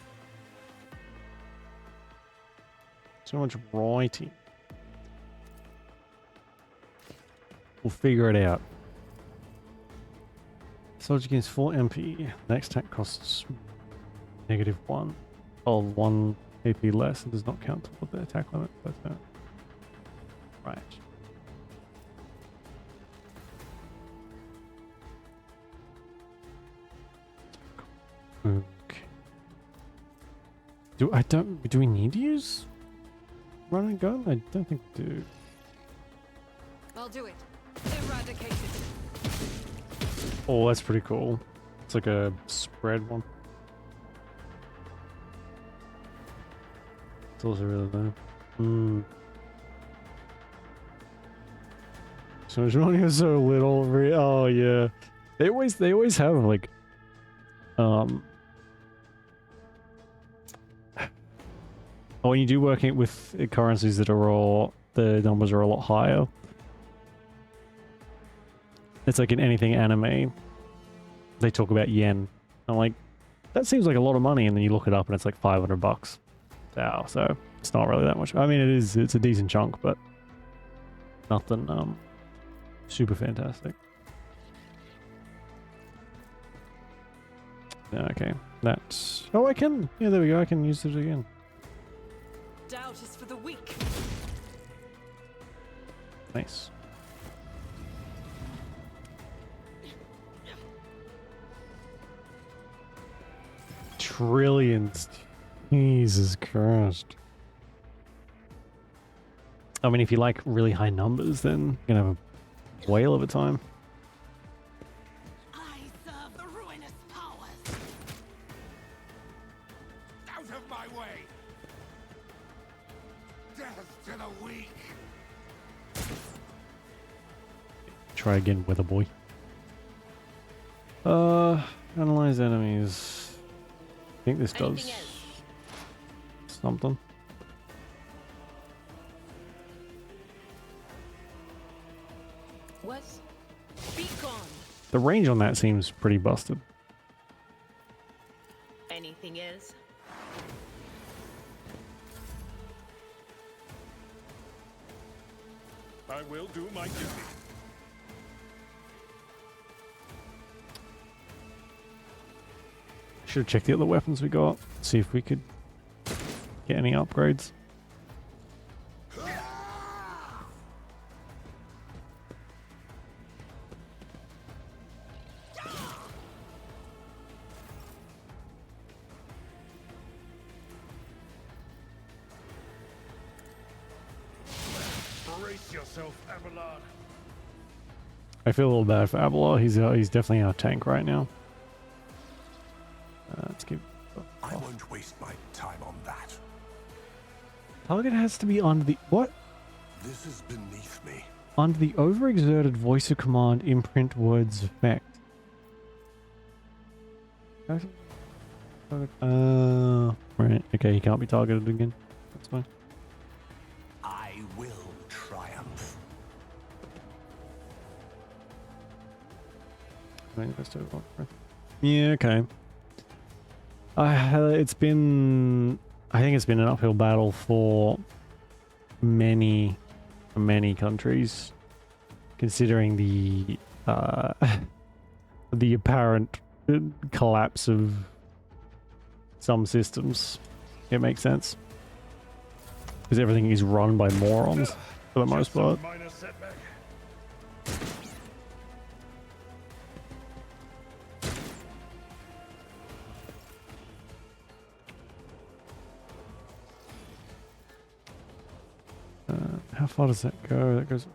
so much writing. We'll figure it out. Soldier gains 4 MP. Next attack costs -1. Oh, 1 AP less. It does not count toward the attack limit. But, right. Okay. Do we need to use run and gun? I don't think we do. I'll do it. Eradicate it. Oh, that's pretty cool. It's like a spread one. It's also really low. So much money is so little. Oh yeah, they always have like when you do working with currencies that are all, the numbers are a lot higher. It's like in anything anime, they talk about yen. I'm like, that seems like a lot of money, and then you look it up and it's like $500. Wow, so it's not really that much. I mean, it's a decent chunk, but nothing super fantastic. Okay, that's... oh, I can... yeah, there we go, I can use it again. Doubt is for the weak. Nice. Trillions. Jesus Christ. I mean, if you like really high numbers, then you're gonna have a whale of a time. I serve the ruinous powers. Out of my way. Death to the weak. Try again, Weather Boy. Analyze enemies. I think this does something. What? Be gone. The range on that seems pretty busted. Anything else? I will do my duty. Should have checked the other weapons we got. See if we could get any upgrades. Brace yourself, Abelard. I feel a little bad for Abelard. He's definitely our tank right now. Let's keep. I won't waste my time on that. Target has to be under the what? This is beneath me. Under the overexerted voice of command imprint words effect. Right. Okay, he can't be targeted again. That's fine. I will triumph. Yeah, okay. It's been, I think it's been an uphill battle for many countries, considering the the apparent collapse of some systems. It makes sense because everything is run by morons for the most part. How far does that go? That goes.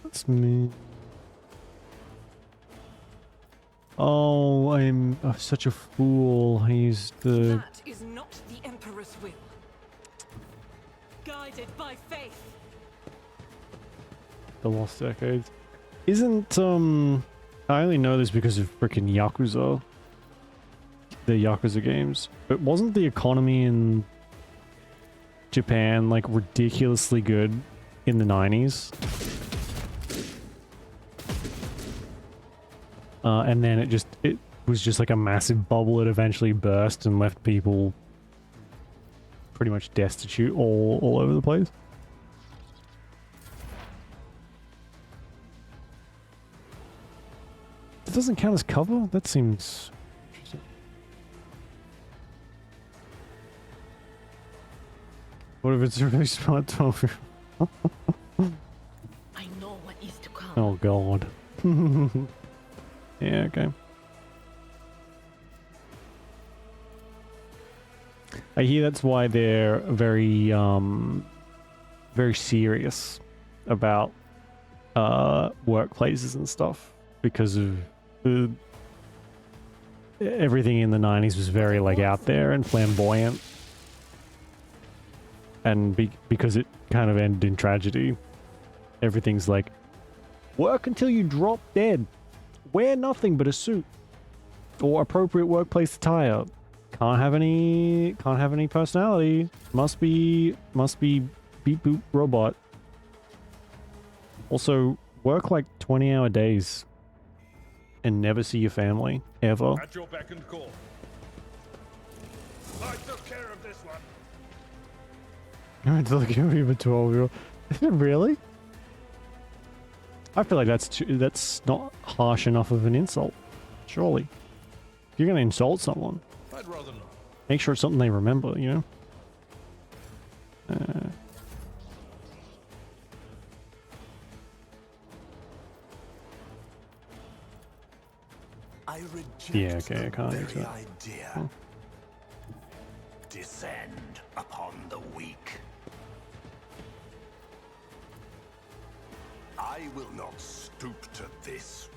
That's me. Oh, I'm such a fool. I used the. That is not the Emperor's will. Guided by faith. The Lost Decades. Isn't I only know this because of frickin' Yakuza. The Yakuza games. But wasn't the economy in Japan like ridiculously good in the 90s? And then it was just like a massive bubble that eventually burst and left people pretty much destitute all over the place. It doesn't count as cover? That seems interesting. What if it's a really smart 12? I know what is to come. Oh god. Yeah, okay. I hear that's why they're very very serious about workplaces and stuff, because of everything in the 90s was very like out there and flamboyant, and because it kind of ended in tragedy, everything's like work until you drop dead, wear nothing but a suit or appropriate workplace attire, can't have any personality, must be beep boop robot. Also work like 20-hour days and never see your family ever. At your beck and call. I took care of this one. I went to look at you a 12-year-old. Really? I feel like that's not harsh enough of an insult. Surely. If you're gonna insult someone, I'd rather not. make sure it's something they remember, you know? I reject Yeah, okay, I the can't very use that. idea. Oh. descend upon the weak. I will not stoop to this.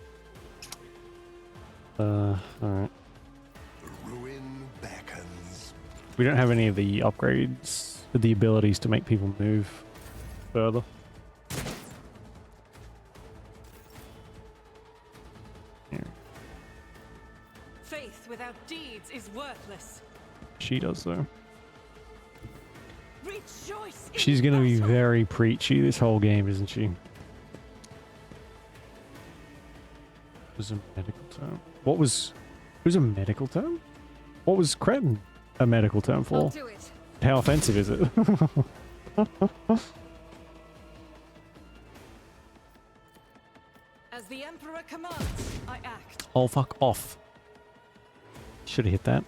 Alright. The ruin beckons. We don't have any of the upgrades, the abilities to make people move further. Faith without deeds is worthless. She does though. Rejoice in She's gonna be very preachy this whole game, isn't she? Was a medical term. What was? It was a medical term. What was Cretin a medical term for? I'll do it. How offensive is it? As the Emperor commands, I act. Oh fuck off! Should have hit that.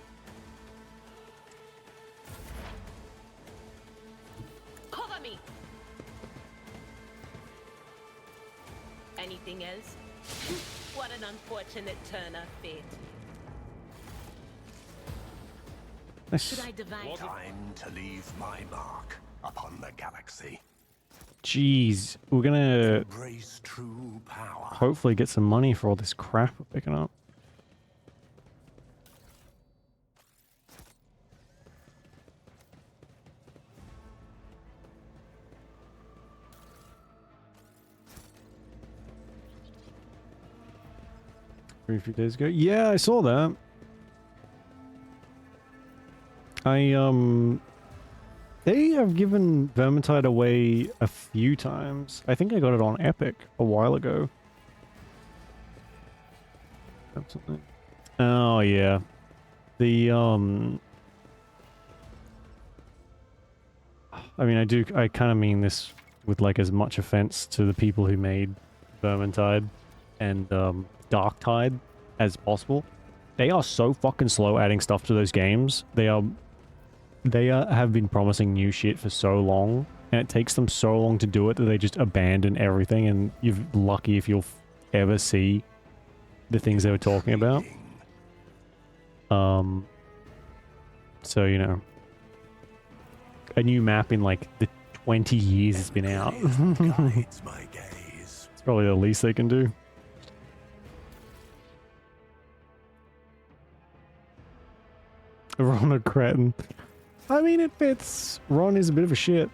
Cover me. Anything else? What an unfortunate turn of fate. Should I divine? Time to leave my mark upon the galaxy. Jeez, we're gonna Embrace true power. hopefully get some money for all this crap we're picking up. A few days ago. Yeah, I saw that. They have given Vermintide away a few times. I think I got it on Epic a while ago. Something. Oh yeah. The I mean I kind of mean this with like as much offense to the people who made Vermintide and Darktide as possible. They are so fucking slow adding stuff to those games. They have been promising new shit for so long, and it takes them so long to do it that they just abandon everything, and you're lucky if you'll ever see the things they were talking about. So, you know, a new map in like the 20 years it's been out. It's probably the least they can do. Ron a cretin. I mean, it fits. Ron is a bit of a shit.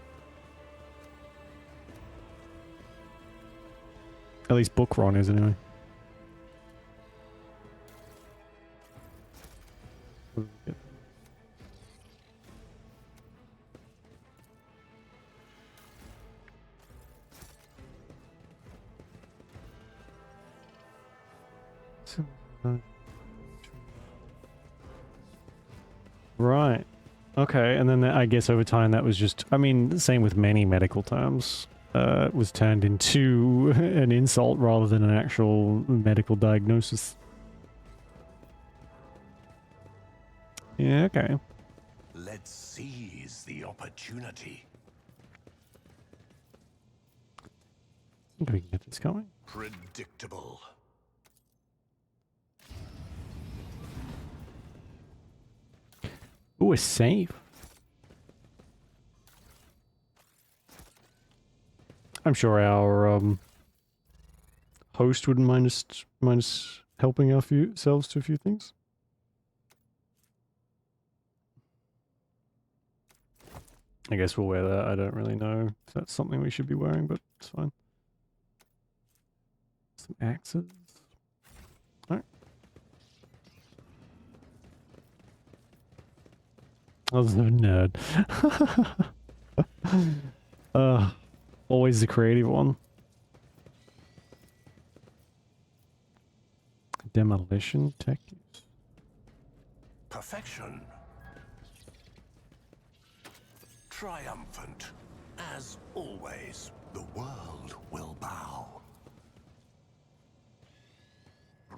At least book Ron is, anyway. Right. Okay, and then I guess over time that was just, I mean, the same with many medical terms. It was turned into an insult rather than an actual medical diagnosis. Yeah, okay. Let's seize the opportunity. I think we can get this going. Predictable. Ooh, a save. I'm sure our host wouldn't mind us helping ourselves to a few things. I guess we'll wear that. I don't really know if that's something we should be wearing, but it's fine. Some axes. Alright. I was a nerd. Always the creative one. Demolition tech use. Perfection. Triumphant. As always, the world will bow.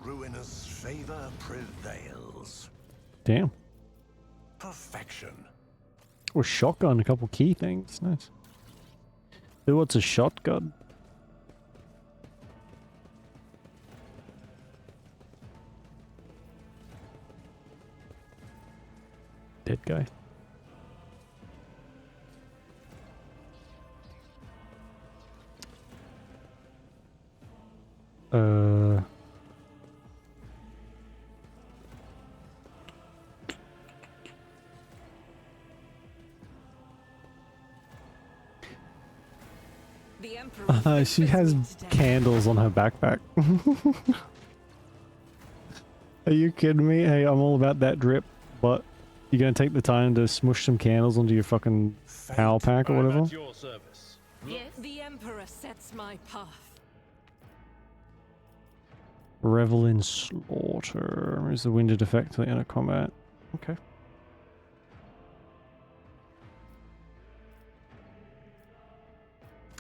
Ruinous favor prevails. Damn. Perfection. Or shotgun, a couple key things. Nice. Ooh, what's a shotgun? Dead guy. The Emperor She has candles on her backpack. Are you kidding me? Hey, I'm all about that drip, but you're gonna take the time to smush some candles onto your fucking power pack or whatever? Your service. Yes, the Emperor sets my path. Revel in slaughter. Is the winded effect to the end of combat? Okay.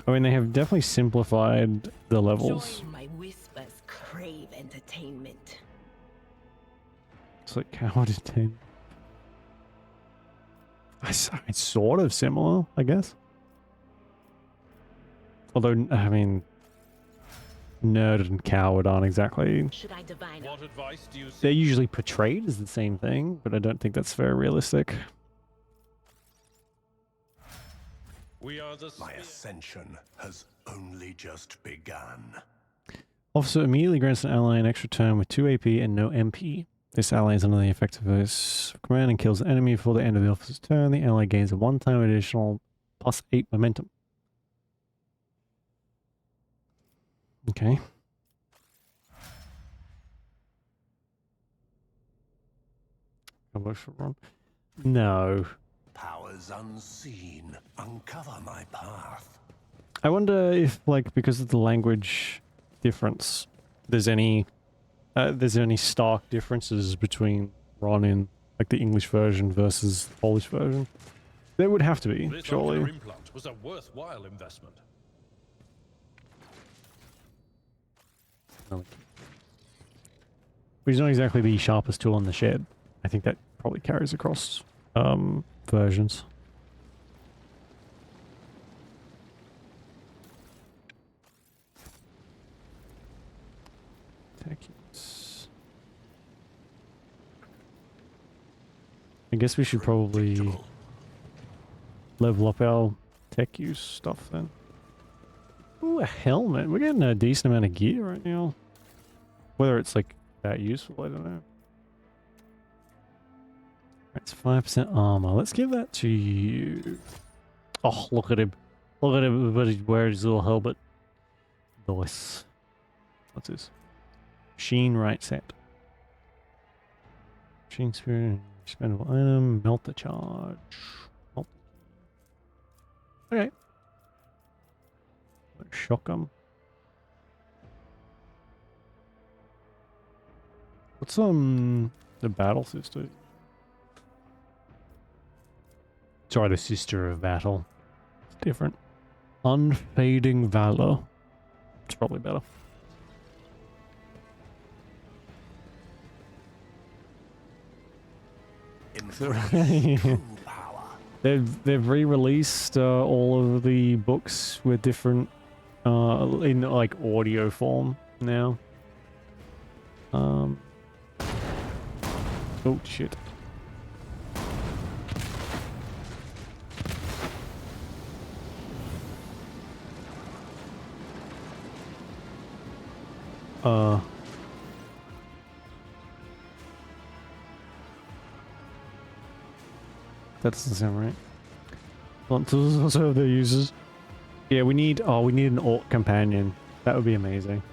I mean, they have definitely simplified the levels. Join my whispers, crave entertainment. It's like coward entertainment. It's sort of similar, I guess. Although, I mean, nerd and coward aren't exactly... Should I divine? What advice do you They're usually portrayed as the same thing, but I don't think that's very realistic. We are the My ascension has only just begun. Officer immediately grants an ally an extra turn with 2 AP and no MP. This ally is under the effect of his command and kills the enemy before the end of the officer's turn. The ally gains a 1-time additional +8 momentum. Okay. I'll vote for Ron. No. Powers unseen uncover my path. I wonder if, like, because of the language difference, there's any stark differences between Ron in, like, the English version versus the Polish version. There would have to be, This surely. ocular implant was a worthwhile investment. But he's not exactly the sharpest tool in the shed. I think that probably carries across versions. I guess we should probably level up our tech use stuff then. Ooh, a helmet. We're getting a decent amount of gear right now. Whether it's like that useful, I don't know. It's 5% armor. Let's give that to you. Oh, look at him. Look at him. Everybody wearing his little helmet. Nice. What's this? Machine right set. Machine spirit. Expendable item. Melt the charge. Melt. Okay. Shotgun. What's the battle sister? Sorry, the sister of battle. It's different. Unfading valor. It's probably better. They've re-released all of the books with different in like audio form now. Oh shit. That doesn't sound right. Also have their users. Yeah, we need an orc companion. That would be amazing.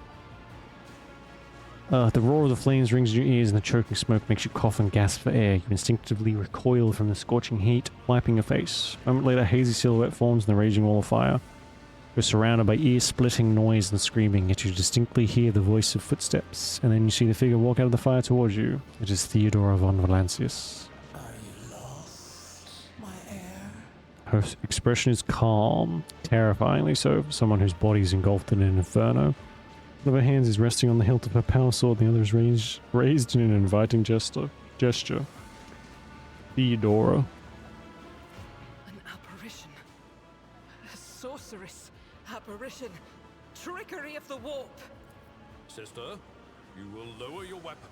The roar of the flames rings in your ears and the choking smoke makes you cough and gasp for air. You instinctively recoil from the scorching heat, wiping your face. A moment later, a hazy silhouette forms in the raging wall of fire. You're surrounded by ear-splitting noise and screaming, yet you distinctly hear the voice of footsteps, and then you see the figure walk out of the fire towards you. It is Theodora von Valancius. Her expression is calm, terrifyingly so for someone whose body is engulfed in an inferno. One of her hands is resting on the hilt of her power sword, the other is raised in an inviting gesture. Theodora. An apparition. A sorceress. Apparition. Trickery of the warp. Sister, you will lower your weapon.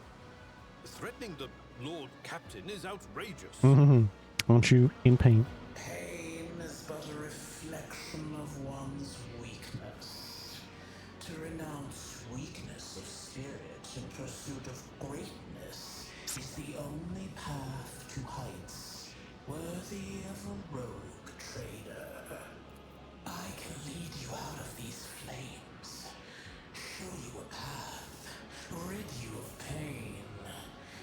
Threatening the Lord Captain is outrageous. Aren't you in pain? Pain is but a reflection of one's weakness. To renounce weakness of spirit in pursuit of greatness is the only path to heights worthy of a rogue trader. I can lead you out of these flames, show you a path, rid you of pain,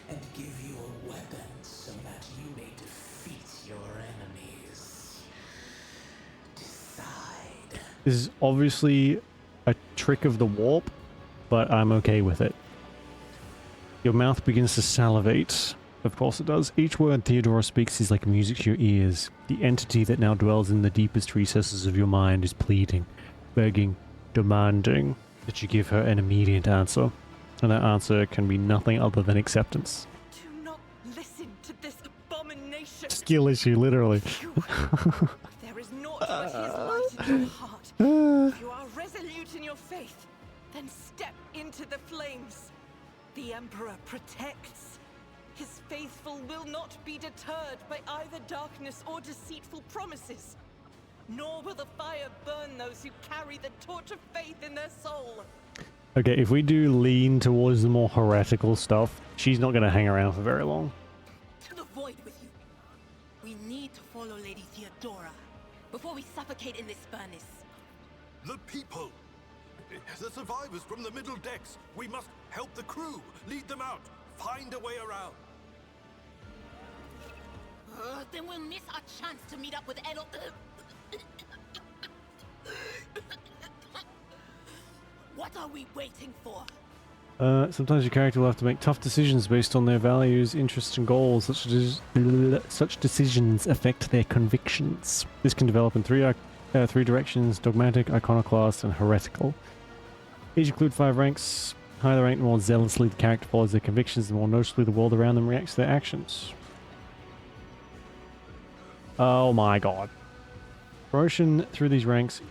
and give you a weapon so that you may defeat your enemies. Decide. This is obviously a trick of the warp, but I'm okay with it. Your mouth begins to salivate. Of course it does. Each word Theodora speaks is like music to your ears. The entity that now dwells in the deepest recesses of your mind is pleading, begging, demanding that you give her an immediate answer. And that answer can be nothing other than acceptance. Do not listen to this abomination. Skill issue, literally. There is naught but his light in your heart. If you are resolute in your faith, then step into the flames. The Emperor protects. His faithful will not be deterred by either darkness or deceitful promises. Nor will the fire burn those who carry the torch of faith in their soul. Okay, if we do lean towards the more heretical stuff, she's not going to hang around for very long. To the void with you. We need to follow Lady Theodora before we suffocate in this furnace. The people! The survivors from the middle decks! We must help the crew! Lead them out! Find a way around! Then we'll miss our chance to meet up with Edel. What are we waiting for? Sometimes your character will have to make tough decisions based on their values, interests, and goals. Such decisions affect their convictions. This can develop in three directions: dogmatic, iconoclast, and heretical. Each include 5 ranks. Higher the rank, the more zealously the character follows their convictions, the more noticeably the world around them reacts to their actions. Oh my god. Promotion through these ranks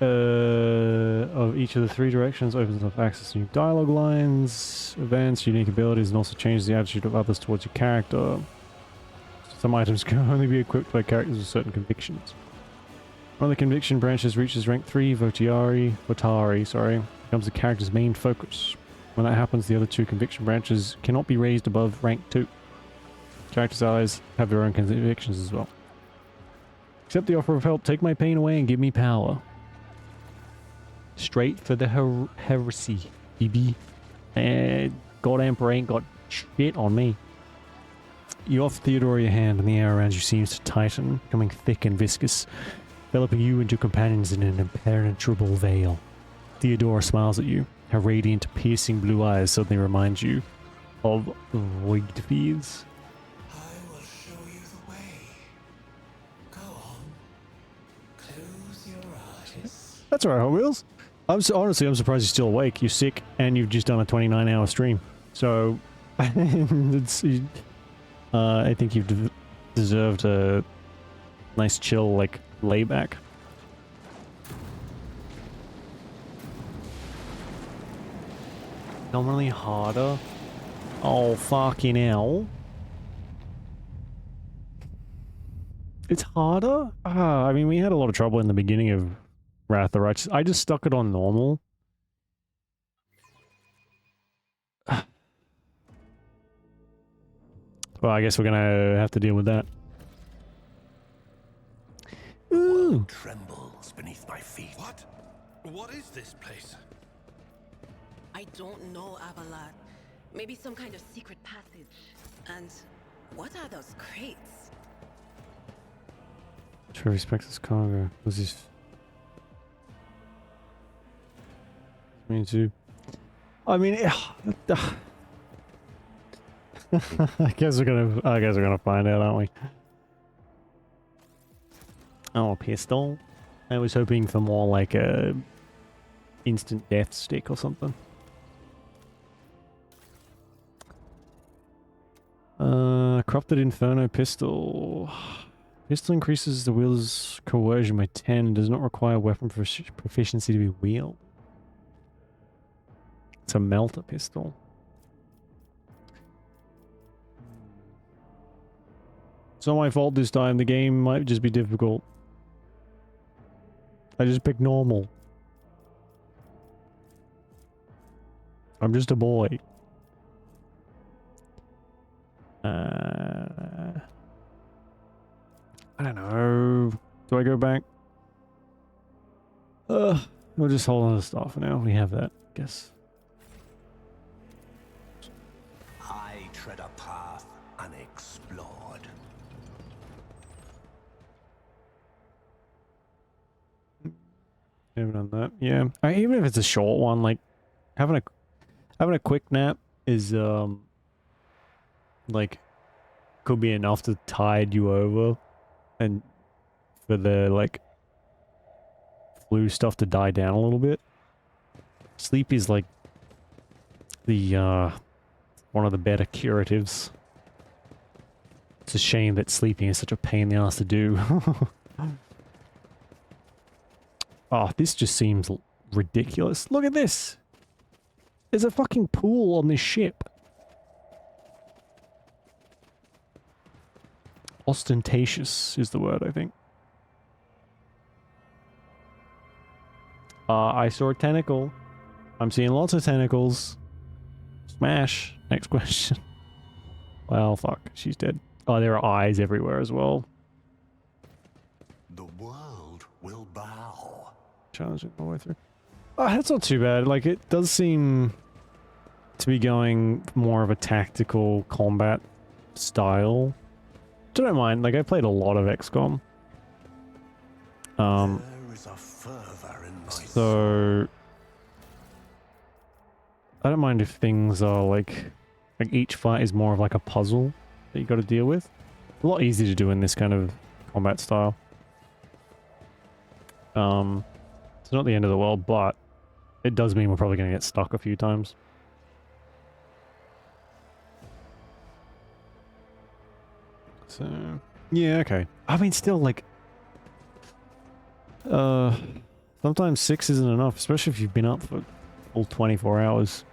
of each of the 3 directions opens up access to new dialogue lines, events, unique abilities, and also changes the attitude of others towards your character. Some items can only be equipped by characters with certain convictions. One of the conviction branches reaches rank 3, Votari, becomes the character's main focus. When that happens, the other 2 conviction branches cannot be raised above rank 2. Characters' allies have their own convictions as well. Accept the offer of help, take my pain away, and give me power. Straight for the heresy, BB. And God Emperor ain't got shit on me. You offer Theodora your hand, and the air around you seems to tighten, becoming thick and viscous, enveloping you and your companions in an impenetrable veil. Theodora smiles at you. Her radiant, piercing blue eyes suddenly remind you of rigged fears. I will show you the way. Go on. Close your eyes. That's alright, Hot Wheels. Honestly, I'm surprised you're still awake. You're sick, and you've just done a 29-hour stream. So, I think you've deserved a nice, chill, like, layback. Normally harder. Oh, fucking hell. It's harder? I mean, we had a lot of trouble in the beginning of Wrath of the Righteous. I just stuck it on normal. Well, I guess we're gonna have to deal with that. Ooh. Trembles beneath my feet. What? What is this place? I don't know, Abelard. Maybe some kind of secret passage. And what are those crates? True respects his cargo. Was this? Me too. I mean, I guess we're gonna find out, aren't we? Oh, a pistol. I was hoping for more like a instant death stick or something. Corrupted Inferno pistol. Pistol increases the wield's coercion by 10 and does not require weapon proficiency to be wielded. It's a melter pistol. It's not my fault this time. The game might just be difficult. I just picked normal. I'm just a boy. I don't know. Do I go back? We'll just hold on to stuff for now. We have that, I guess. I tread a path unexplored. Haven't done that. Yeah. Even if it's a short one, like having a quick nap is like could be enough to tide you over and for the like flu stuff to die down a little bit. Sleep is like the one of the better curatives. It's a shame that sleeping is such a pain in the ass to do. Oh, this just seems ridiculous. Look at this! There's a fucking pool on this ship. Ostentatious is the word, I think. I saw a tentacle. I'm seeing lots of tentacles. Smash. Next question. Well, fuck. She's dead. Oh, there are eyes everywhere as well. The world will bow. Challenging the way through. Oh, that's not too bad. Like, it does seem to be going more of a tactical combat style. I don't mind. Like, I played a lot of XCOM. There is a fervor in my So I don't mind if things are like each fight is more of like a puzzle that you got to deal with. A lot easier to do in this kind of combat style. It's not the end of the world, but it does mean we're probably going to get stuck a few times. So yeah, okay. I mean, still like sometimes 6 isn't enough, especially if you've been up for all 24 hours.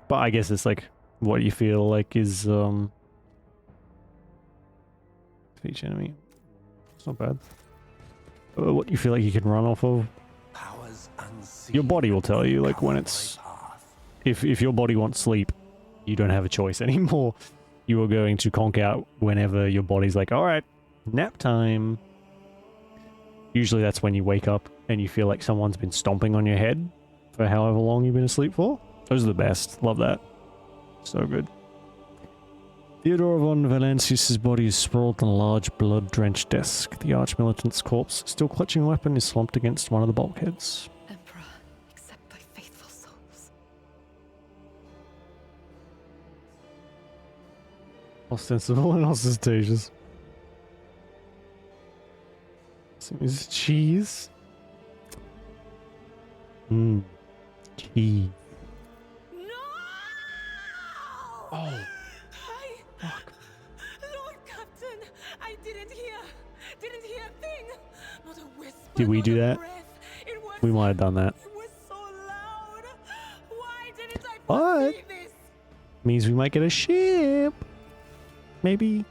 But I guess it's like what you feel like is each enemy. It's not bad. What you feel like you can run off of. Your body will tell you, like, when it's if your body wants sleep, you don't have a choice anymore. You are going to conk out whenever your body's like, all right, nap time. Usually that's when you wake up and you feel like someone's been stomping on your head for however long you've been asleep for. Those are the best. Love that. So good. Theodore von Valancius's body is sprawled on a large blood-drenched desk. The arch-militant's corpse, still clutching a weapon, is slumped against one of the bulkheads. Emperor, accept thy faithful souls. Ostensible and ostentatious. Is it cheese? Mmm. Cheese. Oh. Fuck. Lord Captain, I didn't hear a thing. Not a whisper. Did we do that? We might have done that. It was so loud. Why didn't I What? foresee this? Means we might get a ship. Maybe.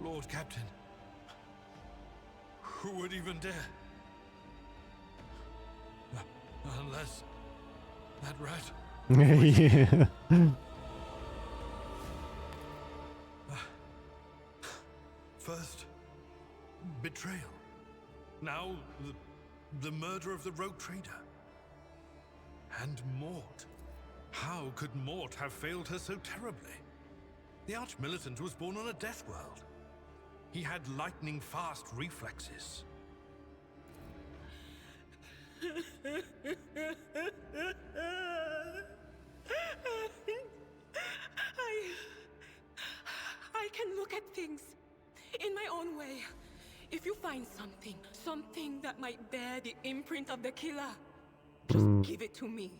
Lord Captain. Who would even dare? Unless that rat. Yeah. First, betrayal. Now, the murder of the rogue trader. And Mort. How could Mort have failed her so terribly? The arch-militant was born on a death world. He had lightning-fast reflexes. I can look at things in my own way. If you find something that might bear the imprint of the killer, just give it to me,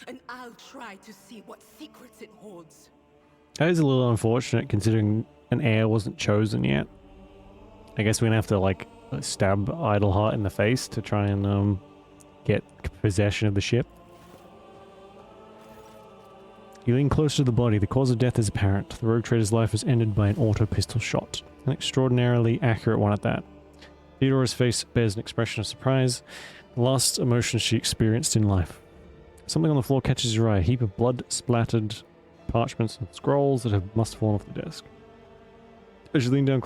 and I'll try to see what secrets it holds. That is a little unfortunate considering an heir wasn't chosen yet. I guess we're gonna have to like stab Idleheart in the face to try and get possession of the ship. You lean closer to the body. The cause of death is apparent. The rogue trader's life was ended by an auto pistol shot. An extraordinarily accurate one at that. Theodora's face bears an expression of surprise, the last emotion she experienced in life. Something on the floor catches your eye, a heap of blood-splattered parchments and scrolls that must have fallen off the desk. As you lean down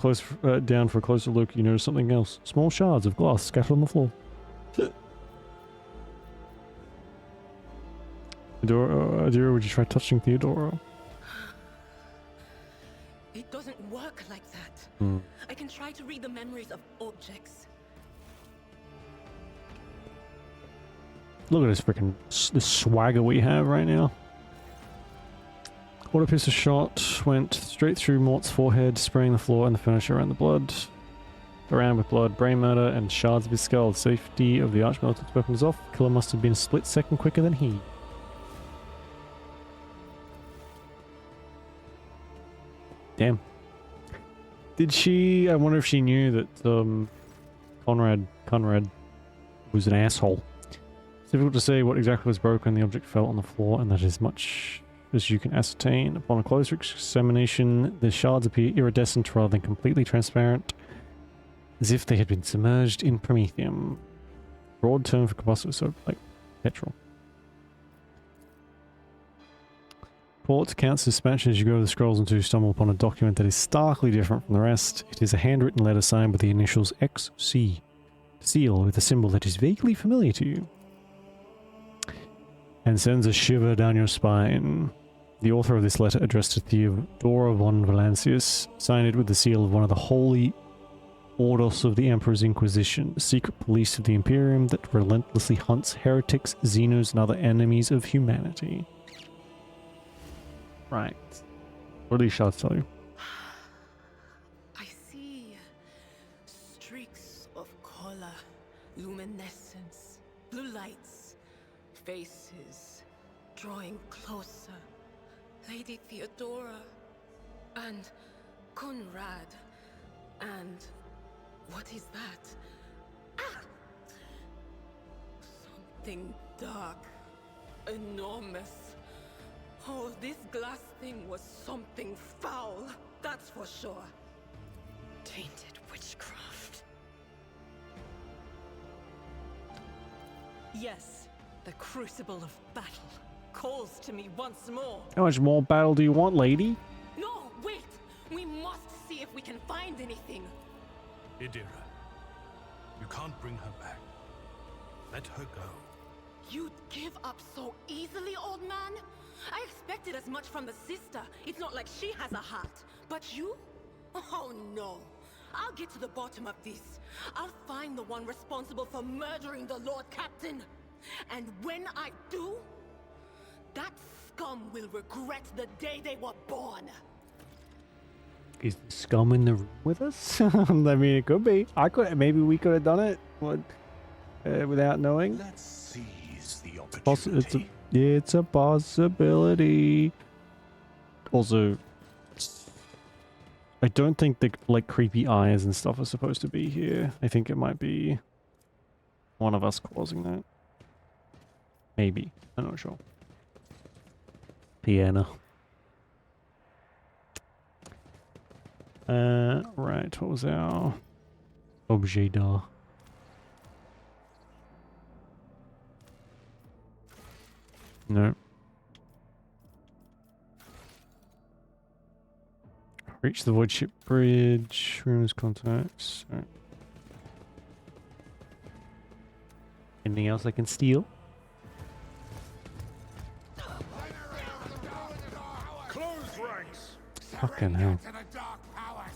down for a closer look, you notice something else. Small shards of glass scattered on the floor. Adira, would you try touching Theodora? It doesn't work like that. I can try to read the memories of objects. Look at this freaking this swagger we have right now. Water pistol shot went straight through Mort's forehead, spraying the floor and the furniture around with blood, brain matter, and shards of his skull. The safety of the Archmilitant's weapon is off. Killer must have been a split second quicker than he. Damn. Did she... I wonder if she knew that Conrad was an asshole. It's difficult to say what exactly was broken. The object fell on the floor, and that is much as you can ascertain. Upon a closer examination, the shards appear iridescent rather than completely transparent, as if they had been submerged in promethium. Broad term for combustible, so like petrol. Port counts as Spanish as you go over the scrolls until you stumble upon a document that is starkly different from the rest. It is a handwritten letter signed with the initials XC, seal with a symbol that is vaguely familiar to you, and sends a shiver down your spine. The author of this letter, addressed to Theodora von Valancius, signed it with the seal of one of the holy orders of the Emperor's Inquisition, the secret police of the Imperium that relentlessly hunts heretics, xenos, and other enemies of humanity. Right. What do these shots tell you? I see streaks of color, luminescence, blue lights, faces drawing closer. Lady Theodora and Conrad and what is that? Ah! Something dark, enormous. Oh, this glass thing was something foul, that's for sure. Tainted witchcraft. Yes, the crucible of battle calls to me once more. How much more battle do you want, lady? No, wait! We must see if we can find anything. Idira, you can't bring her back. Let her go. You'd give up so easily, old man? I expected as much from the sister. It's not like she has a heart. But you? Oh no. I'll get to the bottom of this. I'll find the one responsible for murdering the Lord Captain. And when I do, that scum will regret the day they were born. Is the scum in the room with us? I mean, it could be. Maybe we could have done it without knowing. Let's seize the opportunity. It's a possibility. Also, I don't think the like creepy eyes and stuff are supposed to be here. I think it might be one of us causing that. Maybe. I'm not sure. Piano. Right, what was our objet d'art? No. Reach the void ship bridge. Rooms, contacts. Right. Anything else I can steal? Close ranks. Fucking hell. To the dark powers.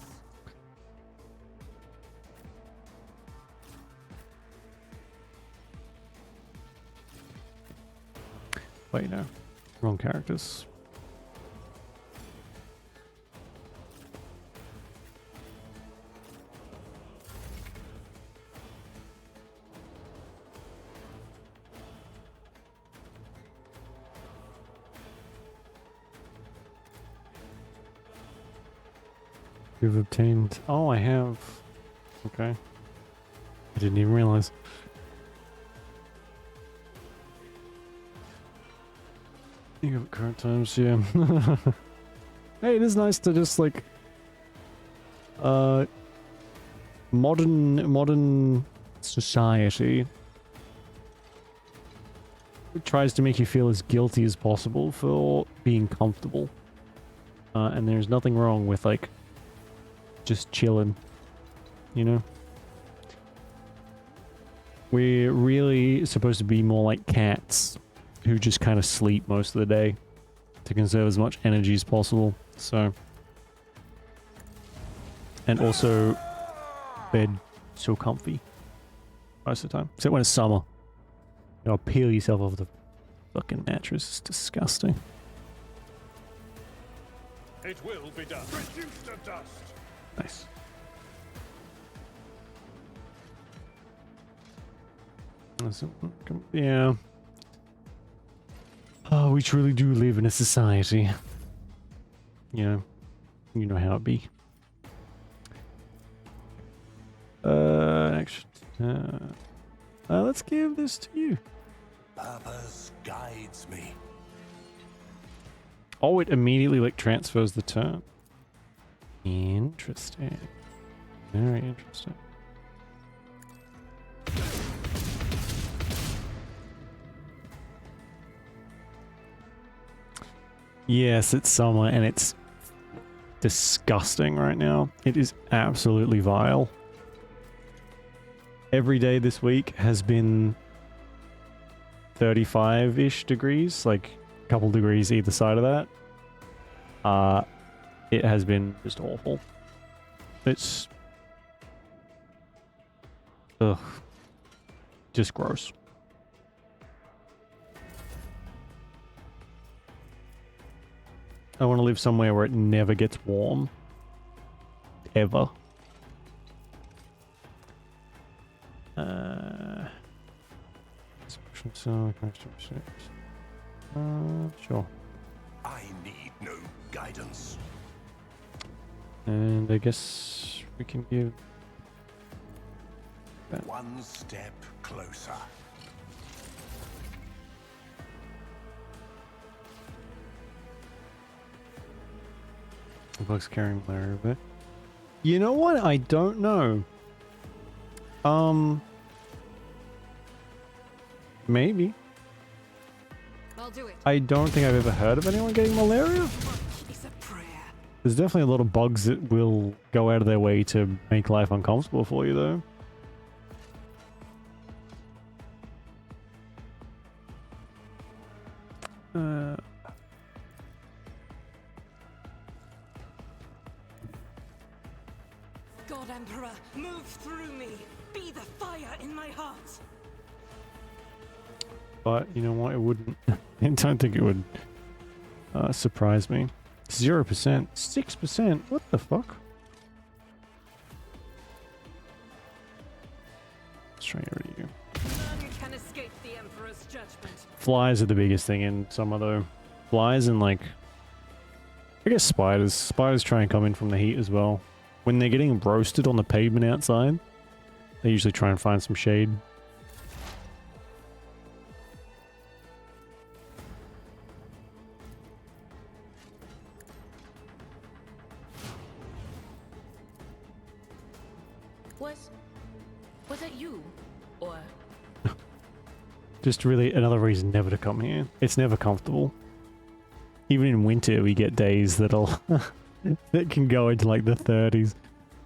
Wait, no. Wrong characters. You've obtained... Oh, I have... Okay. I didn't even realize. You have current times, yeah. Hey, it is nice to just, like... modern society, it tries to make you feel as guilty as possible for being comfortable. And there's nothing wrong with, like, just chilling, you know? We're really supposed to be more like cats who just kind of sleep most of the day to conserve as much energy as possible. So, and also bed so comfy most of the time, except when it's summer. You know, peel yourself off the fucking mattress. It's disgusting. It will be done. Reduce to dust. Nice. Yeah. Oh, we truly do live in a society. You know how it be. Next. Let's give this to you. Purpose guides me. Oh, it immediately, like, transfers the turn. Interesting. Very interesting. Yes, it's summer and it's disgusting right now. It is absolutely vile. Every day this week has been 35-ish degrees, like a couple degrees either side of that. It has been just awful. It's... ugh. Just gross. I want to live somewhere where it never gets warm. Ever. Sure. I need no guidance. And I guess we can give that. One step closer. The bug's carrying malaria, but you know what? I don't know. Maybe. I'll do it. I don't think I've ever heard of anyone getting malaria. It's a prayer. There's definitely a lot of bugs that will go out of their way to make life uncomfortable for you, though. God Emperor, move through me. Be the fire in my heart. But you know what? It wouldn't. I don't think it would surprise me. 0%, 6%. What the fuck? Let's try and get rid of you. None can escape the Emperor's judgment. Flies are the biggest thing in summer, though. Flies and, like, I guess spiders. Spiders try and come in from the heat as well. When they're getting roasted on the pavement outside, they usually try and find some shade. Was it you? Or... Just really another reason never to come here. It's never comfortable. Even in winter, we get days that'll that can go into like the 30s.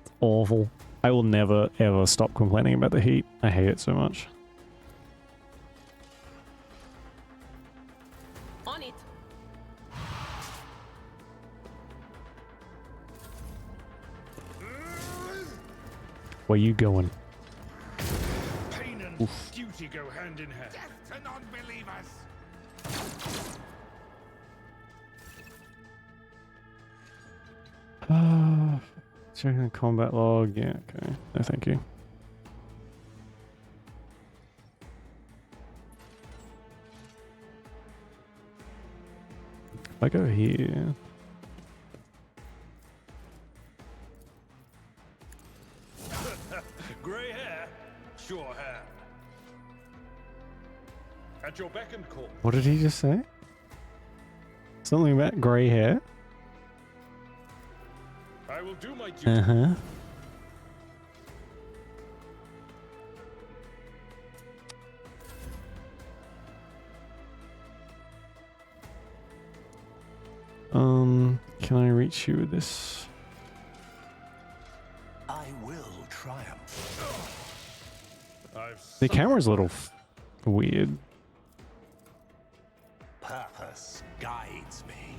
It's awful. I will never ever stop complaining about the heat. I hate it so much. On it. Where you going? Pain and Oof. duty go hand in hand. Death to non-believers! Checking the combat log. Yeah, okay. No, thank you. If I go here. Grey hair, sure hair. At your beck and call. What did he just say? Something about grey hair? I will do my duty. Uh-huh. Can I reach you with this? I will triumph. The camera's a little weird. Purpose guides me.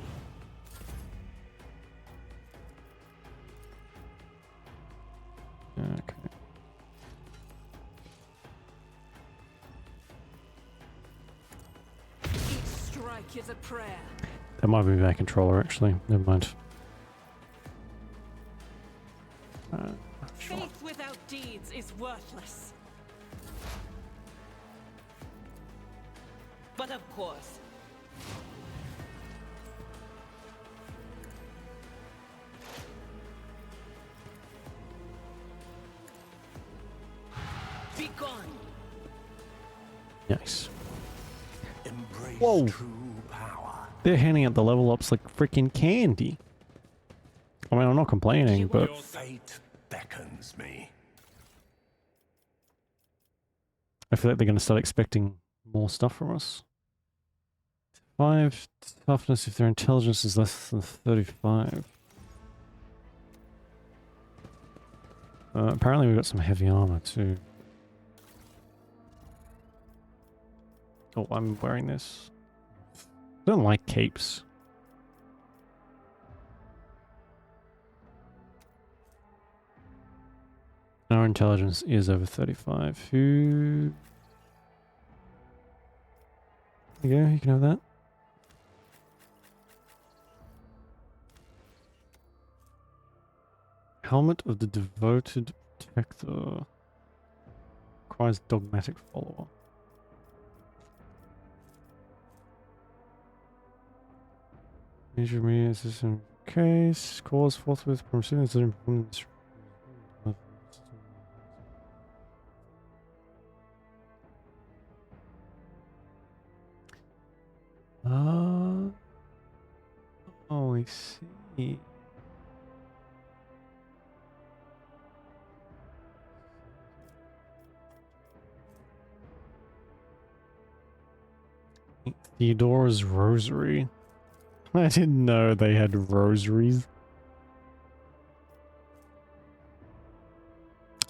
Okay. Each strike is a prayer. That might be my controller, actually. Never mind. Faith without deeds is worthless. But of course, be gone. Nice. Embrace Whoa. true power. They're handing out the level ups like freaking candy. I mean, I'm not complaining, but Your fate beckons me. I feel like they're going to start expecting more stuff from us. 5 toughness if their intelligence is less than 35. Apparently we've got some heavy armor too. Oh, I'm wearing this. I don't like capes. Our intelligence is over 35. Who... There you go, you can have that. Helmet of the Devoted Protector. Requires dogmatic follower. Major media system case. Cause forthwith from citizens from this. Oh, I see. Theodora's Rosary. I didn't know they had rosaries.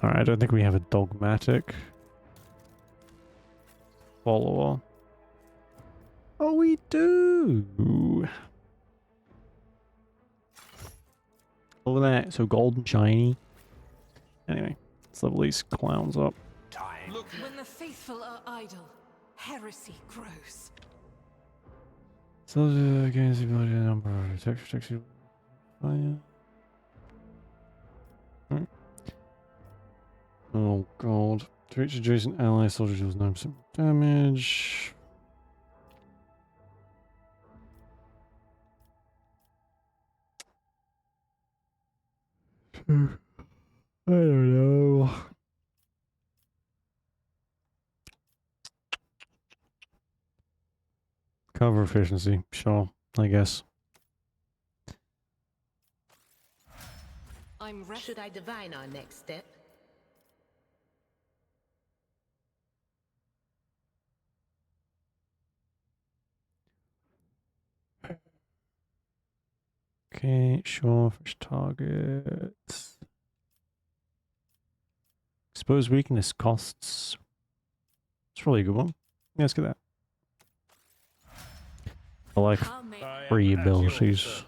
Alright, I don't think we have a dogmatic follower. Oh, we do! Look at that, so gold and shiny. Anyway, let's level these clowns up. When the faithful are idle, heresy grows. So against the ability number of protection. Fire. Right. Oh god. To each adjacent ally, soldier deals 9% damage. I don't know. Cover efficiency, sure, I guess. Should I divine our next step? Okay, sure, first targets. Exposed weakness costs. It's probably a good one. Yeah, let's get that. I like free abilities.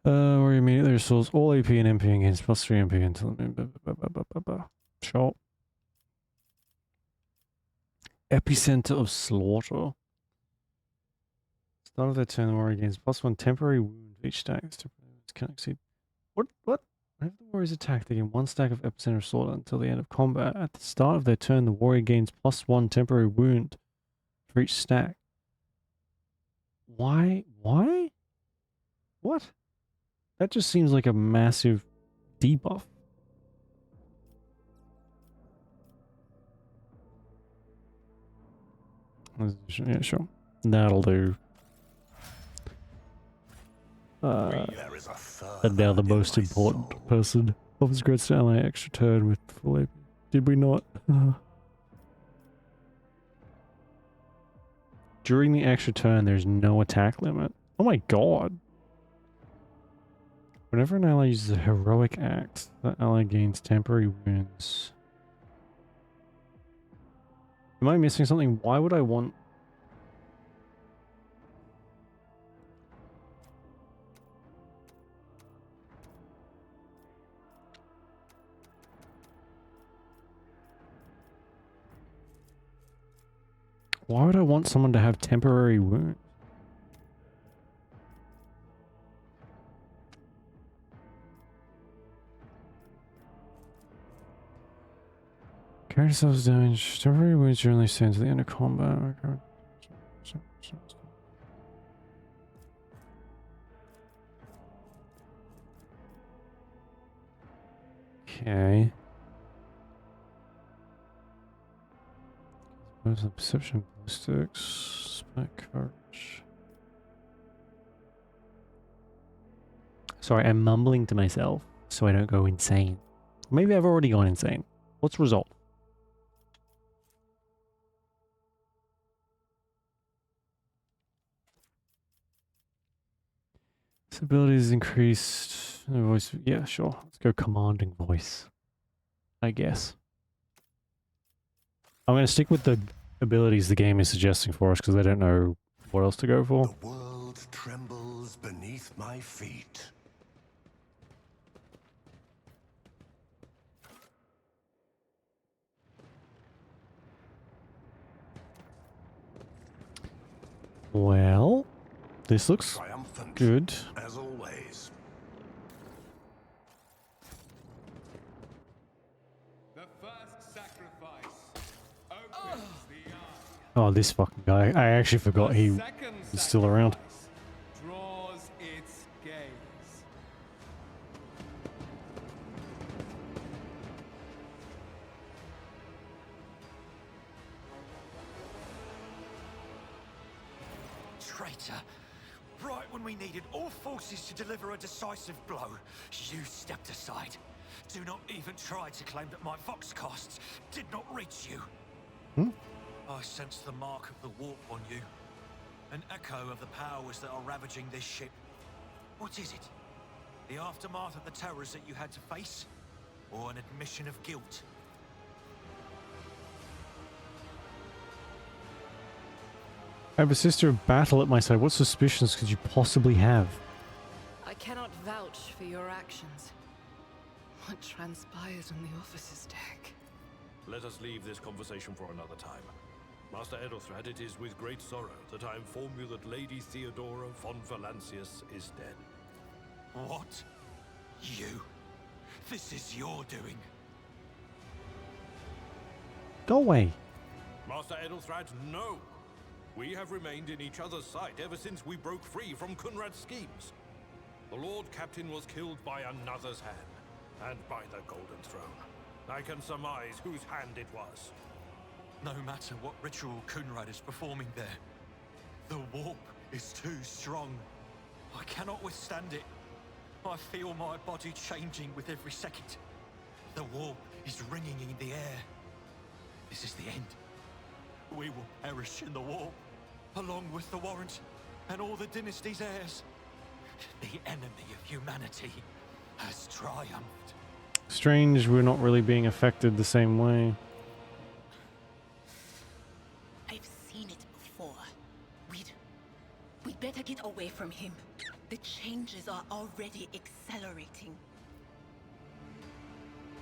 Where you immediately restores all AP and MP against plus 3 MP until sure. Epicenter of Slaughter. Start of their turn, the warrior gains plus 1 temporary wound each stack. Can exceed. What? Whenever the warriors attack, they gain 1 stack of Epicenter of Slaughter until the end of combat. At the start of their turn, the warrior gains plus 1 temporary wound for each stack. Why? What? That just seems like a massive debuff. Yeah, sure. That'll do. And now the most important person. Offers grants to ally extra turn with full AP. Did we not? During the extra turn, there's no attack limit. Oh my god. Whenever an ally uses a heroic act, the ally gains temporary wounds. Am I missing something? Why would I want... Why would I want someone to have temporary wounds? Character self damage. Temporary wounds generally stand to the end of combat. Okay. Where's the perception ballistics? Spike courage. Sorry, I'm mumbling to myself so I don't go insane. Maybe I've already gone insane. What's the result? This ability is increased. Voice. Yeah, sure. Let's go commanding voice. I guess. I'm going to stick with the abilities the game is suggesting for us because I don't know what else to go for. The world trembles beneath my feet. Well, this looks good. As always. The first sacrifice opens the eye. Oh, this fucking guy. I actually forgot he's still around. Draws its gaze. Traitor! Right when we needed all forces to deliver a decisive blow, you stepped aside. Do not even try to claim that my voxcasts did not reach you. I sense the mark of the warp on you. An echo of the powers that are ravaging this ship. What is it? The aftermath of the terrors that you had to face? Or an admission of guilt? I have a sister of battle at my side. What suspicions could you possibly have? I cannot vouch for your actions. What transpired on the officer's deck? Let us leave this conversation for another time. Master Edelthrad, it is with great sorrow that I inform you that Lady Theodora von Valancius is dead. What? You? This is your doing. Go away. Master Edelthrad, no! We have remained in each other's sight ever since we broke free from Kunrad's schemes. The Lord Captain was killed by another's hand, and by the Golden Throne. I can surmise whose hand it was. No matter what ritual Kunrad is performing there, the warp is too strong. I cannot withstand it. I feel my body changing with every second. The warp is ringing in the air. This is the end. We will perish in the warp, along with the Warrant and all the dynasty's heirs. The enemy of humanity has triumphed. Strange, we're not really being affected the same way. I've seen it before. We'd better get away from him. The changes are already accelerating.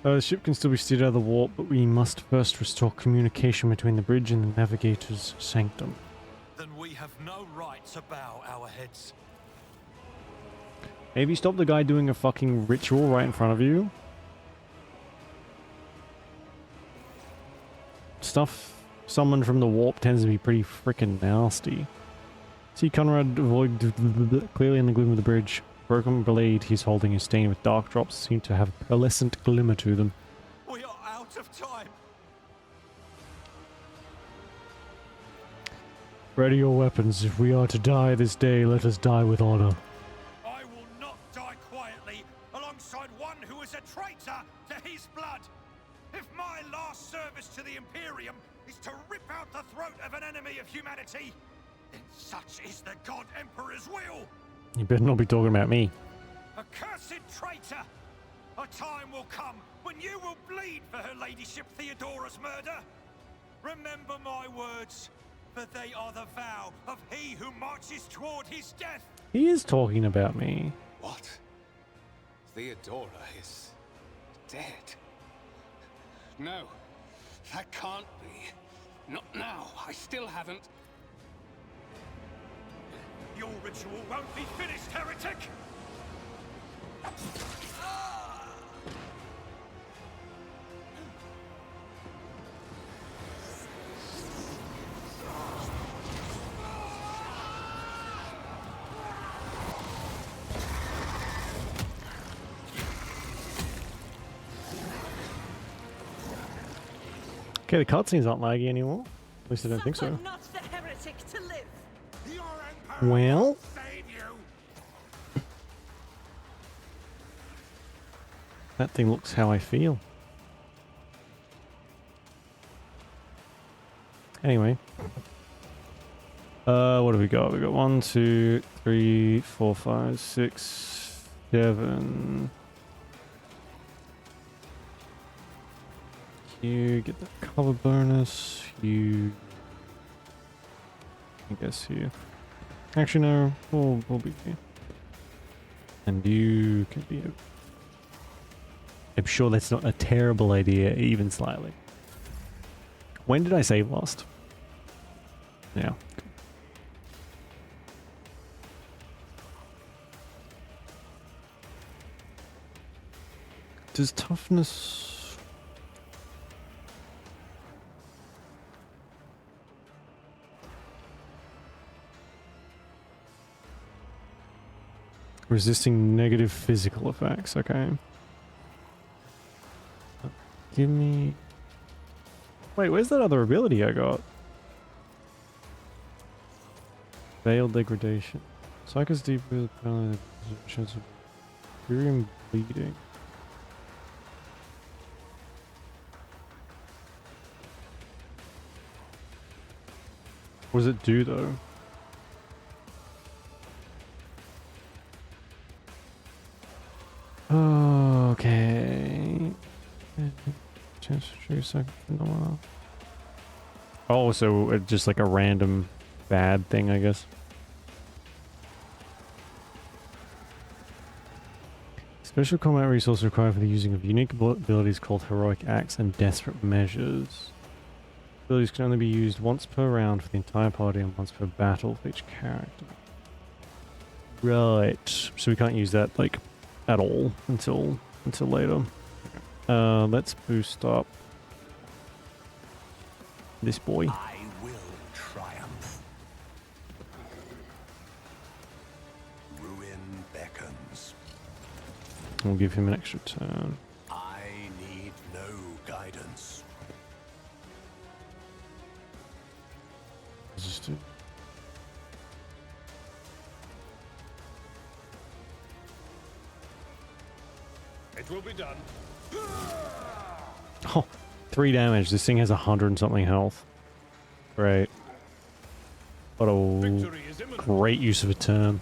The ship can still be steered out of the warp, but we must first restore communication between the bridge and the navigator's sanctum. Then we have no right to bow our heads. Maybe stop the guy doing a fucking ritual right in front of you. Stuff summoned from the warp tends to be pretty freaking nasty. See Conrad avoid clearly in the gloom of the bridge. Broken blade he's holding is stained with dark drops seem to have a pearlescent glimmer to them. We are out of time. Ready your weapons. If we are to die this day, let us die with honor. I will not die quietly alongside one who is a traitor to his blood. If my last service to the Imperium is to rip out the throat of an enemy of humanity, then such is the God Emperor's will. You better not be talking about me. Accursed traitor! A time will come when you will bleed for her ladyship Theodora's murder. Remember my words, for they are the vow of he who marches toward his death. He is talking about me. What? Theodora is dead? No, that can't be. Not now. I still haven't. Your ritual won't be finished, heretic! Okay, the cutscenes aren't laggy anymore. At least I don't think so. Not the heretic to live. Well, that thing looks how I feel. Anyway. What have we got? We got 1, 2, 3, 4, 5, 6, 7. You get the cover bonus. You, I guess you. Actually, no. We'll be here. And you can be. I'm sure that's not a terrible idea, even slightly. When did I save last? Yeah. Does toughness... Resisting negative physical effects, okay. Give me... Wait, where's that other ability I got? Veil degradation. Psycho's deep with chance of Imperium bleeding. What does it do though? Okay. Chance to trigger psychic phenomena. Oh, so it's just like a random bad thing, I guess. Special combat resource required for the using of unique abilities called heroic acts and desperate measures. Abilities can only be used once per round for the entire party and once per battle for each character. Right. So we can't use that like at all until later. Let's boost up this boy. I will triumph. Ruin beckons. We'll give him an extra turn. I need no guidance. Let's just do... It will be done. Oh, 3 damage. This thing has 100 and something health. Great. What a great use of a turn.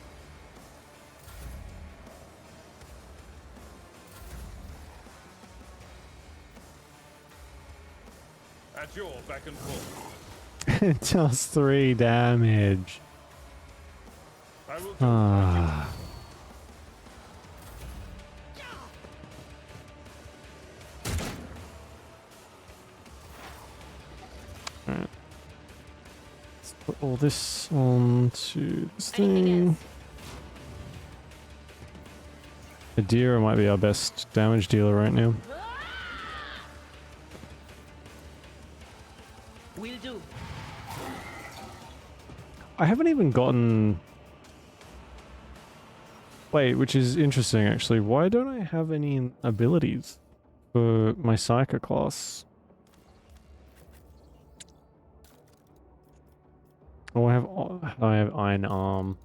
At your beck and call. It does 3 damage. I will do Ah. Alright. Let's put all this onto this thing. Adira might be our best damage dealer right now. Will do. I haven't even gotten... Wait, which is interesting actually. Why don't I have any abilities for my Psycho class? Oh, I have Iron Arm.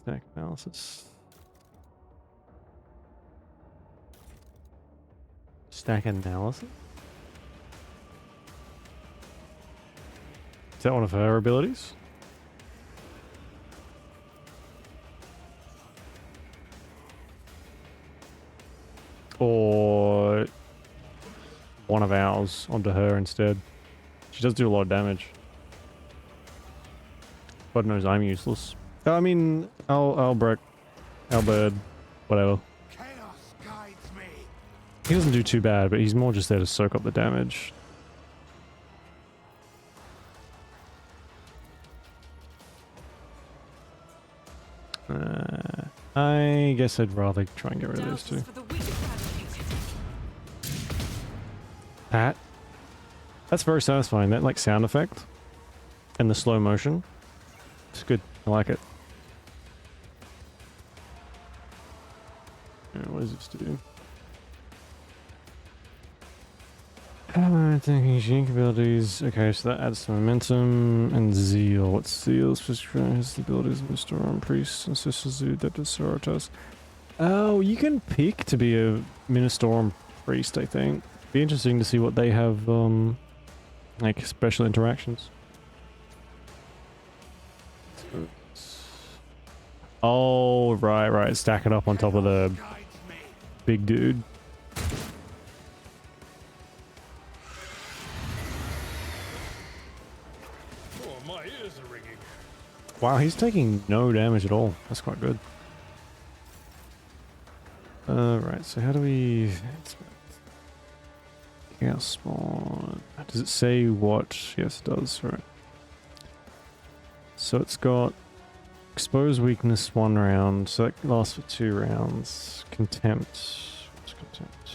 Stack analysis. Stack analysis? Is that one of her abilities? Or one of ours onto her instead. She does do a lot of damage. God knows I'm useless. I mean, Albrecht, Albert, whatever. Chaos guides me. He doesn't do too bad, but he's more just there to soak up the damage. I guess I'd rather try and get rid of those two. That? That's very satisfying. That like sound effect and the slow motion. It's good. I like it. What does this do? Thinking unique abilities. Okay, so that adds to momentum and zeal. What's zeal? Has the abilities of Mr. Arm Priest and Sister Zoo Sororitas. Oh, you can pick to be a Ministorum Priest, I think. Be interesting to see what they have, like special interactions. Oh, right. Stack it up on top of the big dude. Wow, he's taking no damage at all. That's quite good. Right, so how do we... Chaos Spawn... Does it say what? Yes, it does, right. So it's got... Expose Weakness 1 round, so that lasts for 2 rounds. Contempt... What's Contempt?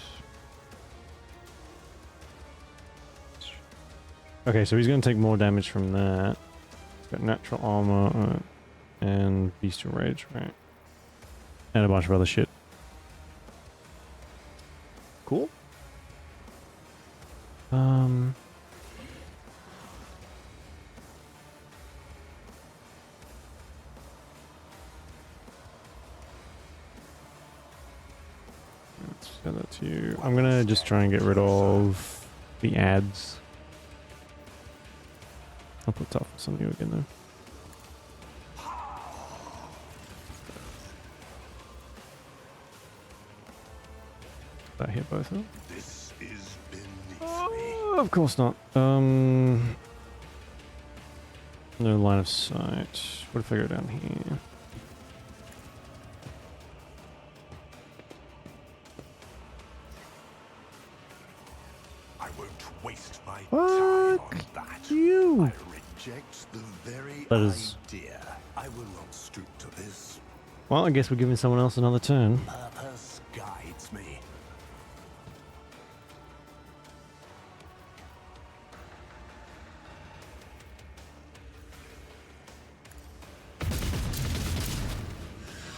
Okay, so he's going to take more damage from that. Got natural armor and bestial rage, right? And a bunch of other shit. Cool. Let's send that to you. I'm gonna just try and get rid of the ads. I'll put toughness on you again though. Did I hit both of them? This is beneath me. Of course not. No line of sight. What if I go down here? I won't waste my Fuck time on that. you. I reject the very That is... idea. I will not stoop to this. Well, I guess we're giving someone else another turn. Purpose guides me.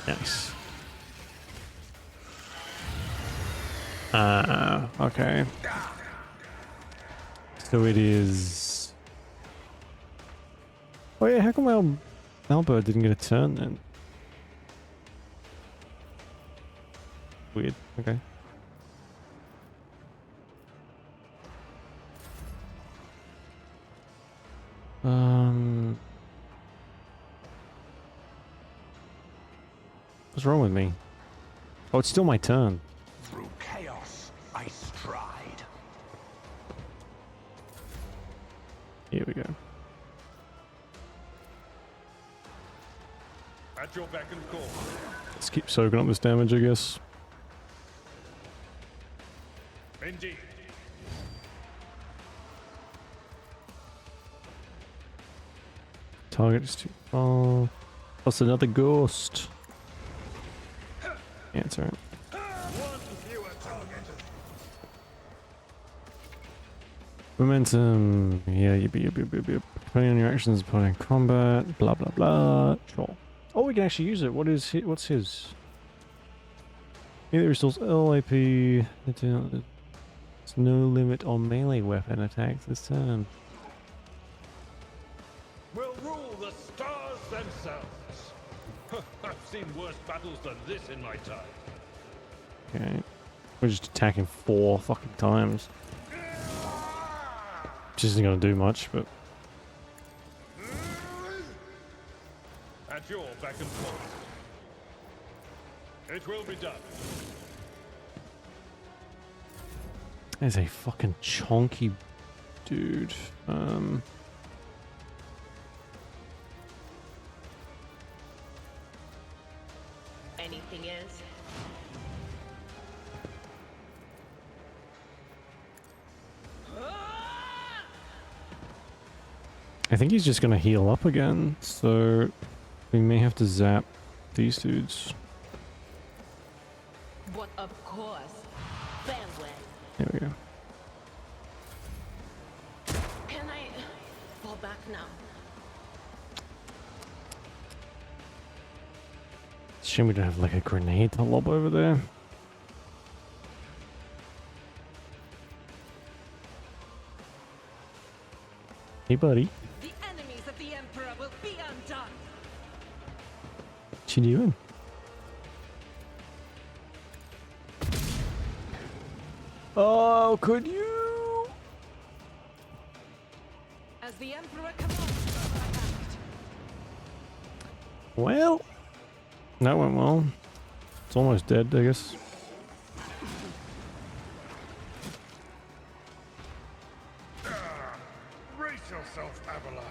Nice. Okay. So it is... Oh yeah, how come Albert didn't get a turn then? Weird. Okay. What's wrong with me? Oh, it's still my turn. Through chaos, I stride. Here we go. At your beck and call. Let's keep soaking up this damage, I guess. Indeed. Target is too far. Plus another ghost. Yeah, it's alright. Momentum. Yeah, yep. Depending on your actions, put in combat. Blah blah blah. Sure. Oh, we can actually use it. What's his? Either restores LAP. There's no limit on melee weapon attacks this turn. Will rule the stars themselves. I've seen worse battles than this in my time. Okay. We're just attacking 4 fucking times. Which isn't gonna do much, but... At your beck and call. It will be done. There's a fucking chonky dude. Anything else? I think he's just gonna heal up again, so we may have to zap these dudes. But of course, farewell. There we go. Can I fall back now? Shame we don't have like a grenade to lob over there. Hey, buddy. The enemies of the Emperor will be undone. What you doing? Oh, could you? As the Emperor commands, I act. Well, that went well. It's almost dead, I guess. Brace yourself, Abelard.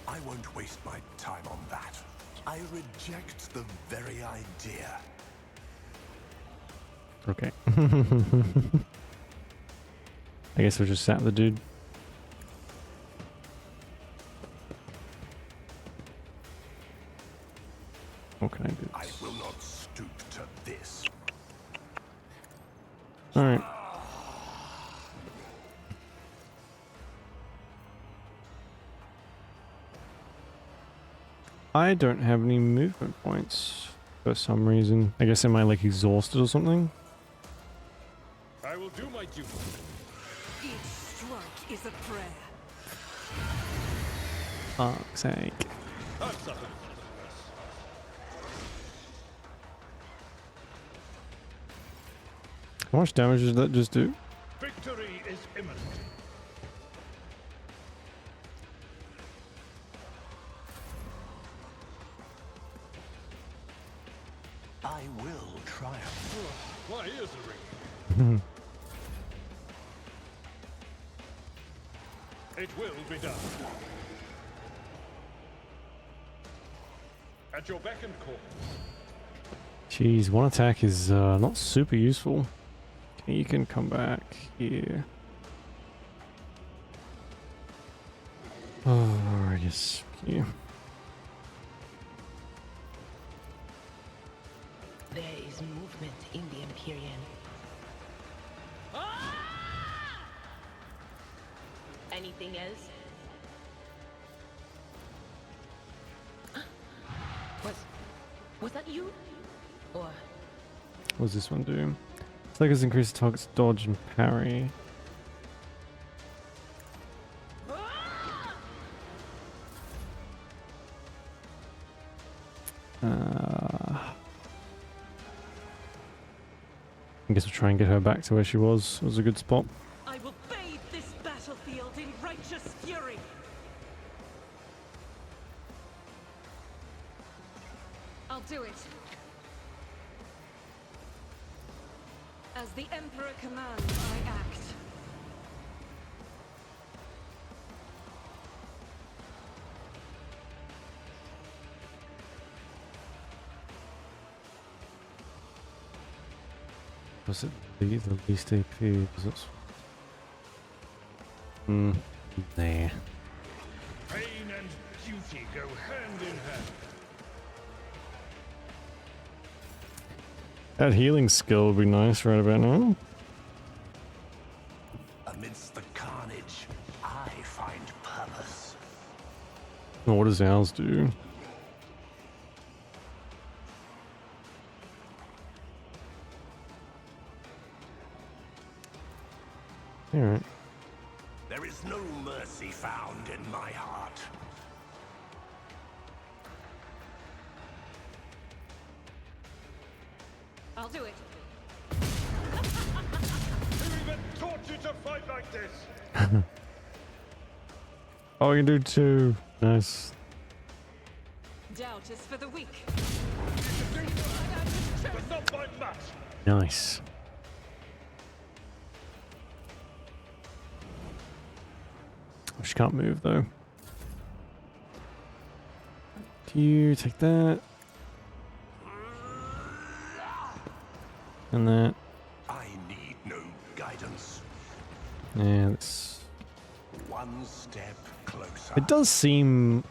I won't waste my time on that. I reject the very idea. Okay. I guess we'll just zap the dude. What can I do? I will not stoop to this. Alright. I don't have any movement points for some reason. I guess am I like exhausted or something? I will do my duty. Each strike is a prayer. Fuck's sake. Have something. How much damage does that just do? Victory is imminent. I will triumph. My ears are ringing. It will be done. At your beck and call. Jeez, one attack is not super useful. Okay, you can come back here. Oh, yes, you. There is movement in the Empyrean. Anything else? Was that you? Or What does this one do? It's like it's increased target's dodge and parry. I guess we'll try and get her back to where she was. It was a good spot. I will bathe this battlefield in righteous fury. I'll do it. As the Emperor commands, I act. Was it the least AP? Because it's... Nah. Pain and duty go hand in hand. That healing skill would be nice right about now. Amidst the carnage, I find purpose. Oh, what does ours do? Alright. There is no mercy found in my heart. I'll do it. taught you to fight like this? Oh, we can do 2. Nice. Doubt is for the weak. But not by much. Nice. Oh, she can't move though. Do you take that? And that. I need no guidance. Yeah, that's... One step closer. It does seem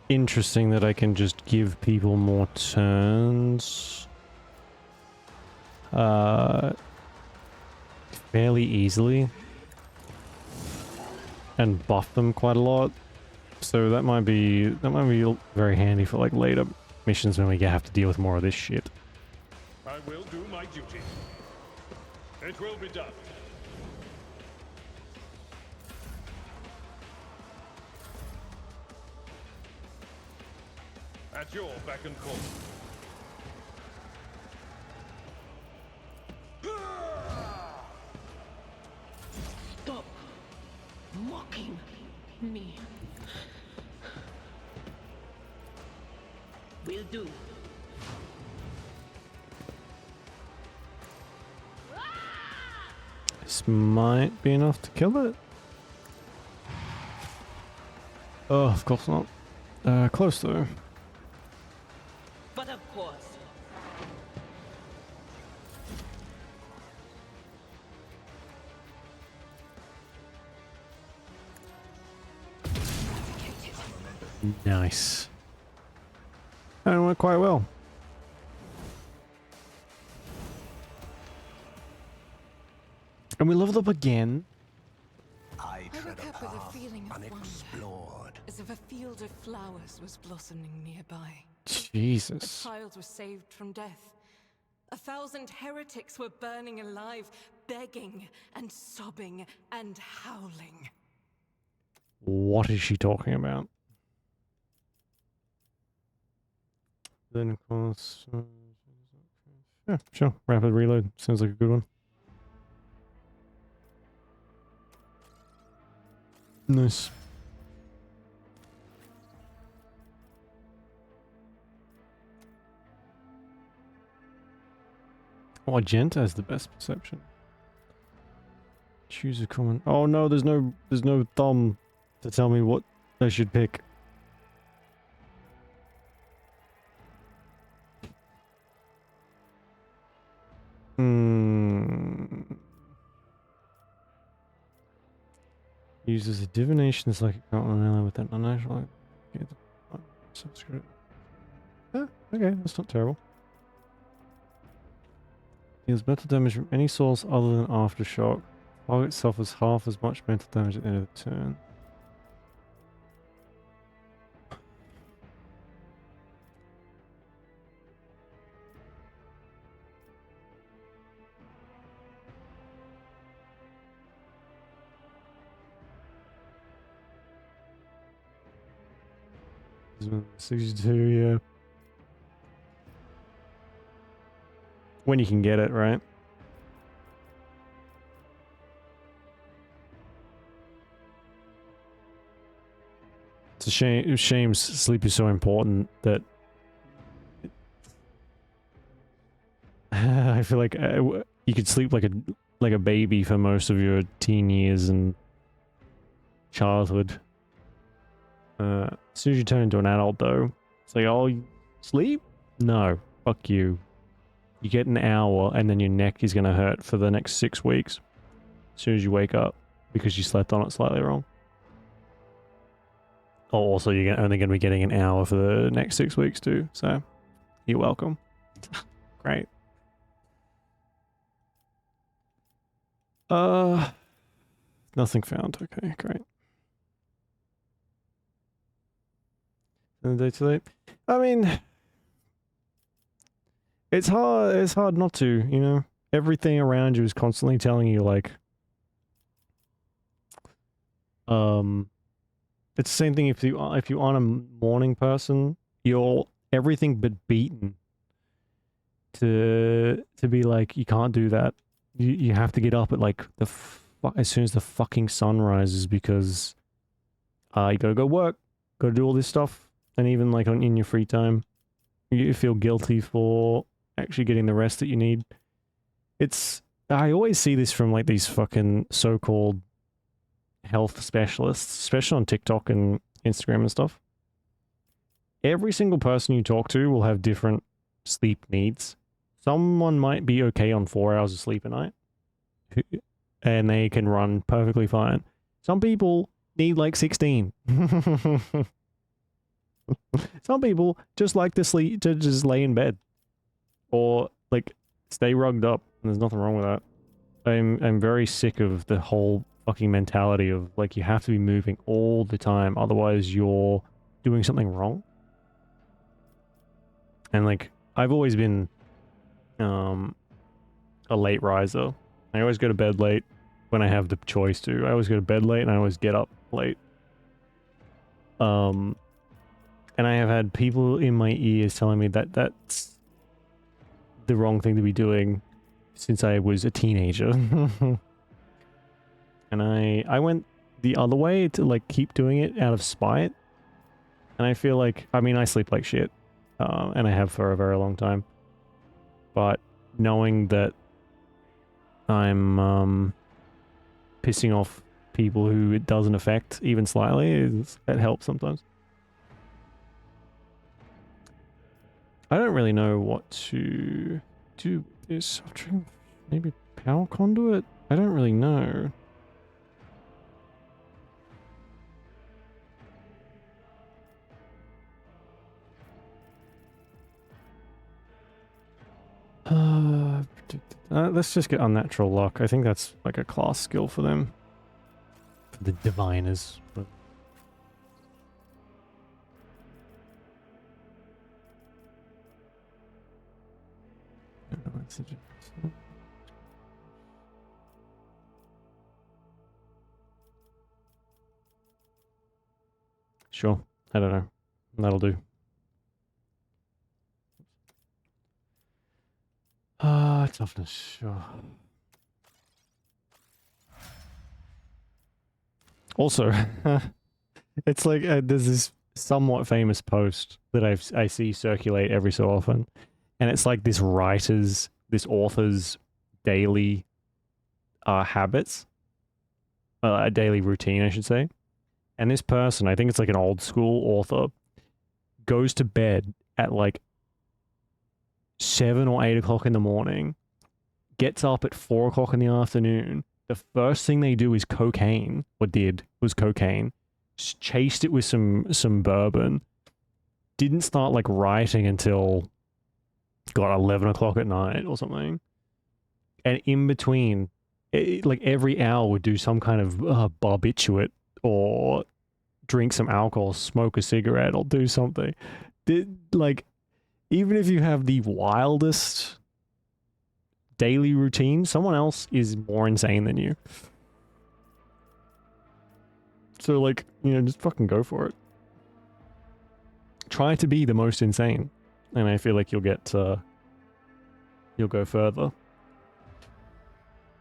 interesting that I can just give people more turns. Fairly easily. And buff them quite a lot. So that might be very handy for like later missions when we have to deal with more of this shit. I will do my duty. It will be done. At your beck and call. Stop mocking me. Will do. This might be enough to kill it. Oh, of course not. Close though. But of course. Nice. That went quite well. And we leveled up again. I woke up with a feeling of wonder, as if a field of flowers was blossoming nearby. Jesus. A child was saved from death. 1,000 heretics were burning alive, begging and sobbing and howling. What is she talking about? Then of course... yeah, sure. Rapid reload. Sounds like a good one. Nice. Oh, Argenta has the best perception. Choose a common. Oh no, there's no thumb to tell me what I should pick. Uses a divination psychic not with that unnatural. Subscribe. Yeah, okay, that's not terrible. Deals mental damage from any source other than aftershock. Target suffers half as much mental damage at the end of the turn. This 62, yeah. When you can get it, right? It's a shame sleep is so important that I feel like you could sleep like a baby for most of your teen years and childhood. As soon as you turn into an adult, though, it's like, oh, sleep? No, fuck you. You get an hour, and then your neck is gonna hurt for the next 6 weeks. As soon as you wake up, because you slept on it slightly wrong. Oh, also, you're only gonna be getting an hour for the next 6 weeks too. So, you're welcome. Great. Nothing found. Okay, great. And the day too late. I mean, it's hard not to, you know. Everything around you is constantly telling you, like, it's the same thing if you aren't a morning person, you're everything but beaten to be like, you can't do that. you have to get up at like as soon as the fucking sun rises because you gotta go work, gotta do all this stuff, and even like in your free time, you feel guilty for actually getting the rest that you need. I always see this from like these fucking so-called health specialists, especially on TikTok and Instagram and stuff. Every single person you talk to will have different sleep needs. Someone might be okay on 4 hours of sleep a night, and they can run perfectly fine. Some people need like 16. Some people just like to just lay in bed or like stay rugged up, and there's nothing wrong with that. I'm very sick of the whole fucking mentality of like you have to be moving all the time, otherwise you're doing something wrong. And like I've always been a late riser. I always go to bed late when I have the choice to. I always go to bed late and I always get up late. And I have had people in my ears telling me that that's the wrong thing to be doing since I was a teenager. And I went the other way to like keep doing it out of spite. And I feel like, I mean, I sleep like shit. And I have for a very long time. But knowing that I'm pissing off people who it doesn't affect even slightly, it helps sometimes. I don't really know what to do with this. I'll try maybe power conduit? I don't really know. Let's just get unnatural luck. I think that's like a class skill for them. For the diviners. But... Sure. I don't know. That'll do. Toughness, sure. Also, it's like there's this somewhat famous post that I see circulate every so often, and it's like this author's daily habits, a daily routine, I should say. And this person, I think it's like an old school author, goes to bed at like 7 or 8 o'clock in the morning, gets up at 4 o'clock in the afternoon. The first thing they do is cocaine, was cocaine. Chased it with some bourbon. Didn't start like writing until 11 o'clock at night or something. And in between, like every hour would do some kind of barbiturate or drink some alcohol, smoke a cigarette, or do something. Even if you have the wildest daily routine, someone else is more insane than you. So, like, you know, just fucking go for it. Try to be the most insane, and I feel like you'll go further.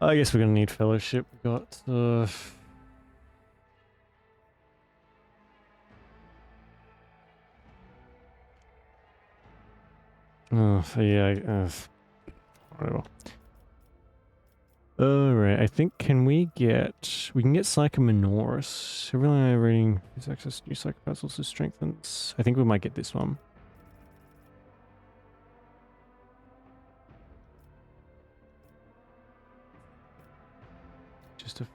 I guess we're gonna need fellowship. We got yeah, whatever. Alright, I think we can get Psychomenoris. Everyone rating is access to new psychopaths also strengthens. I think we might get this one. Just a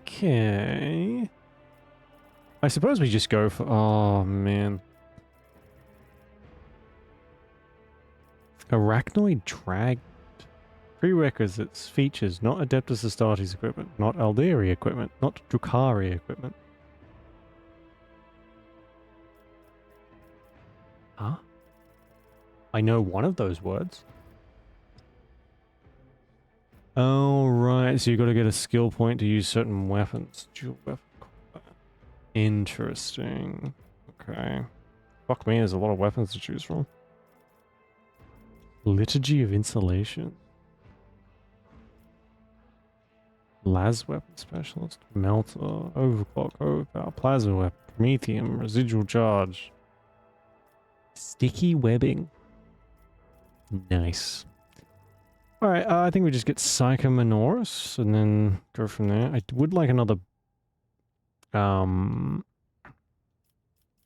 okay. I suppose we just go for... Oh, man. Arachnoid Drag. Prerequisites. Features. Not Adeptus Astartes equipment. Not Alderi equipment. Not Drukhari equipment. Huh? I know one of those words. Oh, right. So you got to get a skill point to use certain weapons. Dual weapon combat. Interesting. Okay. Fuck me, there's a lot of weapons to choose from. Liturgy of Insulation. Las Weapon Specialist. Melter. Overclock. Overpower. Plasma Weapon. Promethium. Residual Charge. Sticky Webbing. Nice. Alright, I think we just get Psychomanoris and then go from there. I would like another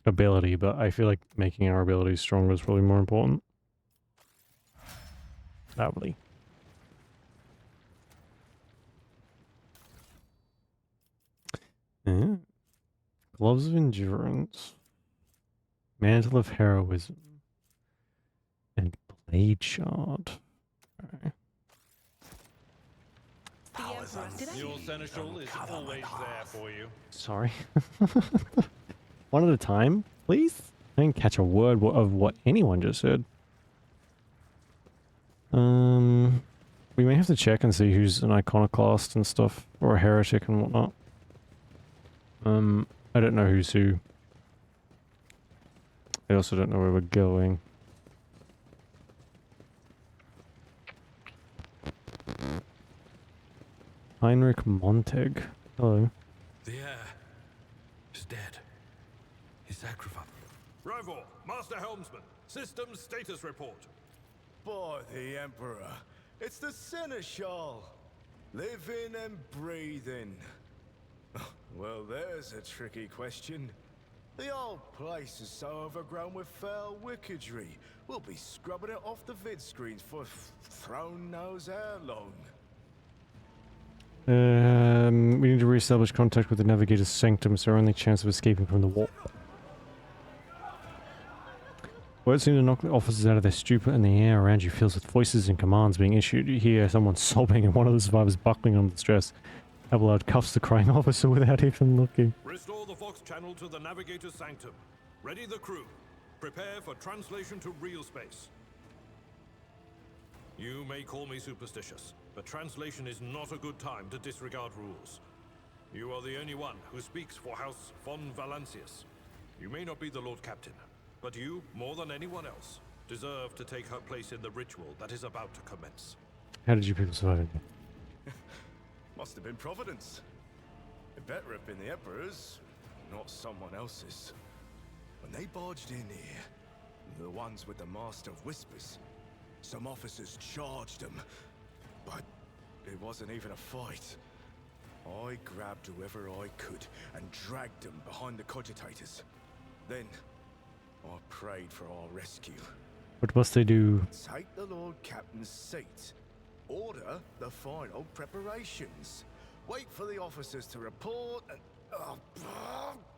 ability, but I feel like making our abilities stronger is probably more important. Lovely. Yeah. Gloves of Endurance. Mantle of Heroism. And Blade Shard. Okay. Your seneschal is always there for you. Sorry. One at a time, please? I didn't catch a word of what anyone just said. We may have to check and see who's an iconoclast and stuff, or a heretic and whatnot. I don't know who's who. I also don't know where we're going. Heinrich Monteg. Hello. The heir is dead. He's sacrificed. Rival, Master Helmsman, systems status report. By the Emperor, it's the Seneschal. Living and breathing. Well, there's a tricky question. The old place is so overgrown with foul wickedry, we'll be scrubbing it off the vid screens for throne knows how long. We need to re-establish contact with the Navigator's Sanctum, so our only chance of escaping from the warp. Words seem to knock the officers out of their stupor, and the air around you fills with voices and commands being issued. You hear someone sobbing and one of the survivors buckling under the stress. Abelard cuffs the crying officer without even looking. Restore the Fox channel to the Navigator's Sanctum. Ready the crew. Prepare for translation to real space. You may call me superstitious, but translation is not a good time to disregard rules. You are the only one who speaks for House von Valancius. You may not be the Lord Captain, but you, more than anyone else, deserve to take her place in the ritual that is about to commence. How did you people survive in here? Must have been Providence. It better have been the Emperor's, not someone else's. When they barged in here, the ones with the Master of Whispers, some officers charged them, but it wasn't even a fight. I grabbed whoever I could and dragged them behind the cogitators. Then, I prayed for our rescue. What must they do? Take the Lord Captain's seat. Order the final preparations. Wait for the officers to report and...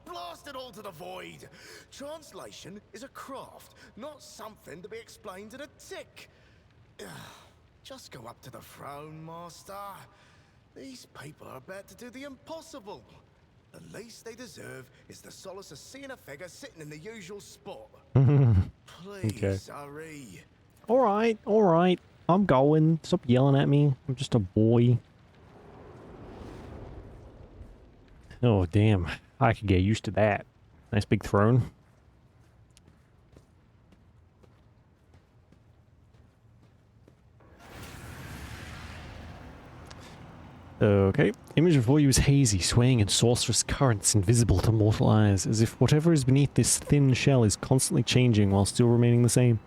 blast it all to the void! Translation is a craft, not something to be explained in a tick. Just go up to the throne, Master. These people are about to do the impossible. The least they deserve is the solace of seeing a figure sitting in the usual spot. Please, hurry. Alright. I'm going. Stop yelling at me. I'm just a boy. Oh, damn. I could get used to that. Nice big throne. Okay. Image before you is hazy, swaying in sorcerous currents invisible to mortal eyes, as if whatever is beneath this thin shell is constantly changing while still remaining the same.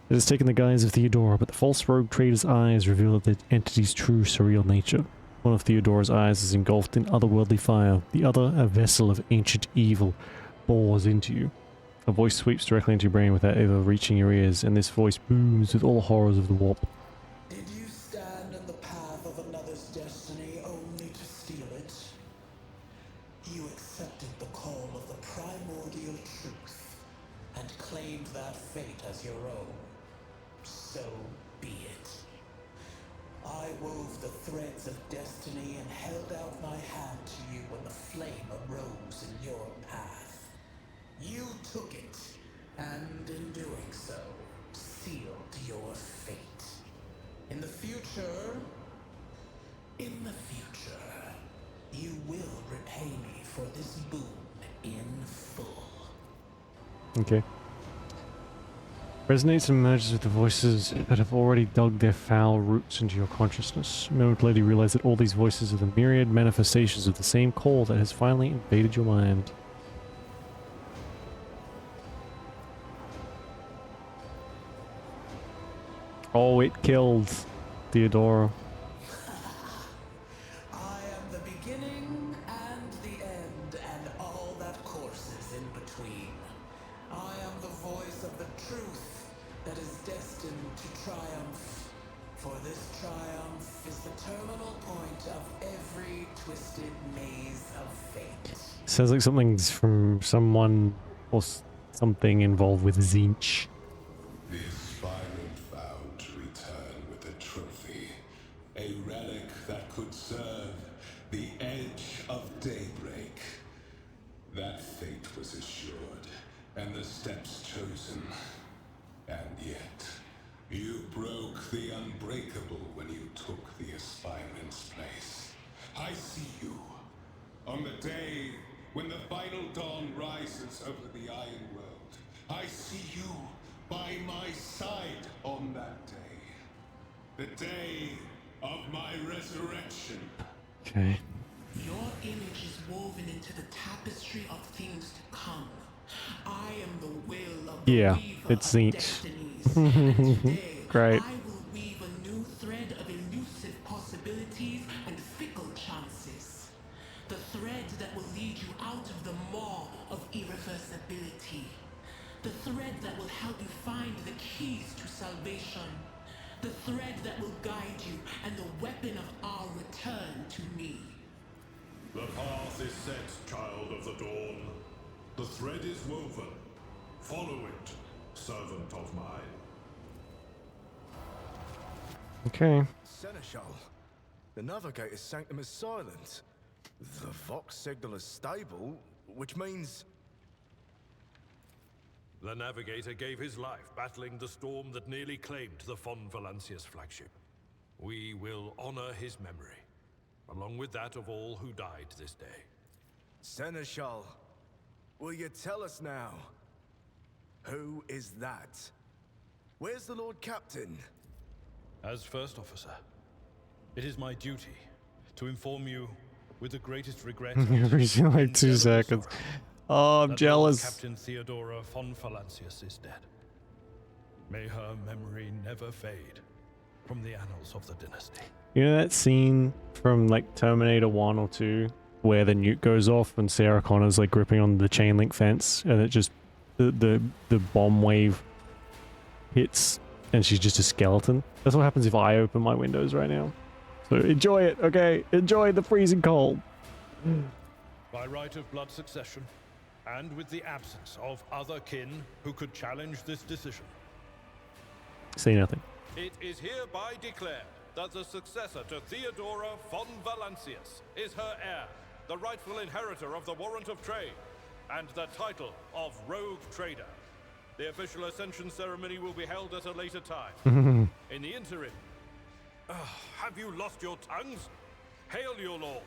It has taken the guise of Theodora, but the false rogue trader's eyes reveal the entity's true surreal nature. One of Theodora's eyes is engulfed in otherworldly fire, the other, a vessel of ancient evil, bores into you. A voice sweeps directly into your brain without ever reaching your ears, and this voice booms with all the horrors of the warp. Did you stand in the path of another's destiny only to steal it? You accepted the call of the primordial truth and claimed that fate as your own. So be it. I wove the threads of destiny and held out my hand to you when the flame arose in your path. You took it, and in doing so, sealed your fate. In the future, In the future, you will repay me for this boon in full. Okay. Resonates and merges with the voices that have already dug their foul roots into your consciousness. A moment later, you realize that all these voices are the myriad manifestations of the same call that has finally invaded your mind. Oh, it killed Theodora. I am the beginning and the end, and all that courses in between. I am the voice of the truth that is destined to triumph. For this triumph is the terminal point of every twisted maze of fate. Sounds like something's from someone or something involved with Zinch. The aspirant vowed to return with a trophy, a relic that could serve the edge of daybreak. That fate was assured, and the steps chosen. And yet, you broke the unbreakable when you took the aspirant's place. I see you. On the day when the final dawn rises over the Iron World, I see you by my side on that day. The day of my resurrection. Okay. Your image is woven into the tapestry of things to come. I am the will of the weaver it's of Zinch. destinies. And today, Great. I will weave a new thread of elusive possibilities and fickle chances. The thread that will lead you out of the maw of irreversibility. The thread that will help you find the keys to salvation. The thread that will guide you and the weapon of our return to me. The path is set, child of the dawn. The thread is woven. Follow it, servant of mine. Okay. Seneschal, the Navigator's sanctum is silent. The Vox signal is stable, which means... The Navigator gave his life battling the storm that nearly claimed the Von Valancius flagship. We will honor his memory, along with that of all who died this day. Seneschal, will you tell us now? Who is that? Where's the Lord Captain? As First Officer, it is my duty to inform you with the greatest regret Every like 2 seconds. Oh, I'm jealous. Captain Theodora von Valancius is dead. May her memory never fade from the annals of the dynasty. You know that scene from like Terminator 1 or 2 where the nuke goes off and Sarah Connor's like gripping on the chain link fence and it just the bomb wave hits and she's just a skeleton? That's what happens if I open my windows right now. So enjoy it, okay? Enjoy the freezing cold. By right of blood succession, and with the absence of other kin who could challenge this decision. Say nothing. It is hereby declared that the successor to Theodora von Valancius is her heir, the rightful inheritor of the Warrant of Trade, and the title of Rogue Trader. The official ascension ceremony will be held at a later time. In the interim, have you lost your tongues? Hail your lord.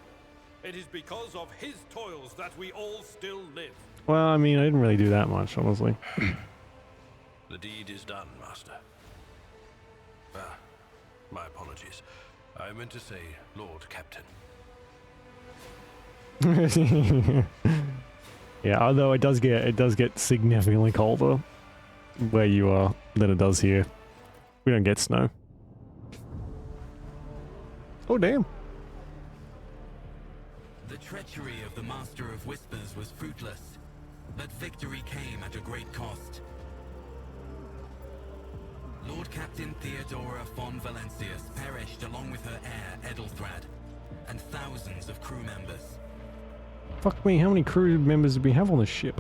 It is because of his toils that we all still live. Well, I mean, I didn't really do that much, honestly. The deed is done, Master. My apologies. I meant to say Lord Captain. Yeah, although it does get significantly colder where you are than it does here. We don't get snow. Oh damn. The treachery of the Master of Whispers was fruitless, but victory came at a great cost. Lord Captain Theodora von Valancius perished along with her heir, Edelthrad, and thousands of crew members. Fuck me, how many crew members do we have on this ship?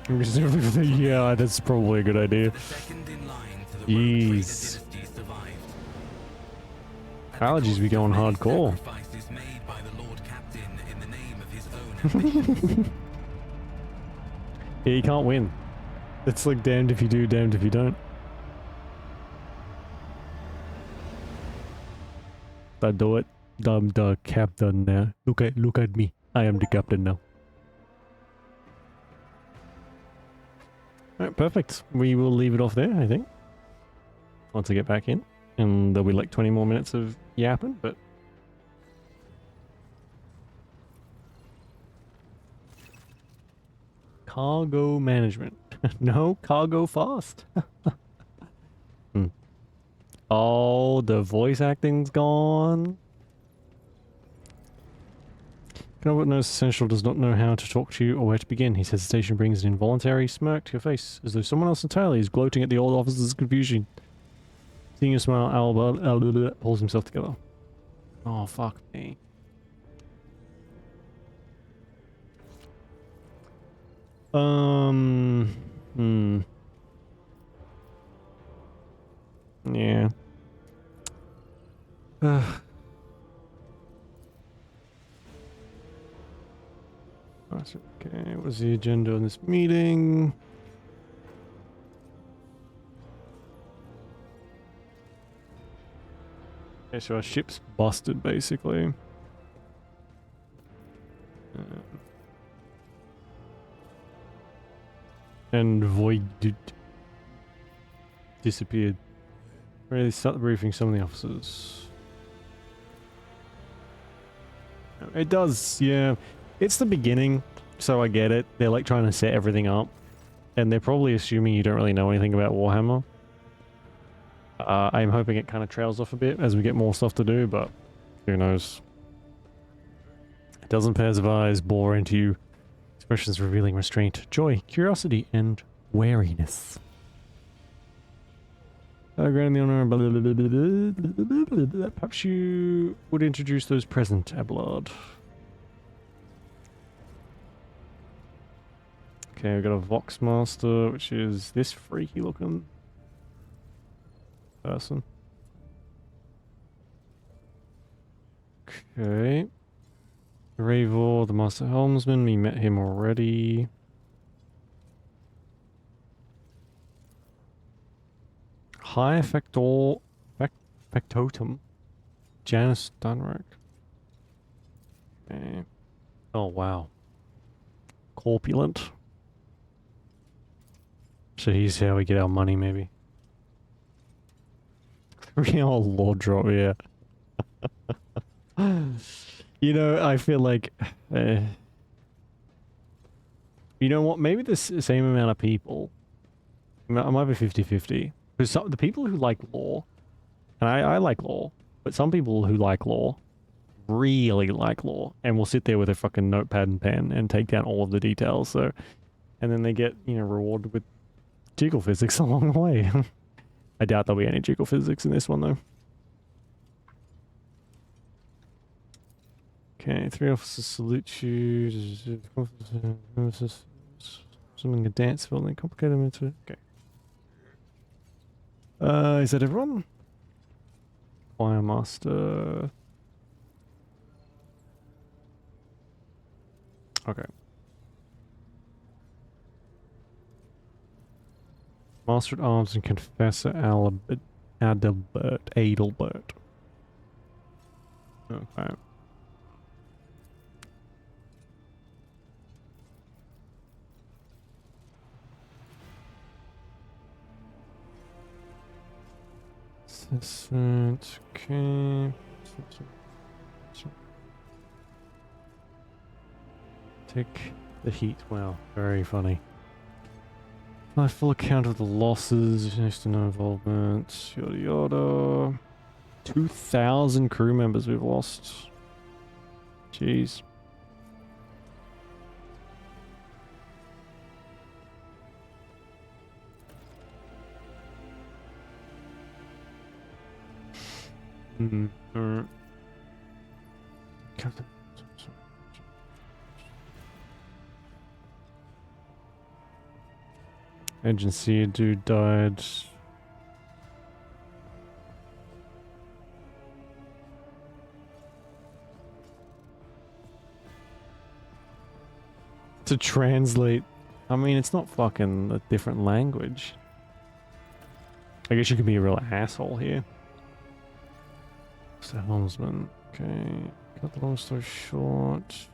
Yeah, that's probably a good idea. Jeez. Allergies be going hardcore. Yeah, you can't win. It's like damned if you do, damned if you don't. I do it. I'm the captain now. Look at me. I am the captain now. Alright, perfect. We will leave it off there, I think. Once I get back in. And there'll be like 20 more minutes of yapping, but... Cargo management. No cargo fast. Oh, the voice acting's gone. Cannot knows Essential does not know how to talk to you or where to begin. His hesitation brings an involuntary smirk to your face, as though someone else entirely is gloating at the old officer's confusion. Seeing you smile, Albert pulls himself together. Oh, fuck me. Yeah. Okay, what's the agenda on this meeting? Okay, so our ship's busted, basically. And voided. Disappeared. Really start the briefing some of the officers. It does, yeah. It's the beginning, so I get it. They're like trying to set everything up. And they're probably assuming you don't really know anything about Warhammer. I'm hoping it kind of trails off a bit as we get more stuff to do, but who knows. Dozen pairs of eyes bore into you. Expressions revealing restraint, joy, curiosity, and wariness. Granting the honor, perhaps you would introduce those present, Abelard. Okay, we've got a Vox Master, which is this freaky looking person. Okay. Ravor, the Master Helmsman, we met him already. High Factotum. Janus Dunrick. Okay. Oh, wow. Corpulent. So he's how we get our money, maybe. Real lore drop, yeah. You know, I feel like... you know what? Maybe the same amount of people... I might be 50-50. Because the people who like lore... And I like lore. But some people who like lore... really like lore. And will sit there with a fucking notepad and pen and take down all of the details. So... And then they get, you know, rewarded with jiggle physics along the way. I doubt there'll be any jiggle physics in this one, though. Okay, 3 officers salute you. Something a dance field and complicate them into. Okay. Is that everyone? Choir master. Okay. Master at Arms and Confessor Adelbert. Okay. Assessment, okay. Take the heat. Wow, very funny. My full account of the losses, next to no involvement, yada yada. 2,000 crew members we've lost. Jeez. Alright. Captain. Agency, a dude died. To translate I mean, it's not fucking a different language. I guess you could be a real asshole here. So helmsman. Okay. Cut the long story short.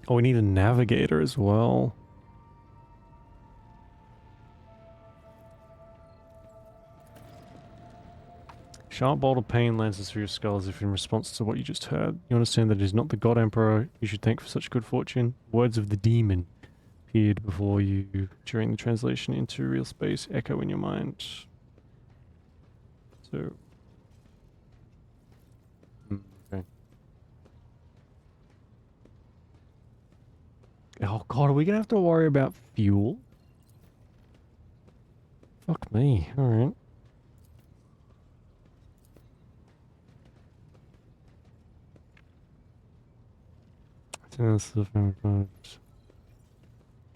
Oh, we need a navigator as well. Sharp bolt of pain lances through your skull as if in response to what you just heard. You understand that it is not the God Emperor you should thank for such good fortune. Words of the demon appeared before you during the translation into real space echo in your mind. So... okay. Oh god, are we gonna have to worry about fuel? Fuck me, alright.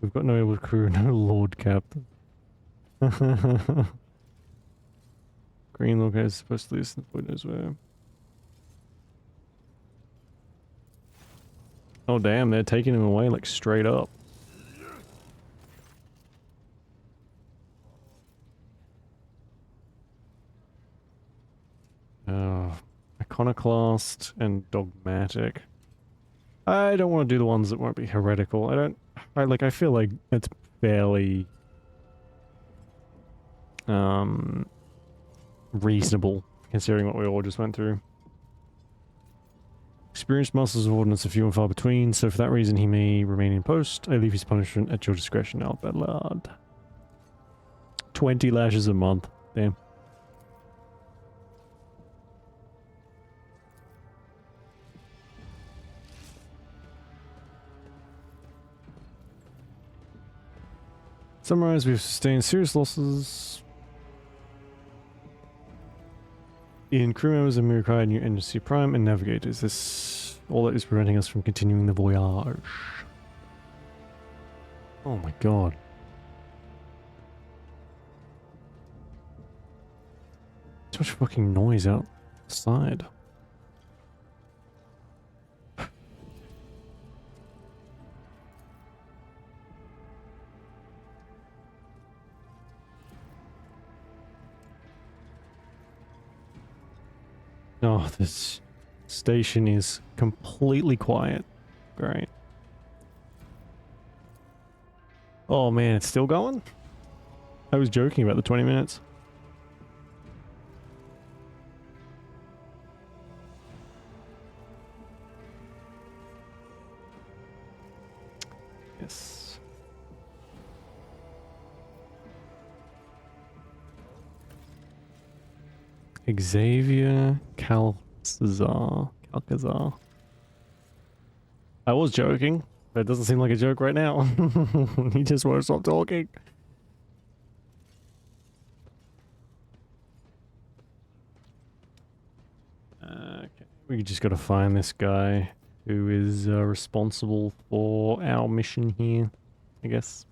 We've got no able crew, no Lord Captain. Green Lord is supposed to listen to knows where. Oh damn, they're taking him away like straight up. Iconoclast and Dogmatic. I don't want to do the ones that won't be heretical. I feel like it's fairly reasonable considering what we all just went through. Experienced masters of ordnance are few and far between, so for that reason he may remain in post. I leave his punishment at your discretion, Albellard. 20 lashes a month. Damn. Summarize, we've sustained serious losses in crew members of Mirakai and New Energy Prime and navigators. This all that is preventing us from continuing the voyage. Oh my god. Too much fucking noise outside. Oh, this station is completely quiet. Great. Oh man, it's still going? I was joking about the 20 minutes. Yes. Xavier Calcazar. I was joking, but it doesn't seem like a joke right now. He just won't stop talking. Okay, we just gotta find this guy who is responsible for our mission here, I guess.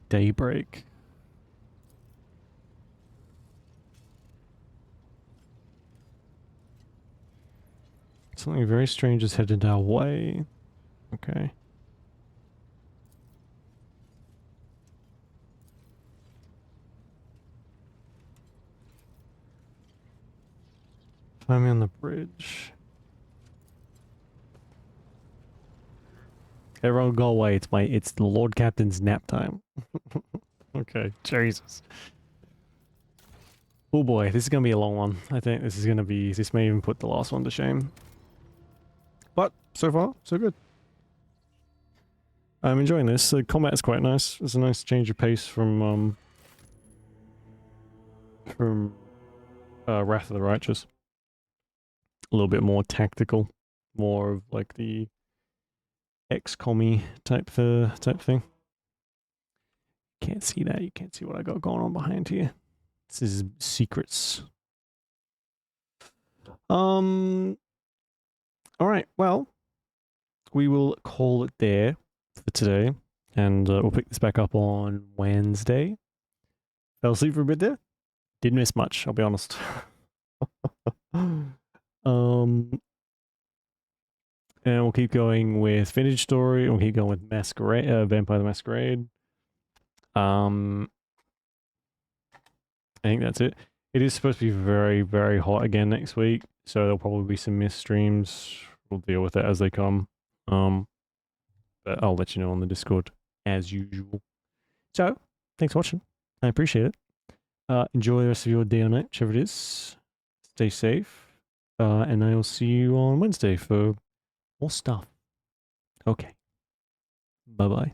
Daybreak. Something very strange is headed our way. Okay. Find me on the bridge. Everyone go away. It's the Lord Captain's nap time. Okay, Jesus. Oh boy, this is gonna be a long one. I think this may even put the last one to shame. But so far, so good. I'm enjoying this. The combat is quite nice. It's a nice change of pace from Wrath of the Righteous. A little bit more tactical, more of like the XCOM-y type thing. Can't see that. You can't see what I got going on behind here. This is secrets. All right, well, we will call it there for today, and we'll pick this back up on Wednesday. Fell asleep for a bit there. Didn't miss much, I'll be honest. And we'll keep going with Vintage Story, and we'll keep going with Masquerade, Vampire the Masquerade. I think that's it. It is supposed to be very, very hot again next week, so there'll probably be some missed streams. We'll deal with it as they come. But I'll let you know on the Discord as usual. So, thanks for watching. I appreciate it. Enjoy the rest of your day or night, whichever it is. Stay safe. And I will see you on Wednesday for more stuff. Okay. Bye-bye.